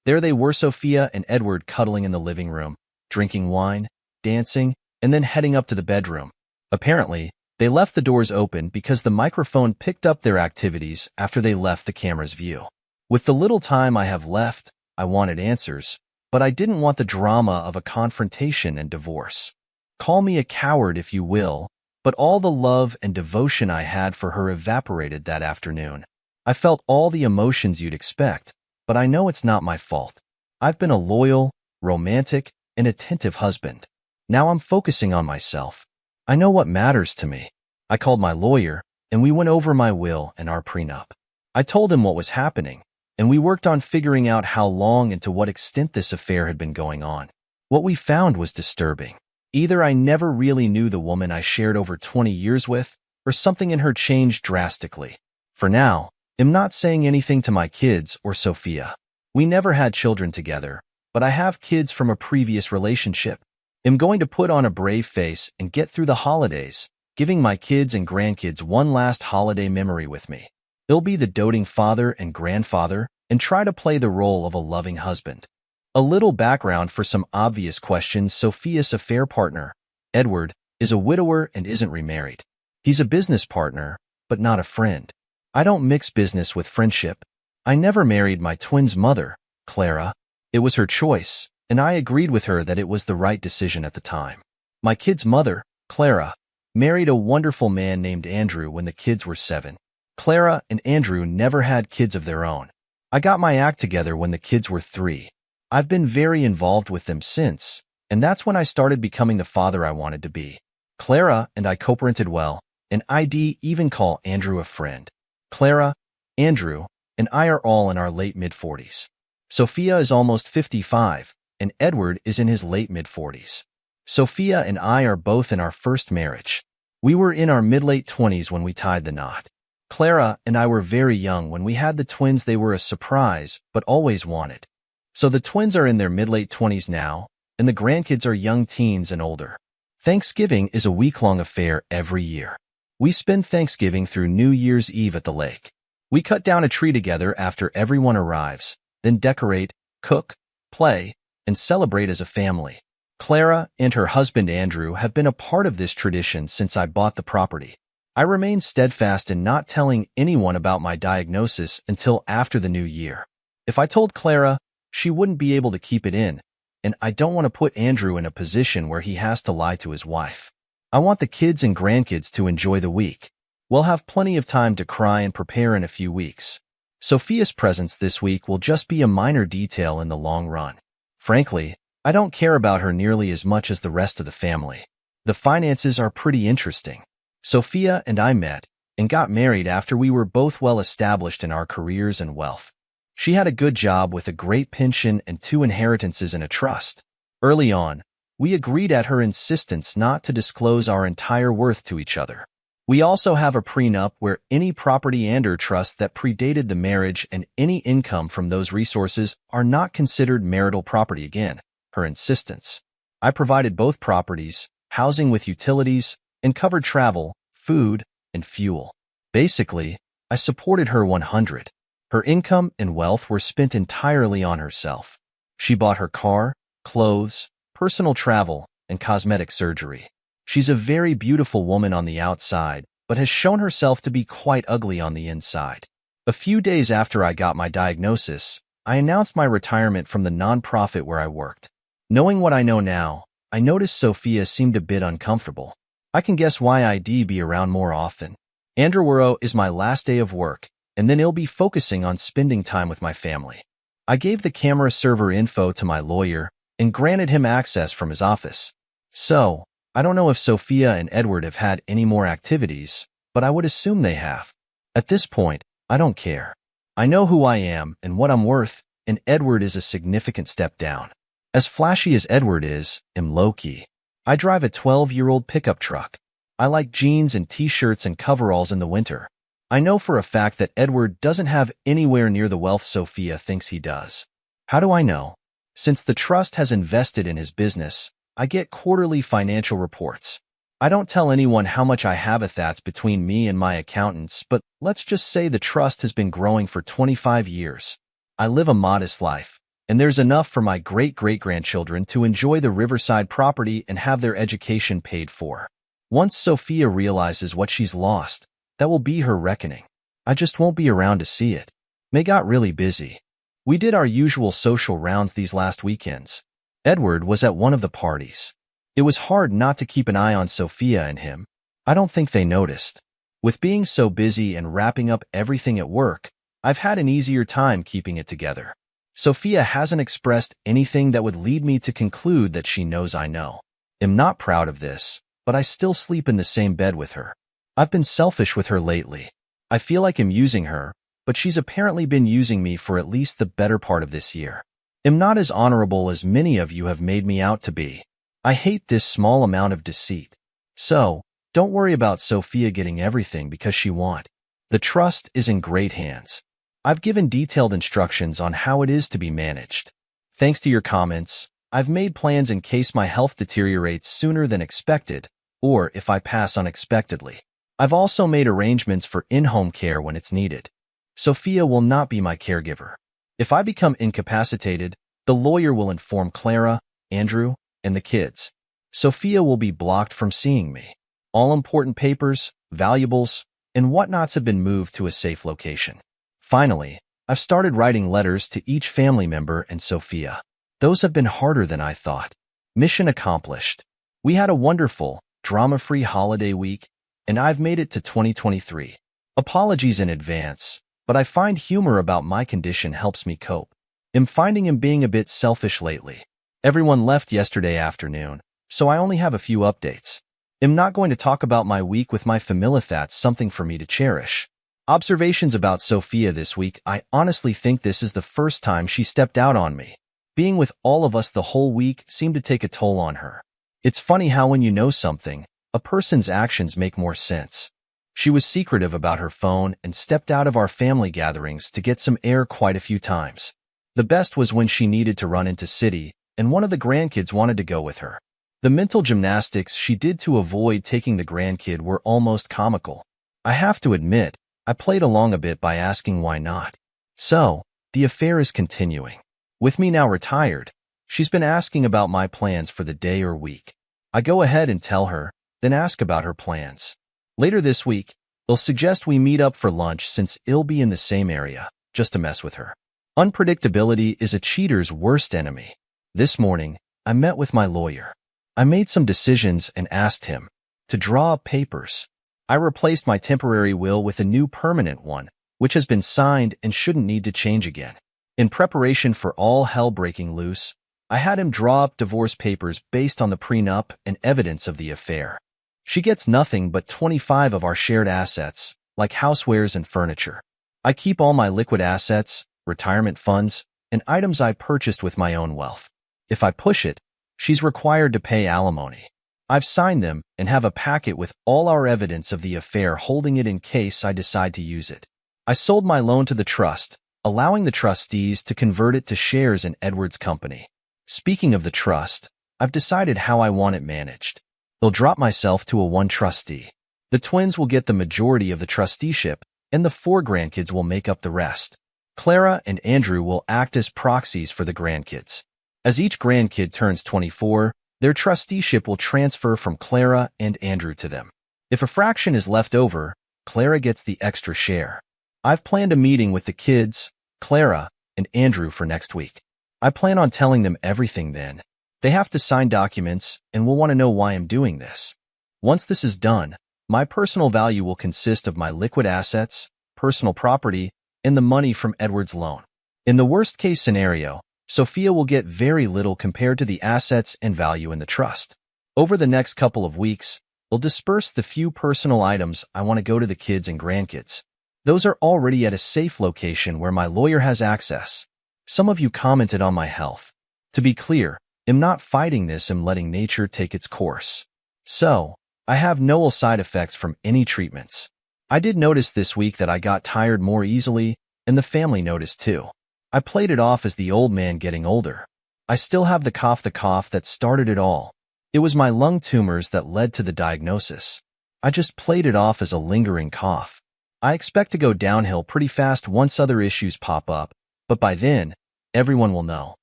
there they were, Sophia and Edward cuddling in the living room, drinking wine, dancing, and then heading up to the bedroom. Apparently, they left the doors open because the microphone picked up their activities after they left the camera's view. With the little time I have left, I wanted answers, but I didn't want the drama of a confrontation and divorce. Call me a coward if you will, but all the love and devotion I had for her evaporated that afternoon. I felt all the emotions you'd expect, but I know it's not my fault. I've been a loyal, romantic, and attentive husband. Now I'm focusing on myself. I know what matters to me. I called my lawyer, and we went over my will and our prenup. I told him what was happening, and we worked on figuring out how long and to what extent this affair had been going on. What we found was disturbing. Either I never really knew the woman I shared over 20 years with, or something in her changed drastically. For now, I'm not saying anything to my kids or Sophia. We never had children together, but I have kids from a previous relationship. I'm going to put on a brave face and get through the holidays, giving my kids and grandkids one last holiday memory with me. I'll be the doting father and grandfather and try to play the role of a loving husband. A little background for some obvious questions. Sophia's affair partner, Edward, is a widower and isn't remarried. He's a business partner, but not a friend. I don't mix business with friendship. I never married my twins' mother, Clara. It was her choice, and I agreed with her that it was the right decision at the time. My kids' mother, Clara, married a wonderful man named Andrew when the kids were 7. Clara and Andrew never had kids of their own. I got my act together when the kids were 3. I've been very involved with them since, and that's when I started becoming the father I wanted to be. Clara and I co-parented well, and I'd even call Andrew a friend. Clara, Andrew, and I are all in our late mid-40s. Sophia is almost 55, and Edward is in his late mid-40s. Sophia and I are both in our first marriage. We were in our mid-late 20s when we tied the knot. Clara and I were very young when we had the twins. They were a surprise, but always wanted. So the twins are in their mid-late 20s now, and the grandkids are young teens and older. Thanksgiving is a week-long affair every year. We spend Thanksgiving through New Year's Eve at the lake. We cut down a tree together after everyone arrives, then decorate, cook, play, and celebrate as a family. Clara and her husband Andrew have been a part of this tradition since I bought the property. I remain steadfast in not telling anyone about my diagnosis until after the new year. If I told Clara, she wouldn't be able to keep it in, and I don't want to put Andrew in a position where he has to lie to his wife. I want the kids and grandkids to enjoy the week. We'll have plenty of time to cry and prepare in a few weeks. Sophia's presence this week will just be a minor detail in the long run. Frankly, I don't care about her nearly as much as the rest of the family. The finances are pretty interesting. Sophia and I met and got married after we were both well established in our careers and wealth. She had a good job with a great pension and 2 inheritances and a trust. Early on, we agreed at her insistence not to disclose our entire worth to each other. We also have a prenup where any property and/or trust that predated the marriage and any income from those resources are not considered marital property again, her insistence. I provided both properties, housing with utilities, and covered travel, food, and fuel. Basically, I supported her 100. Her income and wealth were spent entirely on herself. She bought her car, clothes, personal travel, and cosmetic surgery. She's a very beautiful woman on the outside, but has shown herself to be quite ugly on the inside. A few days after I got my diagnosis, I announced my retirement from the nonprofit where I worked. Knowing what I know now, I noticed Sophia seemed a bit uncomfortable. I can guess why I'd be around more often. Andrew is my last day of work, and then I'll be focusing on spending time with my family. I gave the camera server info to my lawyer and granted him access from his office. So, I don't know if Sophia and Edward have had any more activities, but I would assume they have. At this point, I don't care. I know who I am and what I'm worth, and Edward is a significant step down. As flashy as Edward is, I'm low-key. I drive a 12-year-old pickup truck. I like jeans and t-shirts and coveralls in the winter. I know for a fact that Edward doesn't have anywhere near the wealth Sophia thinks he does. How do I know? Since the trust has invested in his business, I get quarterly financial reports. I don't tell anyone how much I have. That's between me and my accountants, but let's just say the trust has been growing for 25 years. I live a modest life, and there's enough for my great-great-grandchildren to enjoy the riverside property and have their education paid for. Once Sophia realizes what she's lost, that will be her reckoning. I just won't be around to see it. May got really busy. We did our usual social rounds these last weekends. Edward was at one of the parties. It was hard not to keep an eye on Sophia and him. I don't think they noticed. With being so busy and wrapping up everything at work, I've had an easier time keeping it together. Sophia hasn't expressed anything that would lead me to conclude that she knows I know. I'm not proud of this, but I still sleep in the same bed with her. I've been selfish with her lately. I feel like I'm using her, but she's apparently been using me for at least the better part of this year. I'm not as honorable as many of you have made me out to be. I hate this small amount of deceit. So, don't worry about Sophia getting everything because she won't. The trust is in great hands. I've given detailed instructions on how it is to be managed. Thanks to your comments, I've made plans in case my health deteriorates sooner than expected, or if I pass unexpectedly. I've also made arrangements for in-home care when it's needed. Sophia will not be my caregiver. If I become incapacitated, the lawyer will inform Clara, Andrew, and the kids. Sophia will be blocked from seeing me. All important papers, valuables, and whatnots have been moved to a safe location. Finally, I've started writing letters to each family member and Sophia. Those have been harder than I thought. Mission accomplished. We had a wonderful, drama-free holiday week, and I've made it to 2023. Apologies in advance, but I find humor about my condition helps me cope. I'm finding him being a bit selfish lately. Everyone left yesterday afternoon, so I only have a few updates. I'm not going to talk about my week with my family. That's something for me to cherish. Observations about Sophia this week. I honestly think this is the first time she stepped out on me. Being with all of us the whole week seemed to take a toll on her. It's funny how when you know something, a person's actions make more sense. She was secretive about her phone and stepped out of our family gatherings to get some air quite a few times. The best was when she needed to run into city, and one of the grandkids wanted to go with her. The mental gymnastics she did to avoid taking the grandkid were almost comical. I have to admit, I played along a bit by asking why not. So, the affair is continuing. With me now retired, she's been asking about my plans for the day or week. I go ahead and tell her, then ask about her plans. Later this week, I'll suggest we meet up for lunch since I'll be in the same area, just to mess with her. Unpredictability is a cheater's worst enemy. This morning, I met with my lawyer. I made some decisions and asked him to draw up papers. I replaced my temporary will with a new permanent one, which has been signed and shouldn't need to change again. In preparation for all hell breaking loose, I had him draw up divorce papers based on the prenup and evidence of the affair. She gets nothing but 25 of our shared assets, like housewares and furniture. I keep all my liquid assets, retirement funds, and items I purchased with my own wealth. If I push it, she's required to pay alimony. I've signed them and have a packet with all our evidence of the affair holding it in case I decide to use it. I sold my loan to the trust, allowing the trustees to convert it to shares in Edward's company. Speaking of the trust, I've decided how I want it managed. I'll drop myself to a one trustee. The twins will get the majority of the trusteeship, and the 4 grandkids will make up the rest. Clara and Andrew will act as proxies for the grandkids. As each grandkid turns 24, their trusteeship will transfer from Clara and Andrew to them. If a fraction is left over, Clara gets the extra share. I've planned a meeting with the kids, Clara, and Andrew for next week. I plan on telling them everything then. They have to sign documents and will want to know why I'm doing this. Once this is done, my personal value will consist of my liquid assets, personal property, and the money from Edward's loan. In the worst-case scenario, Sophia will get very little compared to the assets and value in the trust. Over the next couple of weeks, I'll disperse the few personal items I want to go to the kids and grandkids. Those are already at a safe location where my lawyer has access. Some of you commented on my health. To be clear, I'm not fighting this, I'm letting nature take its course. So, I have no side effects from any treatments. I did notice this week that I got tired more easily, and the family noticed too. I played it off as the old man getting older. I still have the cough that started it all. It was my lung tumors that led to the diagnosis. I just played it off as a lingering cough. I expect to go downhill pretty fast once other issues pop up, but by then, everyone will know.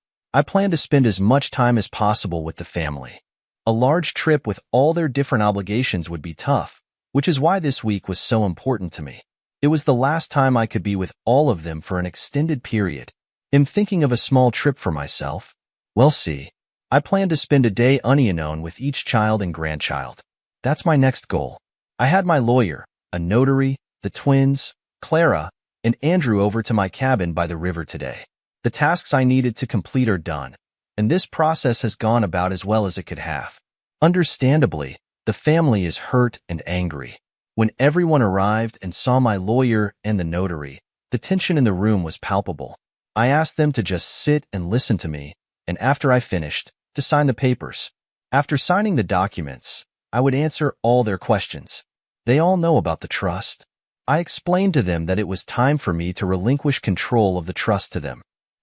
I plan to spend as much time as possible with the family. A large trip with all their different obligations would be tough, which is why this week was so important to me. It was the last time I could be with all of them for an extended period. I'm thinking of a small trip for myself. We'll see. I plan to spend a day unknown with each child and grandchild. That's my next goal. I had my lawyer, a notary, the twins, Clara, and Andrew over to my cabin by the river today. The tasks I needed to complete are done, and this process has gone about as well as it could have. Understandably, the family is hurt and angry. When everyone arrived and saw my lawyer and the notary, the tension in the room was palpable. I asked them to just sit and listen to me, and after I finished, to sign the papers. After signing the documents, I would answer all their questions. They all know about the trust. I explained to them that it was time for me to relinquish control of the trust to them.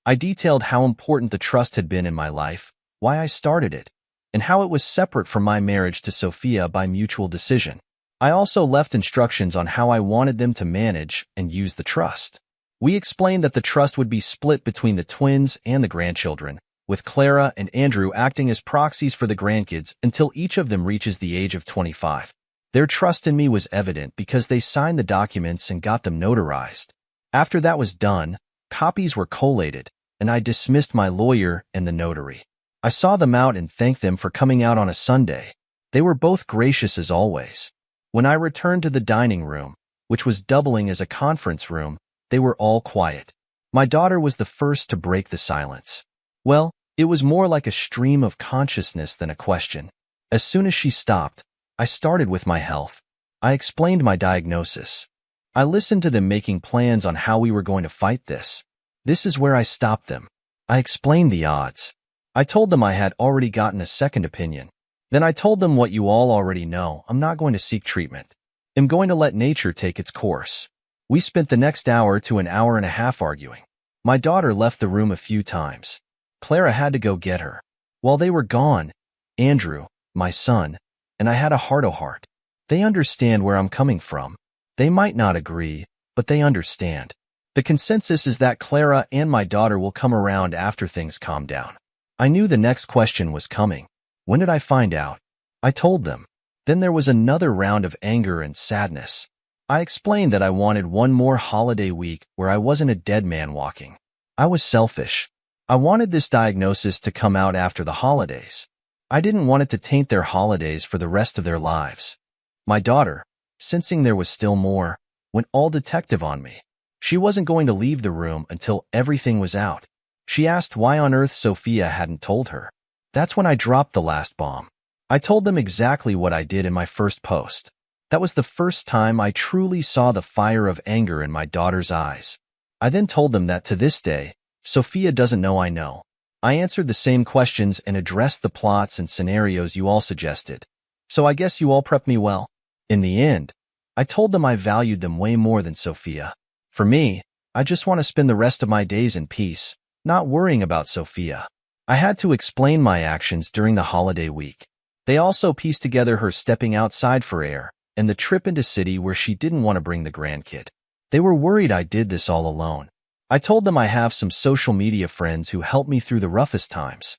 I detailed how important the trust had been in my life, why I started it, and how it was separate from my marriage to Sophia by mutual decision. I also left instructions on how I wanted them to manage and use the trust. We explained that the trust would be split between the twins and the grandchildren, with Clara and Andrew acting as proxies for the grandkids until each of them reaches the age of 25. Their trust in me was evident because they signed the documents and got them notarized. After that was done, copies were collated, and I dismissed my lawyer and the notary. I saw them out and thanked them for coming out on a Sunday. They were both gracious as always. When I returned to the dining room, which was doubling as a conference room, they were all quiet. My daughter was the first to break the silence. Well, it was more like a stream of consciousness than a question. As soon as she stopped, I started with my health. I explained my diagnosis. I listened to them making plans on how we were going to fight this. This is where I stopped them. I explained the odds. I told them I had already gotten a second opinion. Then I told them what you all already know. I'm not going to seek treatment. I'm going to let nature take its course. We spent the next hour to an hour and a half arguing. My daughter left the room a few times. Clara had to go get her. While they were gone, Andrew, my son, and I had a heart-to-heart. They understand where I'm coming from. They might not agree, but they understand. The consensus is that Clara and my daughter will come around after things calm down. I knew the next question was coming. When did I find out? I told them. Then there was another round of anger and sadness. I explained that I wanted one more holiday week where I wasn't a dead man walking. I was selfish. I wanted this diagnosis to come out after the holidays. I didn't want it to taint their holidays for the rest of their lives. My daughter, sensing there was still more, went all detective on me. She wasn't going to leave the room until everything was out. She asked why on earth Sophia hadn't told her. That's when I dropped the last bomb. I told them exactly what I did in my first post. That was the first time I truly saw the fire of anger in my daughter's eyes. I then told them that to this day, Sophia doesn't know I know. I answered the same questions and addressed the plots and scenarios you all suggested. So I guess you all prepped me well. In the end, I told them I valued them way more than Sophia. For me, I just want to spend the rest of my days in peace, not worrying about Sophia. I had to explain my actions during the holiday week. They also pieced together her stepping outside for air and the trip into city where she didn't want to bring the grandkid. They were worried I did this all alone. I told them I have some social media friends who helped me through the roughest times.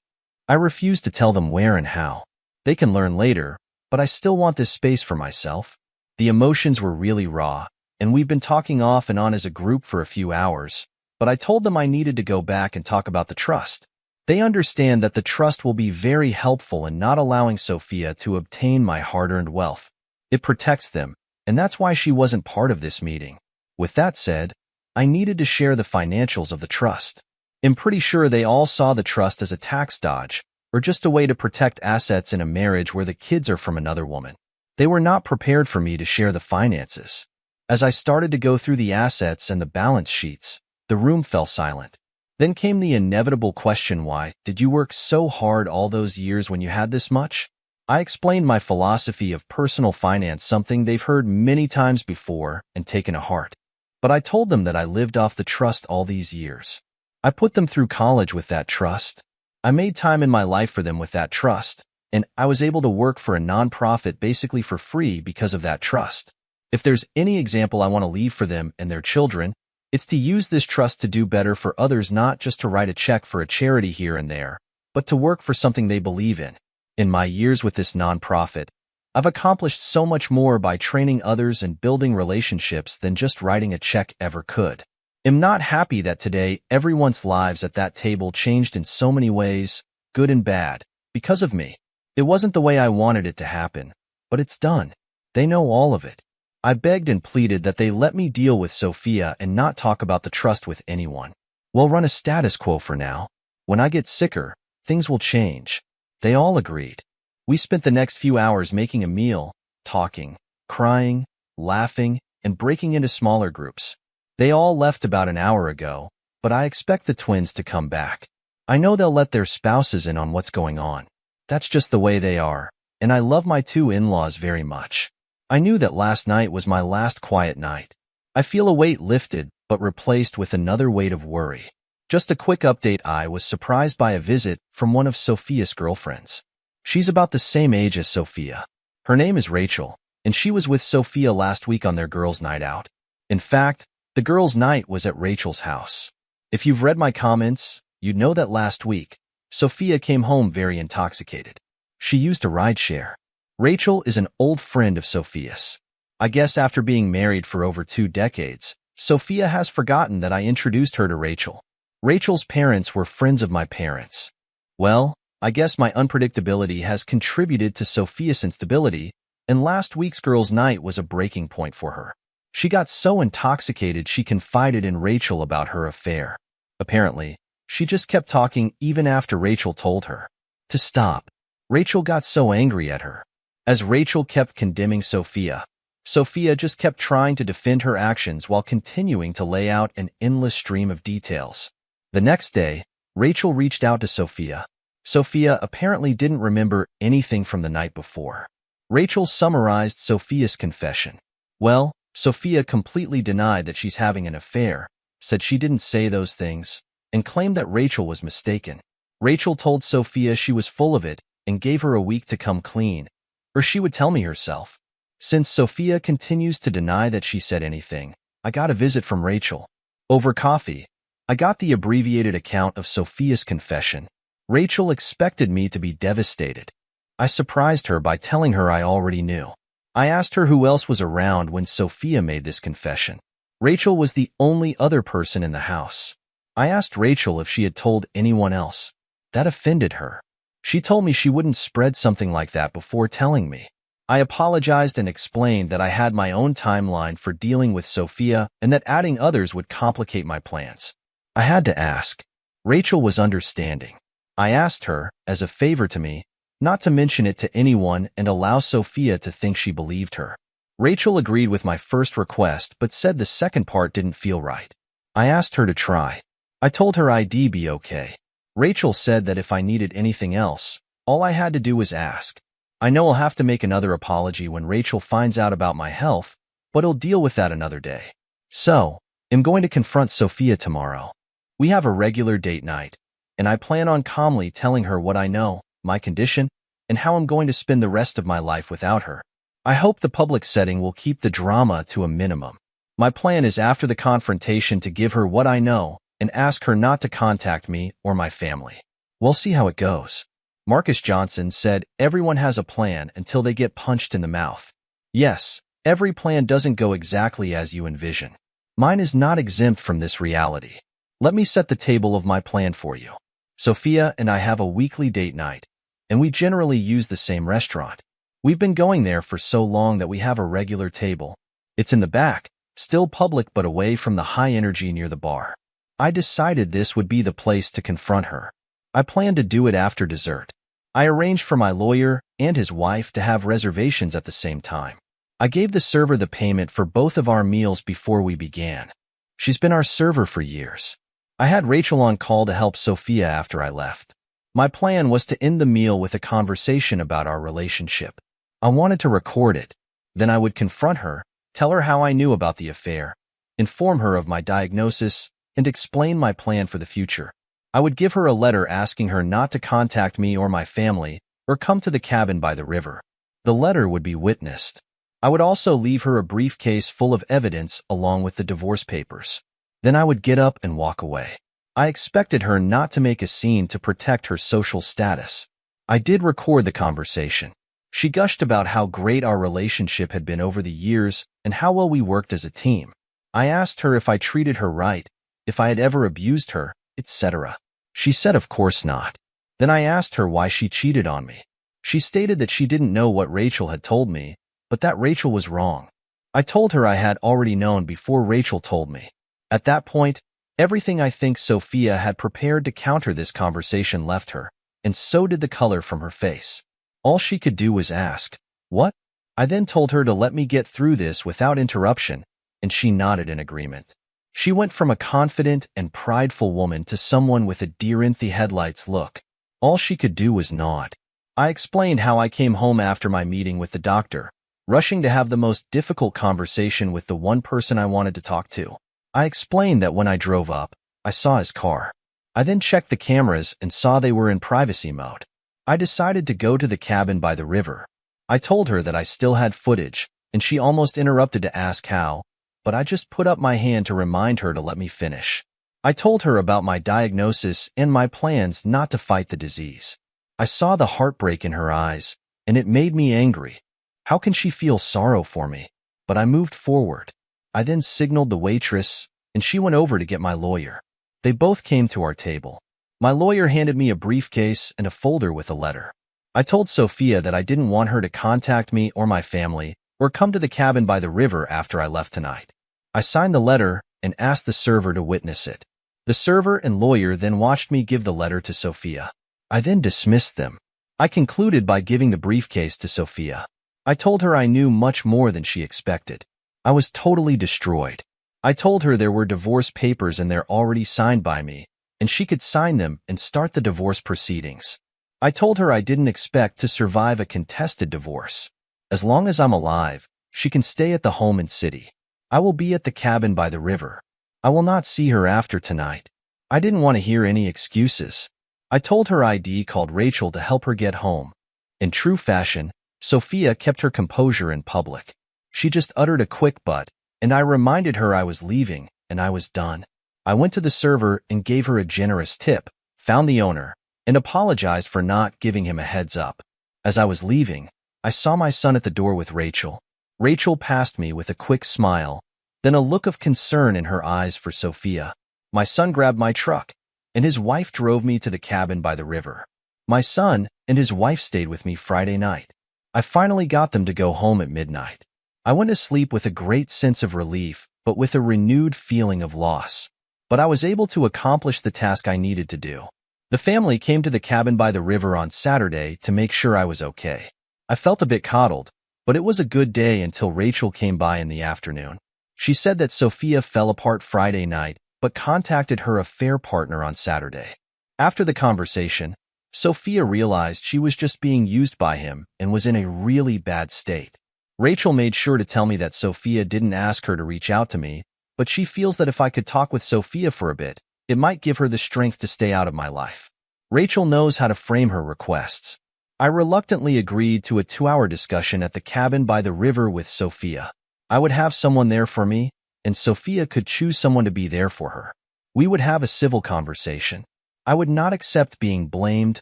I refused to tell them where and how. They can learn later, but I still want this space for myself. The emotions were really raw, and we've been talking off and on as a group for a few hours, but I told them I needed to go back and talk about the trust. They understand that the trust will be very helpful in not allowing Sophia to obtain my hard-earned wealth. It protects them, and that's why she wasn't part of this meeting. With that said, I needed to share the financials of the trust. I'm pretty sure they all saw the trust as a tax dodge, or just a way to protect assets in a marriage where the kids are from another woman. They were not prepared for me to share the finances. As I started to go through the assets and the balance sheets, the room fell silent. Then came the inevitable question, why did you work so hard all those years when you had this much? I explained my philosophy of personal finance, something they've heard many times before and taken to heart. But I told them that I lived off the trust all these years. I put them through college with that trust. I made time in my life for them with that trust, and I was able to work for a nonprofit basically for free because of that trust. If there's any example I want to leave for them and their children, it's to use this trust to do better for others, not just to write a check for a charity here and there, but to work for something they believe in. In my years with this nonprofit, I've accomplished so much more by training others and building relationships than just writing a check ever could. I'm not happy that today everyone's lives at that table changed in so many ways, good and bad, because of me. It wasn't the way I wanted it to happen, but it's done. They know all of it. I begged and pleaded that they let me deal with Sophia and not talk about the trust with anyone. We'll run a status quo for now. When I get sicker, things will change. They all agreed. We spent the next few hours making a meal, talking, crying, laughing, and breaking into smaller groups. They all left about an hour ago, but I expect the twins to come back. I know they'll let their spouses in on what's going on. That's just the way they are, and I love my two in-laws very much. I knew that last night was my last quiet night. I feel a weight lifted, but replaced with another weight of worry. Just a quick update, I was surprised by a visit from one of Sophia's girlfriends. She's about the same age as Sophia. Her name is Rachel, and she was with Sophia last week on their girls' night out. In fact, the girls' night was at Rachel's house. If you've read my comments, you'd know that last week, Sophia came home very intoxicated. She used a rideshare. Rachel is an old friend of Sophia's. I guess after being married for over 2 decades, Sophia has forgotten that I introduced her to Rachel. Rachel's parents were friends of my parents. Well, I guess my unpredictability has contributed to Sophia's instability, and last week's girls' night was a breaking point for her. She got so intoxicated she confided in Rachel about her affair. Apparently, she just kept talking even after Rachel told her to stop. Rachel got so angry at her. As Rachel kept condemning Sophia, Sophia just kept trying to defend her actions while continuing to lay out an endless stream of details. The next day, Rachel reached out to Sophia. Sophia apparently didn't remember anything from the night before. Rachel summarized Sophia's confession. Well, Sophia completely denied that she's having an affair, said she didn't say those things, and claimed that Rachel was mistaken. Rachel told Sophia she was full of it and gave her a week to come clean, or she would tell me herself. Since Sophia continues to deny that she said anything, I got a visit from Rachel. Over coffee, I got the abbreviated account of Sophia's confession. Rachel expected me to be devastated. I surprised her by telling her I already knew. I asked her who else was around when Sophia made this confession. Rachel was the only other person in the house. I asked Rachel if she had told anyone else. That offended her. She told me she wouldn't spread something like that before telling me. I apologized and explained that I had my own timeline for dealing with Sophia and that adding others would complicate my plans. I had to ask. Rachel was understanding. I asked her, as a favor to me, not to mention it to anyone and allow Sophia to think she believed her. Rachel agreed with my first request but said the second part didn't feel right. I asked her to try. I told her I'd be okay. Rachel said that if I needed anything else, all I had to do was ask. I know I'll have to make another apology when Rachel finds out about my health, but I'll deal with that another day. So, I'm going to confront Sophia tomorrow. We have a regular date night, and I plan on calmly telling her what I know, my condition, and how I'm going to spend the rest of my life without her. I hope the public setting will keep the drama to a minimum. My plan is after the confrontation to give her what I know and ask her not to contact me or my family. We'll see how it goes. Marcus Johnson said everyone has a plan until they get punched in the mouth. Yes, every plan doesn't go exactly as you envision. Mine is not exempt from this reality. Let me set the table of my plan for you. Sophia and I have a weekly date night, and we generally use the same restaurant. We've been going there for so long that we have a regular table. It's in the back, still public but away from the high energy near the bar. I decided this would be the place to confront her. I planned to do it after dessert. I arranged for my lawyer and his wife to have reservations at the same time. I gave the server the payment for both of our meals before we began. She's been our server for years. I had Rachel on call to help Sophia after I left. My plan was to end the meal with a conversation about our relationship. I wanted to record it. Then I would confront her, tell her how I knew about the affair, inform her of my diagnosis, and explain my plan for the future. I would give her a letter asking her not to contact me or my family or come to the cabin by the river. The letter would be witnessed. I would also leave her a briefcase full of evidence along with the divorce papers. Then I would get up and walk away. I expected her not to make a scene to protect her social status. I did record the conversation. She gushed about how great our relationship had been over the years and how well we worked as a team. I asked her if I treated her right, if I had ever abused her, etc. She said of course not. Then I asked her why she cheated on me. She stated that she didn't know what Rachel had told me, but that Rachel was wrong. I told her I had already known before Rachel told me. At that point, everything I think Sophia had prepared to counter this conversation left her, and so did the color from her face. All she could do was ask, "What?" I then told her to let me get through this without interruption, and she nodded in agreement. She went from a confident and prideful woman to someone with a deer-in-the-headlights look. All she could do was nod. I explained how I came home after my meeting with the doctor, rushing to have the most difficult conversation with the one person I wanted to talk to. I explained that when I drove up, I saw his car. I then checked the cameras and saw they were in privacy mode. I decided to go to the cabin by the river. I told her that I still had footage, and she almost interrupted to ask how, but I just put up my hand to remind her to let me finish. I told her about my diagnosis and my plans not to fight the disease. I saw the heartbreak in her eyes, and it made me angry. How can she feel sorrow for me? But I moved forward. I then signaled the waitress, and she went over to get my lawyer. They both came to our table. My lawyer handed me a briefcase and a folder with a letter. I told Sophia that I didn't want her to contact me or my family or come to the cabin by the river after I left tonight. I signed the letter and asked the server to witness it. The server and lawyer then watched me give the letter to Sophia. I then dismissed them. I concluded by giving the briefcase to Sophia. I told her I knew much more than she expected. I was totally destroyed. I told her there were divorce papers and they're already signed by me, and she could sign them and start the divorce proceedings. I told her I didn't expect to survive a contested divorce. As long as I'm alive, she can stay at the home and city. I will be at the cabin by the river. I will not see her after tonight. I didn't want to hear any excuses. I told her ID called Rachel to help her get home. In true fashion, Sophia kept her composure in public. She just uttered a quick but, and I reminded her I was leaving, and I was done. I went to the server and gave her a generous tip, found the owner, and apologized for not giving him a heads up. As I was leaving, I saw my son at the door with Rachel. Rachel passed me with a quick smile, then a look of concern in her eyes for Sophia. My son grabbed my truck, and his wife drove me to the cabin by the river. My son and his wife stayed with me Friday night. I finally got them to go home at midnight. I went to sleep with a great sense of relief, but with a renewed feeling of loss. But I was able to accomplish the task I needed to do. The family came to the cabin by the river on Saturday to make sure I was okay. I felt a bit coddled, but it was a good day until Rachel came by in the afternoon. She said that Sophia fell apart Friday night, but contacted her affair partner on Saturday. After the conversation, Sophia realized she was just being used by him and was in a really bad state. Rachel made sure to tell me that Sophia didn't ask her to reach out to me, but she feels that if I could talk with Sophia for a bit, it might give her the strength to stay out of my life. Rachel knows how to frame her requests. I reluctantly agreed to a 2-hour discussion at the cabin by the river with Sophia. I would have someone there for me, and Sophia could choose someone to be there for her. We would have a civil conversation. I would not accept being blamed,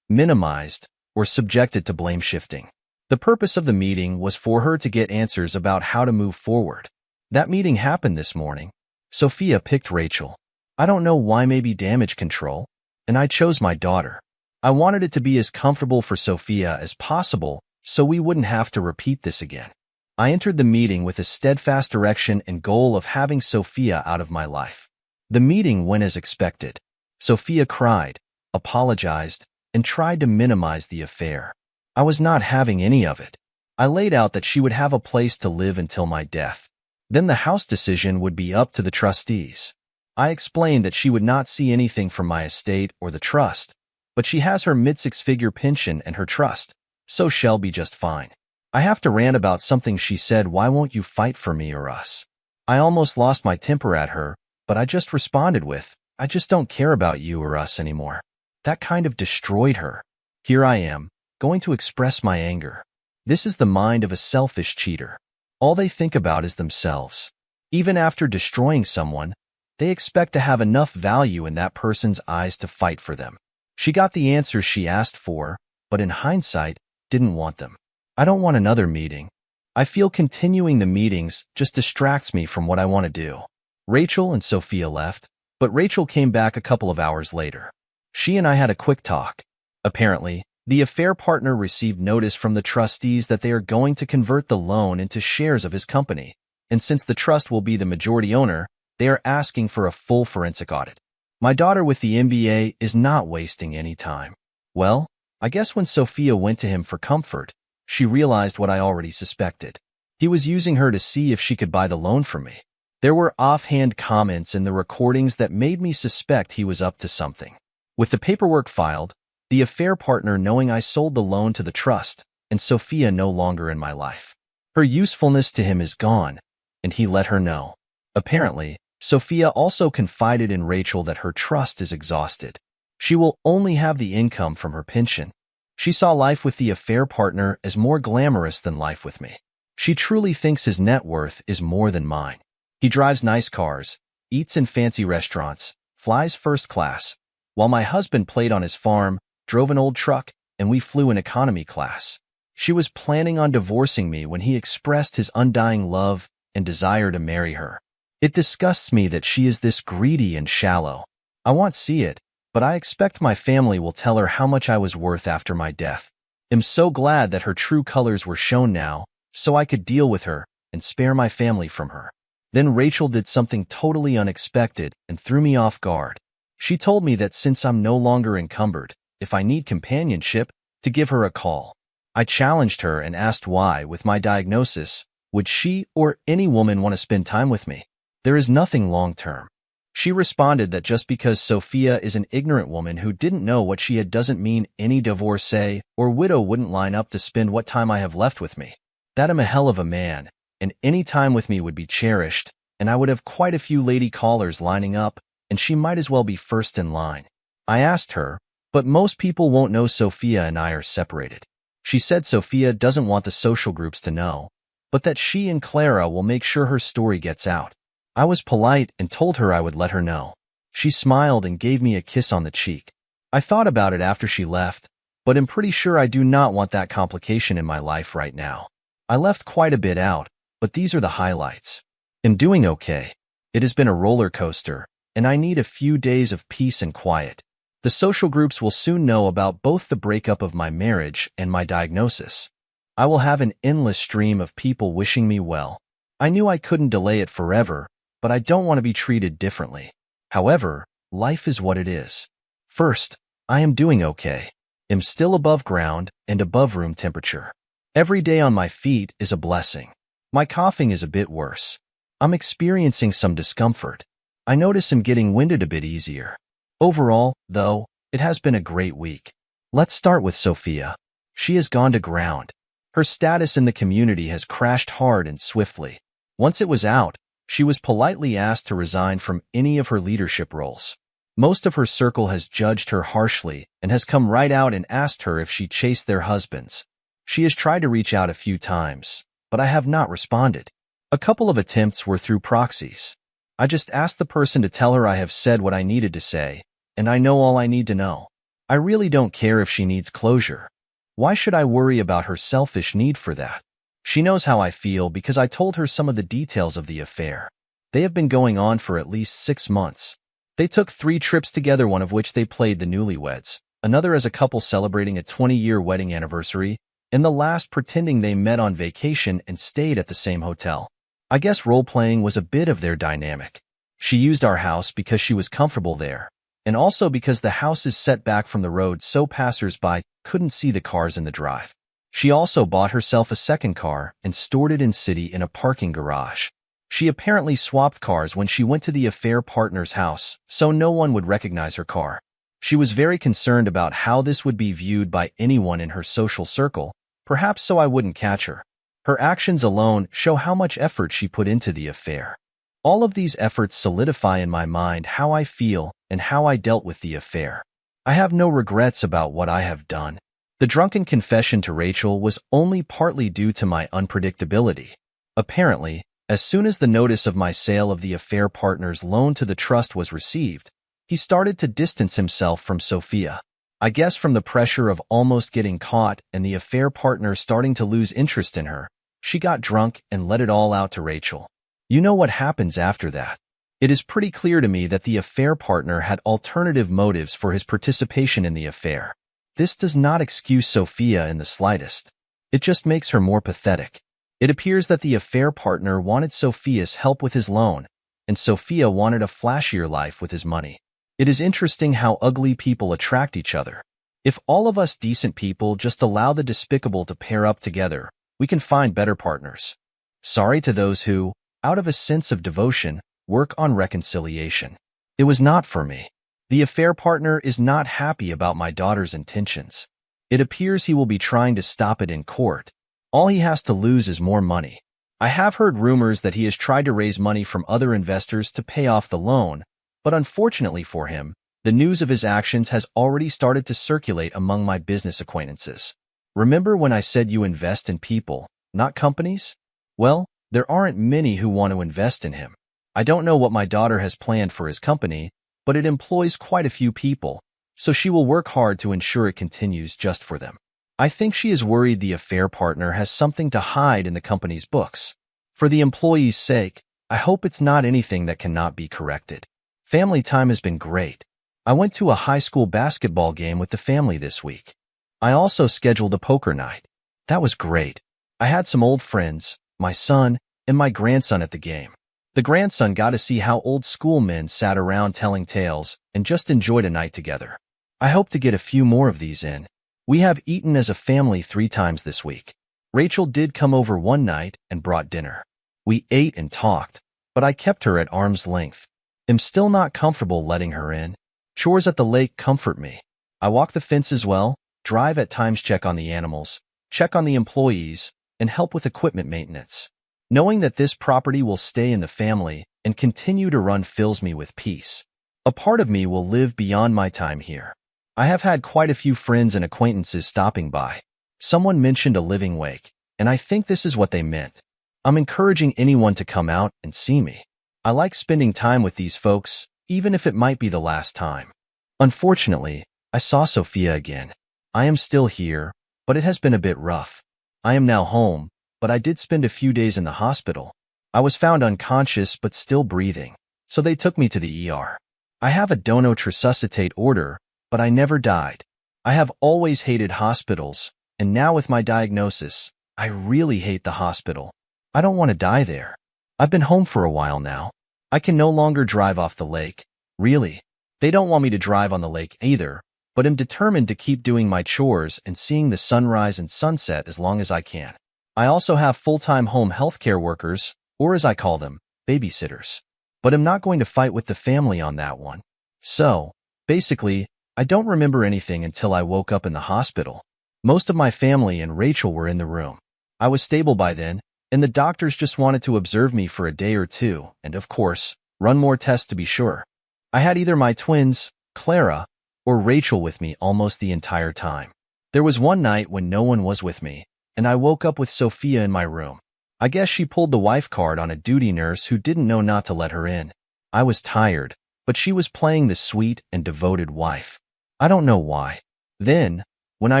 minimized, or subjected to blame shifting. The purpose of the meeting was for her to get answers about how to move forward. That meeting happened this morning. Sophia picked Rachel. I don't know why, maybe damage control. and I chose my daughter. I wanted it to be as comfortable for Sophia as possible so we wouldn't have to repeat this again. I entered the meeting with a steadfast direction and goal of having Sophia out of my life. The meeting went as expected. Sophia cried, apologized, and tried to minimize the affair. I was not having any of it. I laid out that she would have a place to live until my death. Then the house decision would be up to the trustees. I explained that she would not see anything from my estate or the trust, but she has her mid-six-figure pension and her trust, so she'll be just fine. I have to rant about something she said. Why won't you fight for me or us? I almost lost my temper at her, but I just responded with, I just don't care about you or us anymore. That kind of destroyed her. Here I am, going to express my anger. This is the mind of a selfish cheater. All they think about is themselves. Even after destroying someone, they expect to have enough value in that person's eyes to fight for them. She got the answers she asked for, but in hindsight, didn't want them. I don't want another meeting. I feel continuing the meetings just distracts me from what I want to do. Rachel and Sophia left, but Rachel came back a couple of hours later. She and I had a quick talk. Apparently, the affair partner received notice from the trustees that they are going to convert the loan into shares of his company, and since the trust will be the majority owner, they are asking for a full forensic audit. My daughter with the MBA is not wasting any time. Well, I guess when Sophia went to him for comfort, she realized what I already suspected. He was using her to see if she could buy the loan from me. There were offhand comments in the recordings that made me suspect he was up to something. With the paperwork filed, the affair partner knowing I sold the loan to the trust, and Sophia no longer in my life. Her usefulness to him is gone, and he let her know. Apparently, Sophia also confided in Rachel that her trust is exhausted. She will only have the income from her pension. She saw life with the affair partner as more glamorous than life with me. She truly thinks his net worth is more than mine. He drives nice cars, eats in fancy restaurants, flies first class, while my husband played on his farm, drove an old truck, and we flew in economy class. She was planning on divorcing me when he expressed his undying love and desire to marry her. It disgusts me that she is this greedy and shallow. I won't see it, but I expect my family will tell her how much I was worth after my death. I'm so glad that her true colors were shown now, so I could deal with her and spare my family from her. Then Rachel did something totally unexpected and threw me off guard. She told me that since I'm no longer encumbered, if I need companionship, to give her a call. I challenged her and asked why, with my diagnosis, would she or any woman want to spend time with me? There is nothing long-term. She responded that just because Sophia is an ignorant woman who didn't know what she had doesn't mean any divorcee or widow wouldn't line up to spend what time I have left with me. That I'm a hell of a man, and any time with me would be cherished, and I would have quite a few lady callers lining up, and she might as well be first in line. I asked her, but most people won't know Sophia and I are separated. She said Sophia doesn't want the social groups to know, but that she and Clara will make sure her story gets out. I was polite and told her I would let her know. She smiled and gave me a kiss on the cheek. I thought about it after she left, but I'm pretty sure I do not want that complication in my life right now. I left quite a bit out, but these are the highlights. I'm doing okay. It has been a roller coaster, and I need a few days of peace and quiet. The social groups will soon know about both the breakup of my marriage and my diagnosis. I will have an endless stream of people wishing me well. I knew I couldn't delay it forever, but I don't want to be treated differently. However, life is what it is. First, I am doing okay. I'm still above ground and above room temperature. Every day on my feet is a blessing. My coughing is a bit worse. I'm experiencing some discomfort. I notice I'm getting winded a bit easier. Overall, though, it has been a great week. Let's start with Sophia. She has gone to ground. Her status in the community has crashed hard and swiftly. Once it was out, she was politely asked to resign from any of her leadership roles. Most of her circle has judged her harshly and has come right out and asked her if she chased their husbands. She has tried to reach out a few times, but I have not responded. A couple of attempts were through proxies. I just asked the person to tell her I have said what I needed to say, and I know all I need to know. I really don't care if she needs closure. Why should I worry about her selfish need for that? She knows how I feel because I told her some of the details of the affair. They have been going on for at least 6 months. They took 3 trips together, one of which they played the newlyweds, another as a couple celebrating a 20-year wedding anniversary, and the last pretending they met on vacation and stayed at the same hotel. I guess role-playing was a bit of their dynamic. She used our house because she was comfortable there, and also because the house is set back from the road so passers-by couldn't see the cars in the drive. She also bought herself a second car and stored it in city in a parking garage. She apparently swapped cars when she went to the affair partner's house, so no one would recognize her car. She was very concerned about how this would be viewed by anyone in her social circle, perhaps so I wouldn't catch her. Her actions alone show how much effort she put into the affair. All of these efforts solidify in my mind how I feel and how I dealt with the affair. I have no regrets about what I have done. The drunken confession to Rachel was only partly due to my unpredictability. Apparently, as soon as the notice of my sale of the affair partner's loan to the trust was received, he started to distance himself from Sophia. I guess from the pressure of almost getting caught and the affair partner starting to lose interest in her, she got drunk and let it all out to Rachel. You know what happens after that. It is pretty clear to me that the affair partner had alternative motives for his participation in the affair. This does not excuse Sophia in the slightest. It just makes her more pathetic. It appears that the affair partner wanted Sophia's help with his loan, and Sophia wanted a flashier life with his money. It is interesting how ugly people attract each other. If all of us decent people just allow the despicable to pair up together, we can find better partners. Sorry to those who, out of a sense of devotion, work on reconciliation. It was not for me. The affair partner is not happy about my daughter's intentions. It appears he will be trying to stop it in court. All he has to lose is more money. I have heard rumors that he has tried to raise money from other investors to pay off the loan, but unfortunately for him, the news of his actions has already started to circulate among my business acquaintances. Remember when I said you invest in people, not companies? Well, there aren't many who want to invest in him. I don't know what my daughter has planned for his company, but it employs quite a few people, so she will work hard to ensure it continues just for them. I think she is worried the affair partner has something to hide in the company's books. For the employees' sake, I hope it's not anything that cannot be corrected. Family time has been great. I went to a high school basketball game with the family this week. I also scheduled a poker night. That was great. I had some old friends, my son, and my grandson at the game. The grandson got to see how old school men sat around telling tales and just enjoyed a night together. I hope to get a few more of these in. We have eaten as a family 3 times this week. Rachel did come over one night and brought dinner. We ate and talked, but I kept her at arm's length. I'm still not comfortable letting her in. Chores at the lake comfort me. I walk the fence as well, drive at times, check on the animals, check on the employees, and help with equipment maintenance. Knowing that this property will stay in the family and continue to run fills me with peace. A part of me will live beyond my time here. I have had quite a few friends and acquaintances stopping by. Someone mentioned a living wake, and I think this is what they meant. I'm encouraging anyone to come out and see me. I like spending time with these folks, even if it might be the last time. Unfortunately, I saw Sophia again. I am still here, but it has been a bit rough. I am now home, but I did spend a few days in the hospital. I was found unconscious but still breathing, so they took me to the ER. I have a do not resuscitate order, but I never died. I have always hated hospitals, and now with my diagnosis, I really hate the hospital. I don't want to die there. I've been home for a while now. I can no longer drive off the lake. Really. They don't want me to drive on the lake either, but am determined to keep doing my chores and seeing the sunrise and sunset as long as I can. I also have full-time home healthcare workers, or as I call them, babysitters. But I'm not going to fight with the family on that one. So, basically, I don't remember anything until I woke up in the hospital. Most of my family and Rachel were in the room. I was stable by then, and the doctors just wanted to observe me for a day or two and, of course, run more tests to be sure. I had either my twins, Clara, or Rachel with me almost the entire time. There was one night when no one was with me, and I woke up with Sophia in my room. I guess she pulled the wife card on a duty nurse who didn't know not to let her in. I was tired, but she was playing the sweet and devoted wife. I don't know why. Then, when I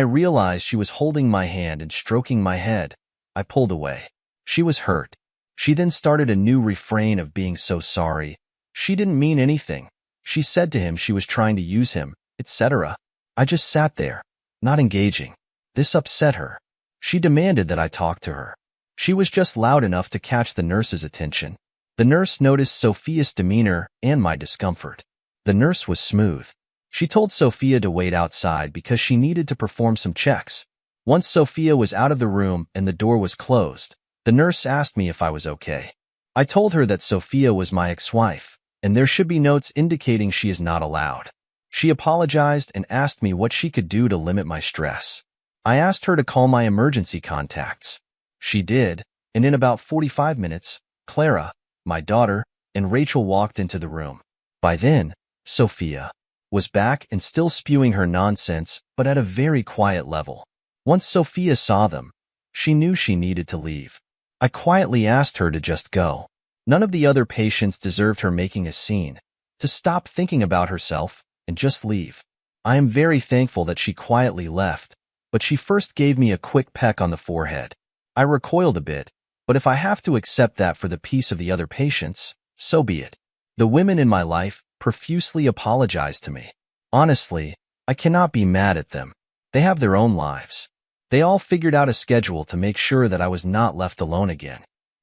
realized she was holding my hand and stroking my head, I pulled away. She was hurt. She then started a new refrain of being so sorry. She didn't mean anything. She said to him she was trying to use him, etc. I just sat there, not engaging. This upset her. She demanded that I talk to her. She was just loud enough to catch the nurse's attention. The nurse noticed Sophia's demeanor and my discomfort. The nurse was smooth. She told Sophia to wait outside because she needed to perform some checks. Once Sophia was out of the room and the door was closed, the nurse asked me if I was okay. I told her that Sophia was my ex-wife, and there should be notes indicating she is not allowed. She apologized and asked me what she could do to limit my stress. I asked her to call my emergency contacts. She did, and in about 45 minutes, Clara, my daughter, and Rachel walked into the room. By then, Sophia was back and still spewing her nonsense, but at a very quiet level. Once Sophia saw them, she knew she needed to leave. I quietly asked her to just go. None of the other patients deserved her making a scene, to stop thinking about herself and just leave. I am very thankful that she quietly left, but she first gave me a quick peck on the forehead. I recoiled a bit, but if I have to accept that for the peace of the other patients, so be it. The women in my life profusely apologized to me. Honestly, I cannot be mad at them. They have their own lives. They all figured out a schedule to make sure that I was not left alone again.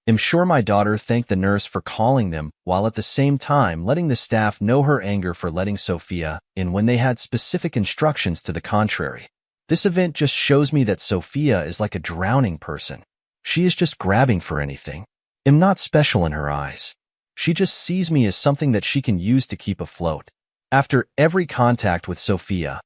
I'm sure my daughter thanked the nurse for calling them while at the same time letting the staff know her anger for letting Sophia in when they had specific instructions to the contrary. This event just shows me that Sophia is like a drowning person. She is just grabbing for anything. I'm not special in her eyes. She just sees me as something that she can use to keep afloat. After every contact with Sophia,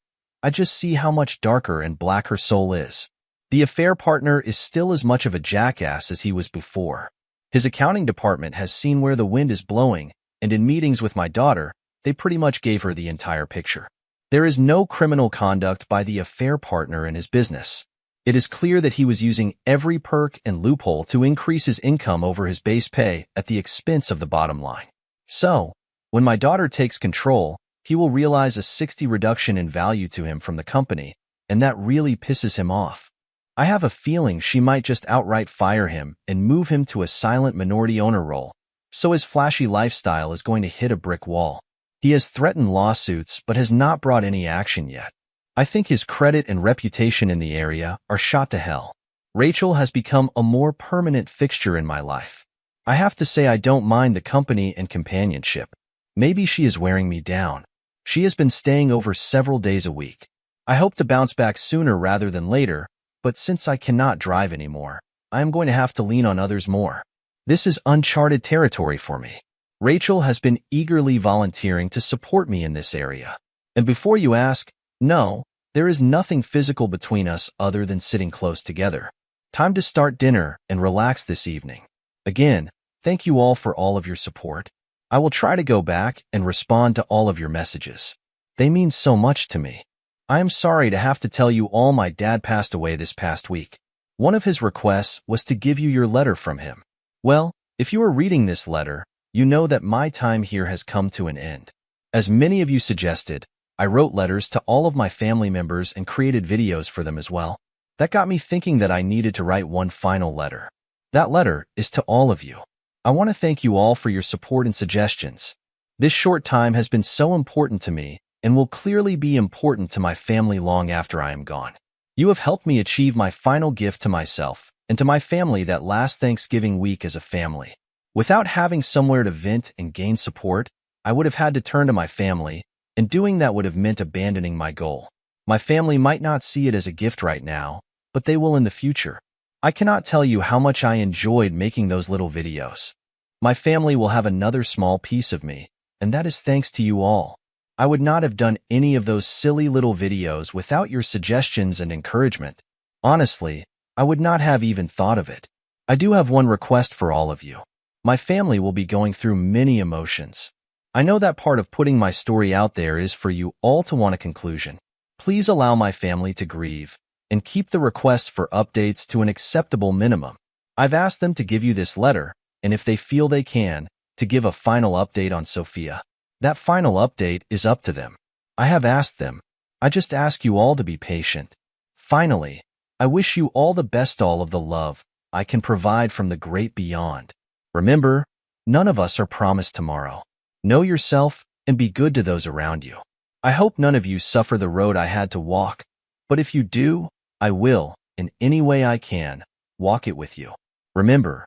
I just see how much darker and black her soul is. The affair partner is still as much of a jackass as he was before. His accounting department has seen where the wind is blowing, and in meetings with my daughter, they pretty much gave her the entire picture. There is no criminal conduct by the affair partner in his business. It is clear that he was using every perk and loophole to increase his income over his base pay at the expense of the bottom line. So, when my daughter takes control, he will realize a 60% reduction in value to him from the company, and that really pisses him off. I have a feeling she might just outright fire him and move him to a silent minority owner role, so his flashy lifestyle is going to hit a brick wall. He has threatened lawsuits but has not brought any action yet. I think his credit and reputation in the area are shot to hell. Rachel has become a more permanent fixture in my life. I have to say I don't mind the company and companionship. Maybe she is wearing me down. She has been staying over several days a week. I hope to bounce back sooner rather than later, but since I cannot drive anymore, I am going to have to lean on others more. This is uncharted territory for me. Rachel has been eagerly volunteering to support me in this area. And before you ask, no, there is nothing physical between us other than sitting close together. Time to start dinner and relax this evening. Again, thank you all for all of your support. I will try to go back and respond to all of your messages. They mean so much to me. I am sorry to have to tell you all my dad passed away this past week. One of his requests was to give you your letter from him. Well, if you are reading this letter, you know that my time here has come to an end. As many of you suggested, I wrote letters to all of my family members and created videos for them as well. That got me thinking that I needed to write one final letter. That letter is to all of you. I want to thank you all for your support and suggestions. This short time has been so important to me and will clearly be important to my family long after I am gone. You have helped me achieve my final gift to myself and to my family that last Thanksgiving week as a family. Without having somewhere to vent and gain support, I would have had to turn to my family, and doing that would have meant abandoning my goal. My family might not see it as a gift right now, but they will in the future. I cannot tell you how much I enjoyed making those little videos. My family will have another small piece of me, and that is thanks to you all. I would not have done any of those silly little videos without your suggestions and encouragement. Honestly, I would not have even thought of it. I do have one request for all of you. My family will be going through many emotions. I know that part of putting my story out there is for you all to want a conclusion. Please allow my family to grieve and keep the requests for updates to an acceptable minimum. I've asked them to give you this letter, and if they feel they can, to give a final update on Sophia. That final update is up to them. I have asked them. I just ask you all to be patient. Finally, I wish you all the best, all of the love I can provide from the great beyond. Remember, none of us are promised tomorrow. Know yourself and be good to those around you. I hope none of you suffer the road I had to walk, but if you do, I will, in any way I can, walk it with you. Remember,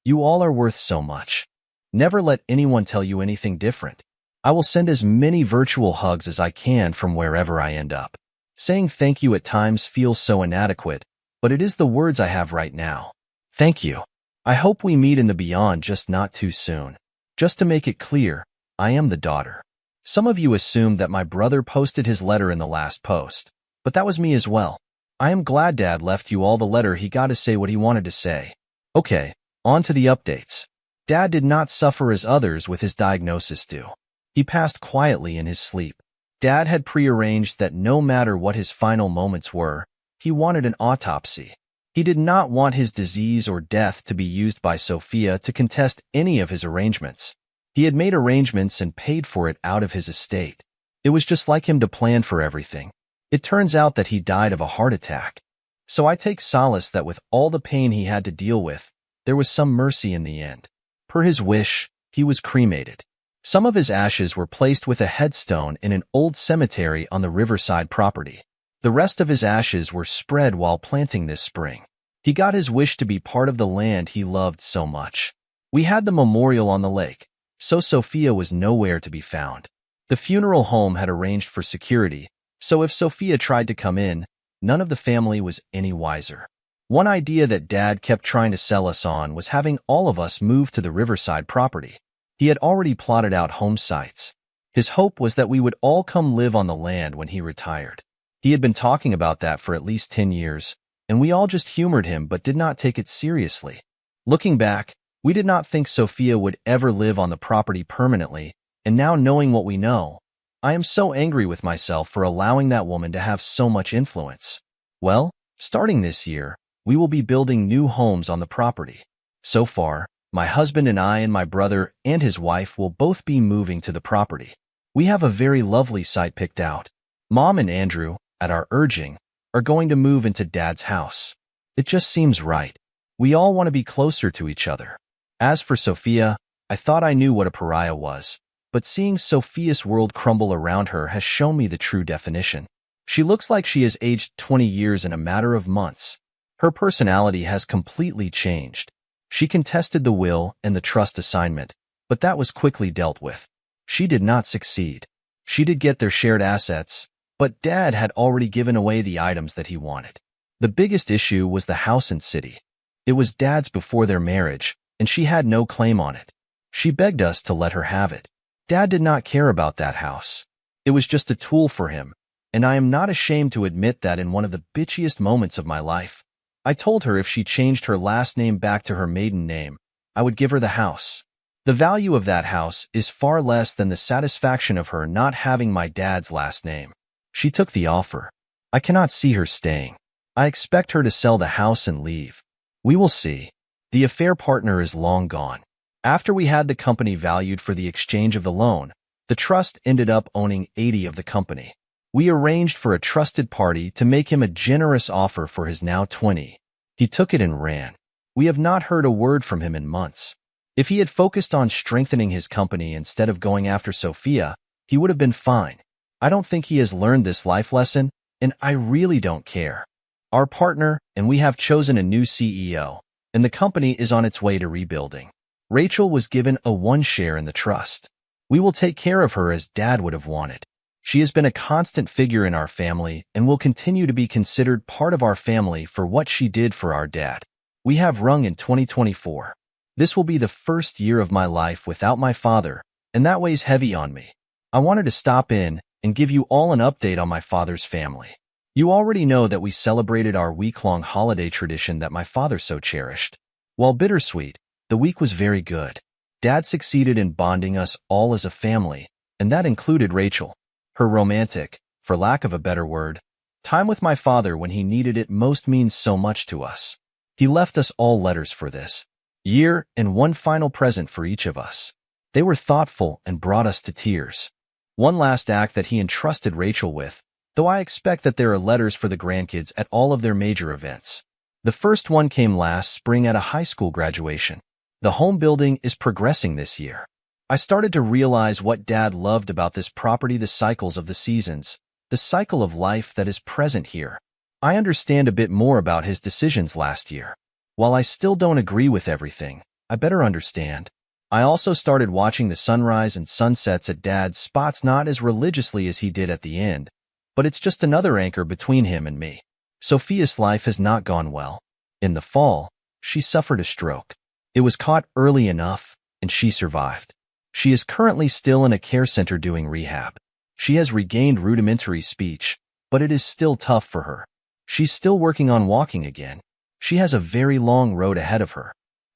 you all are worth so much. Never let anyone tell you anything different. I will send as many virtual hugs as I can from wherever I end up. Saying thank you at times feels so inadequate, but it is the words I have right now. Thank you. I hope we meet in the beyond, just not too soon. Just to make it clear, I am the daughter. Some of you assumed that my brother posted his letter in the last post, but that was me as well. I am glad Dad left you all the letter he got to say what he wanted to say. Okay, on to the updates. Dad did not suffer as others with his diagnosis do. He passed quietly in his sleep. Dad had prearranged that no matter what his final moments were, he wanted an autopsy. He did not want his disease or death to be used by Sophia to contest any of his arrangements. He had made arrangements and paid for it out of his estate. It was just like him to plan for everything. It turns out that he died of a heart attack. So I take solace that with all the pain he had to deal with, there was some mercy in the end. Per his wish, he was cremated. Some of his ashes were placed with a headstone in an old cemetery on the riverside property. The rest of his ashes were spread while planting this spring. He got his wish to be part of the land he loved so much. We had the memorial on the lake, so Sophia was nowhere to be found. The funeral home had arranged for security, so if Sophia tried to come in, none of the family was any wiser. One idea that Dad kept trying to sell us on was having all of us move to the riverside property. He had already plotted out home sites. His hope was that we would all come live on the land when he retired. He had been talking about that for at least 10 years, and we all just humored him but did not take it seriously. Looking back, we did not think Sophia would ever live on the property permanently, and now knowing what we know, I am so angry with myself for allowing that woman to have so much influence. Well, starting this year, we will be building new homes on the property. So far, my husband and I and my brother and his wife will both be moving to the property. We have a very lovely site picked out. Mom and Andrew, at our urging, are going to move into Dad's house. It just seems right. We all want to be closer to each other. As for Sophia, I thought I knew what a pariah was, but seeing Sophia's world crumble around her has shown me the true definition. She looks like she has aged 20 years in a matter of months. Her personality has completely changed. She contested the will and the trust assignment, but that was quickly dealt with. She did not succeed. She did get their shared assets, but Dad had already given away the items that he wanted. The biggest issue was the house and city. It was Dad's before their marriage, and she had no claim on it. She begged us to let her have it. Dad did not care about that house. It was just a tool for him, and I am not ashamed to admit that in one of the bitchiest moments of my life, I told her if she changed her last name back to her maiden name, I would give her the house. The value of that house is far less than the satisfaction of her not having my dad's last name. She took the offer. I cannot see her staying. I expect her to sell the house and leave. We will see. The affair partner is long gone. After we had the company valued for the exchange of the loan, the trust ended up owning 80 of the company. We arranged for a trusted party to make him a generous offer for his now 20. He took it and ran. We have not heard a word from him in months. If he had focused on strengthening his company instead of going after Sophia, he would have been fine. I don't think he has learned this life lesson, and I really don't care. Our partner and we have chosen a new CEO, and the company is on its way to rebuilding. Rachel was given a 1 share in the trust. We will take care of her as Dad would have wanted. She has been a constant figure in our family and will continue to be considered part of our family for what she did for our dad. We have rung in 2024. This will be the first year of my life without my father, and that weighs heavy on me. I wanted to stop in and give you all an update on my father's family. You already know that we celebrated our week-long holiday tradition that my father so cherished. While bittersweet, the week was very good. Dad succeeded in bonding us all as a family, and that included Rachel. Her romantic, for lack of a better word, time with my father when he needed it most means so much to us. He left us all letters for this year and one final present for each of us. They were thoughtful and brought us to tears. One last act that he entrusted Rachel with, though I expect that there are letters for the grandkids at all of their major events. The first one came last spring at a high school graduation. The home building is progressing this year. I started to realize what Dad loved about this property, the cycles of the seasons, the cycle of life that is present here. I understand a bit more about his decisions last year. While I still don't agree with everything, I better understand. I also started watching the sunrise and sunsets at Dad's spots, not as religiously as he did at the end, but it's just another anchor between him and me. Sophia's life has not gone well. In the fall, she suffered a stroke. It was caught early enough, and she survived. She is currently still in a care center doing rehab. She has regained rudimentary speech, but it is still tough for her. She's still working on walking again. She has a very long road ahead of her.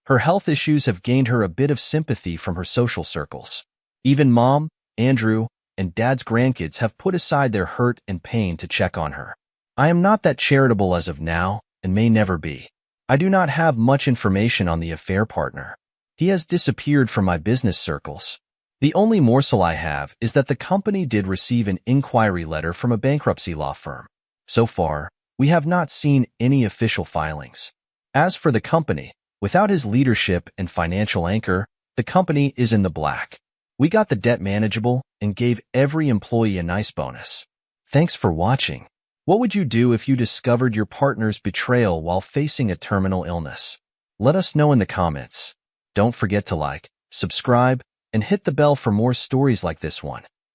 Her health issues have gained her a bit of sympathy from her social circles. Even Mom, Andrew, and Dad's grandkids have put aside their hurt and pain to check on her. I am not that charitable as of now, and may never be. I do not have much information on the affair partner. He has disappeared from my business circles. The only morsel I have is that the company did receive an inquiry letter from a bankruptcy law firm. So far, we have not seen any official filings. As for the company, without his leadership and financial anchor, the company is in the black. We got the debt manageable and gave every employee a nice bonus. Thanks for watching. What would you do if you discovered your partner's betrayal while facing a terminal illness? Let us know in the comments. Don't forget to like, subscribe, and hit the bell for more stories like this one.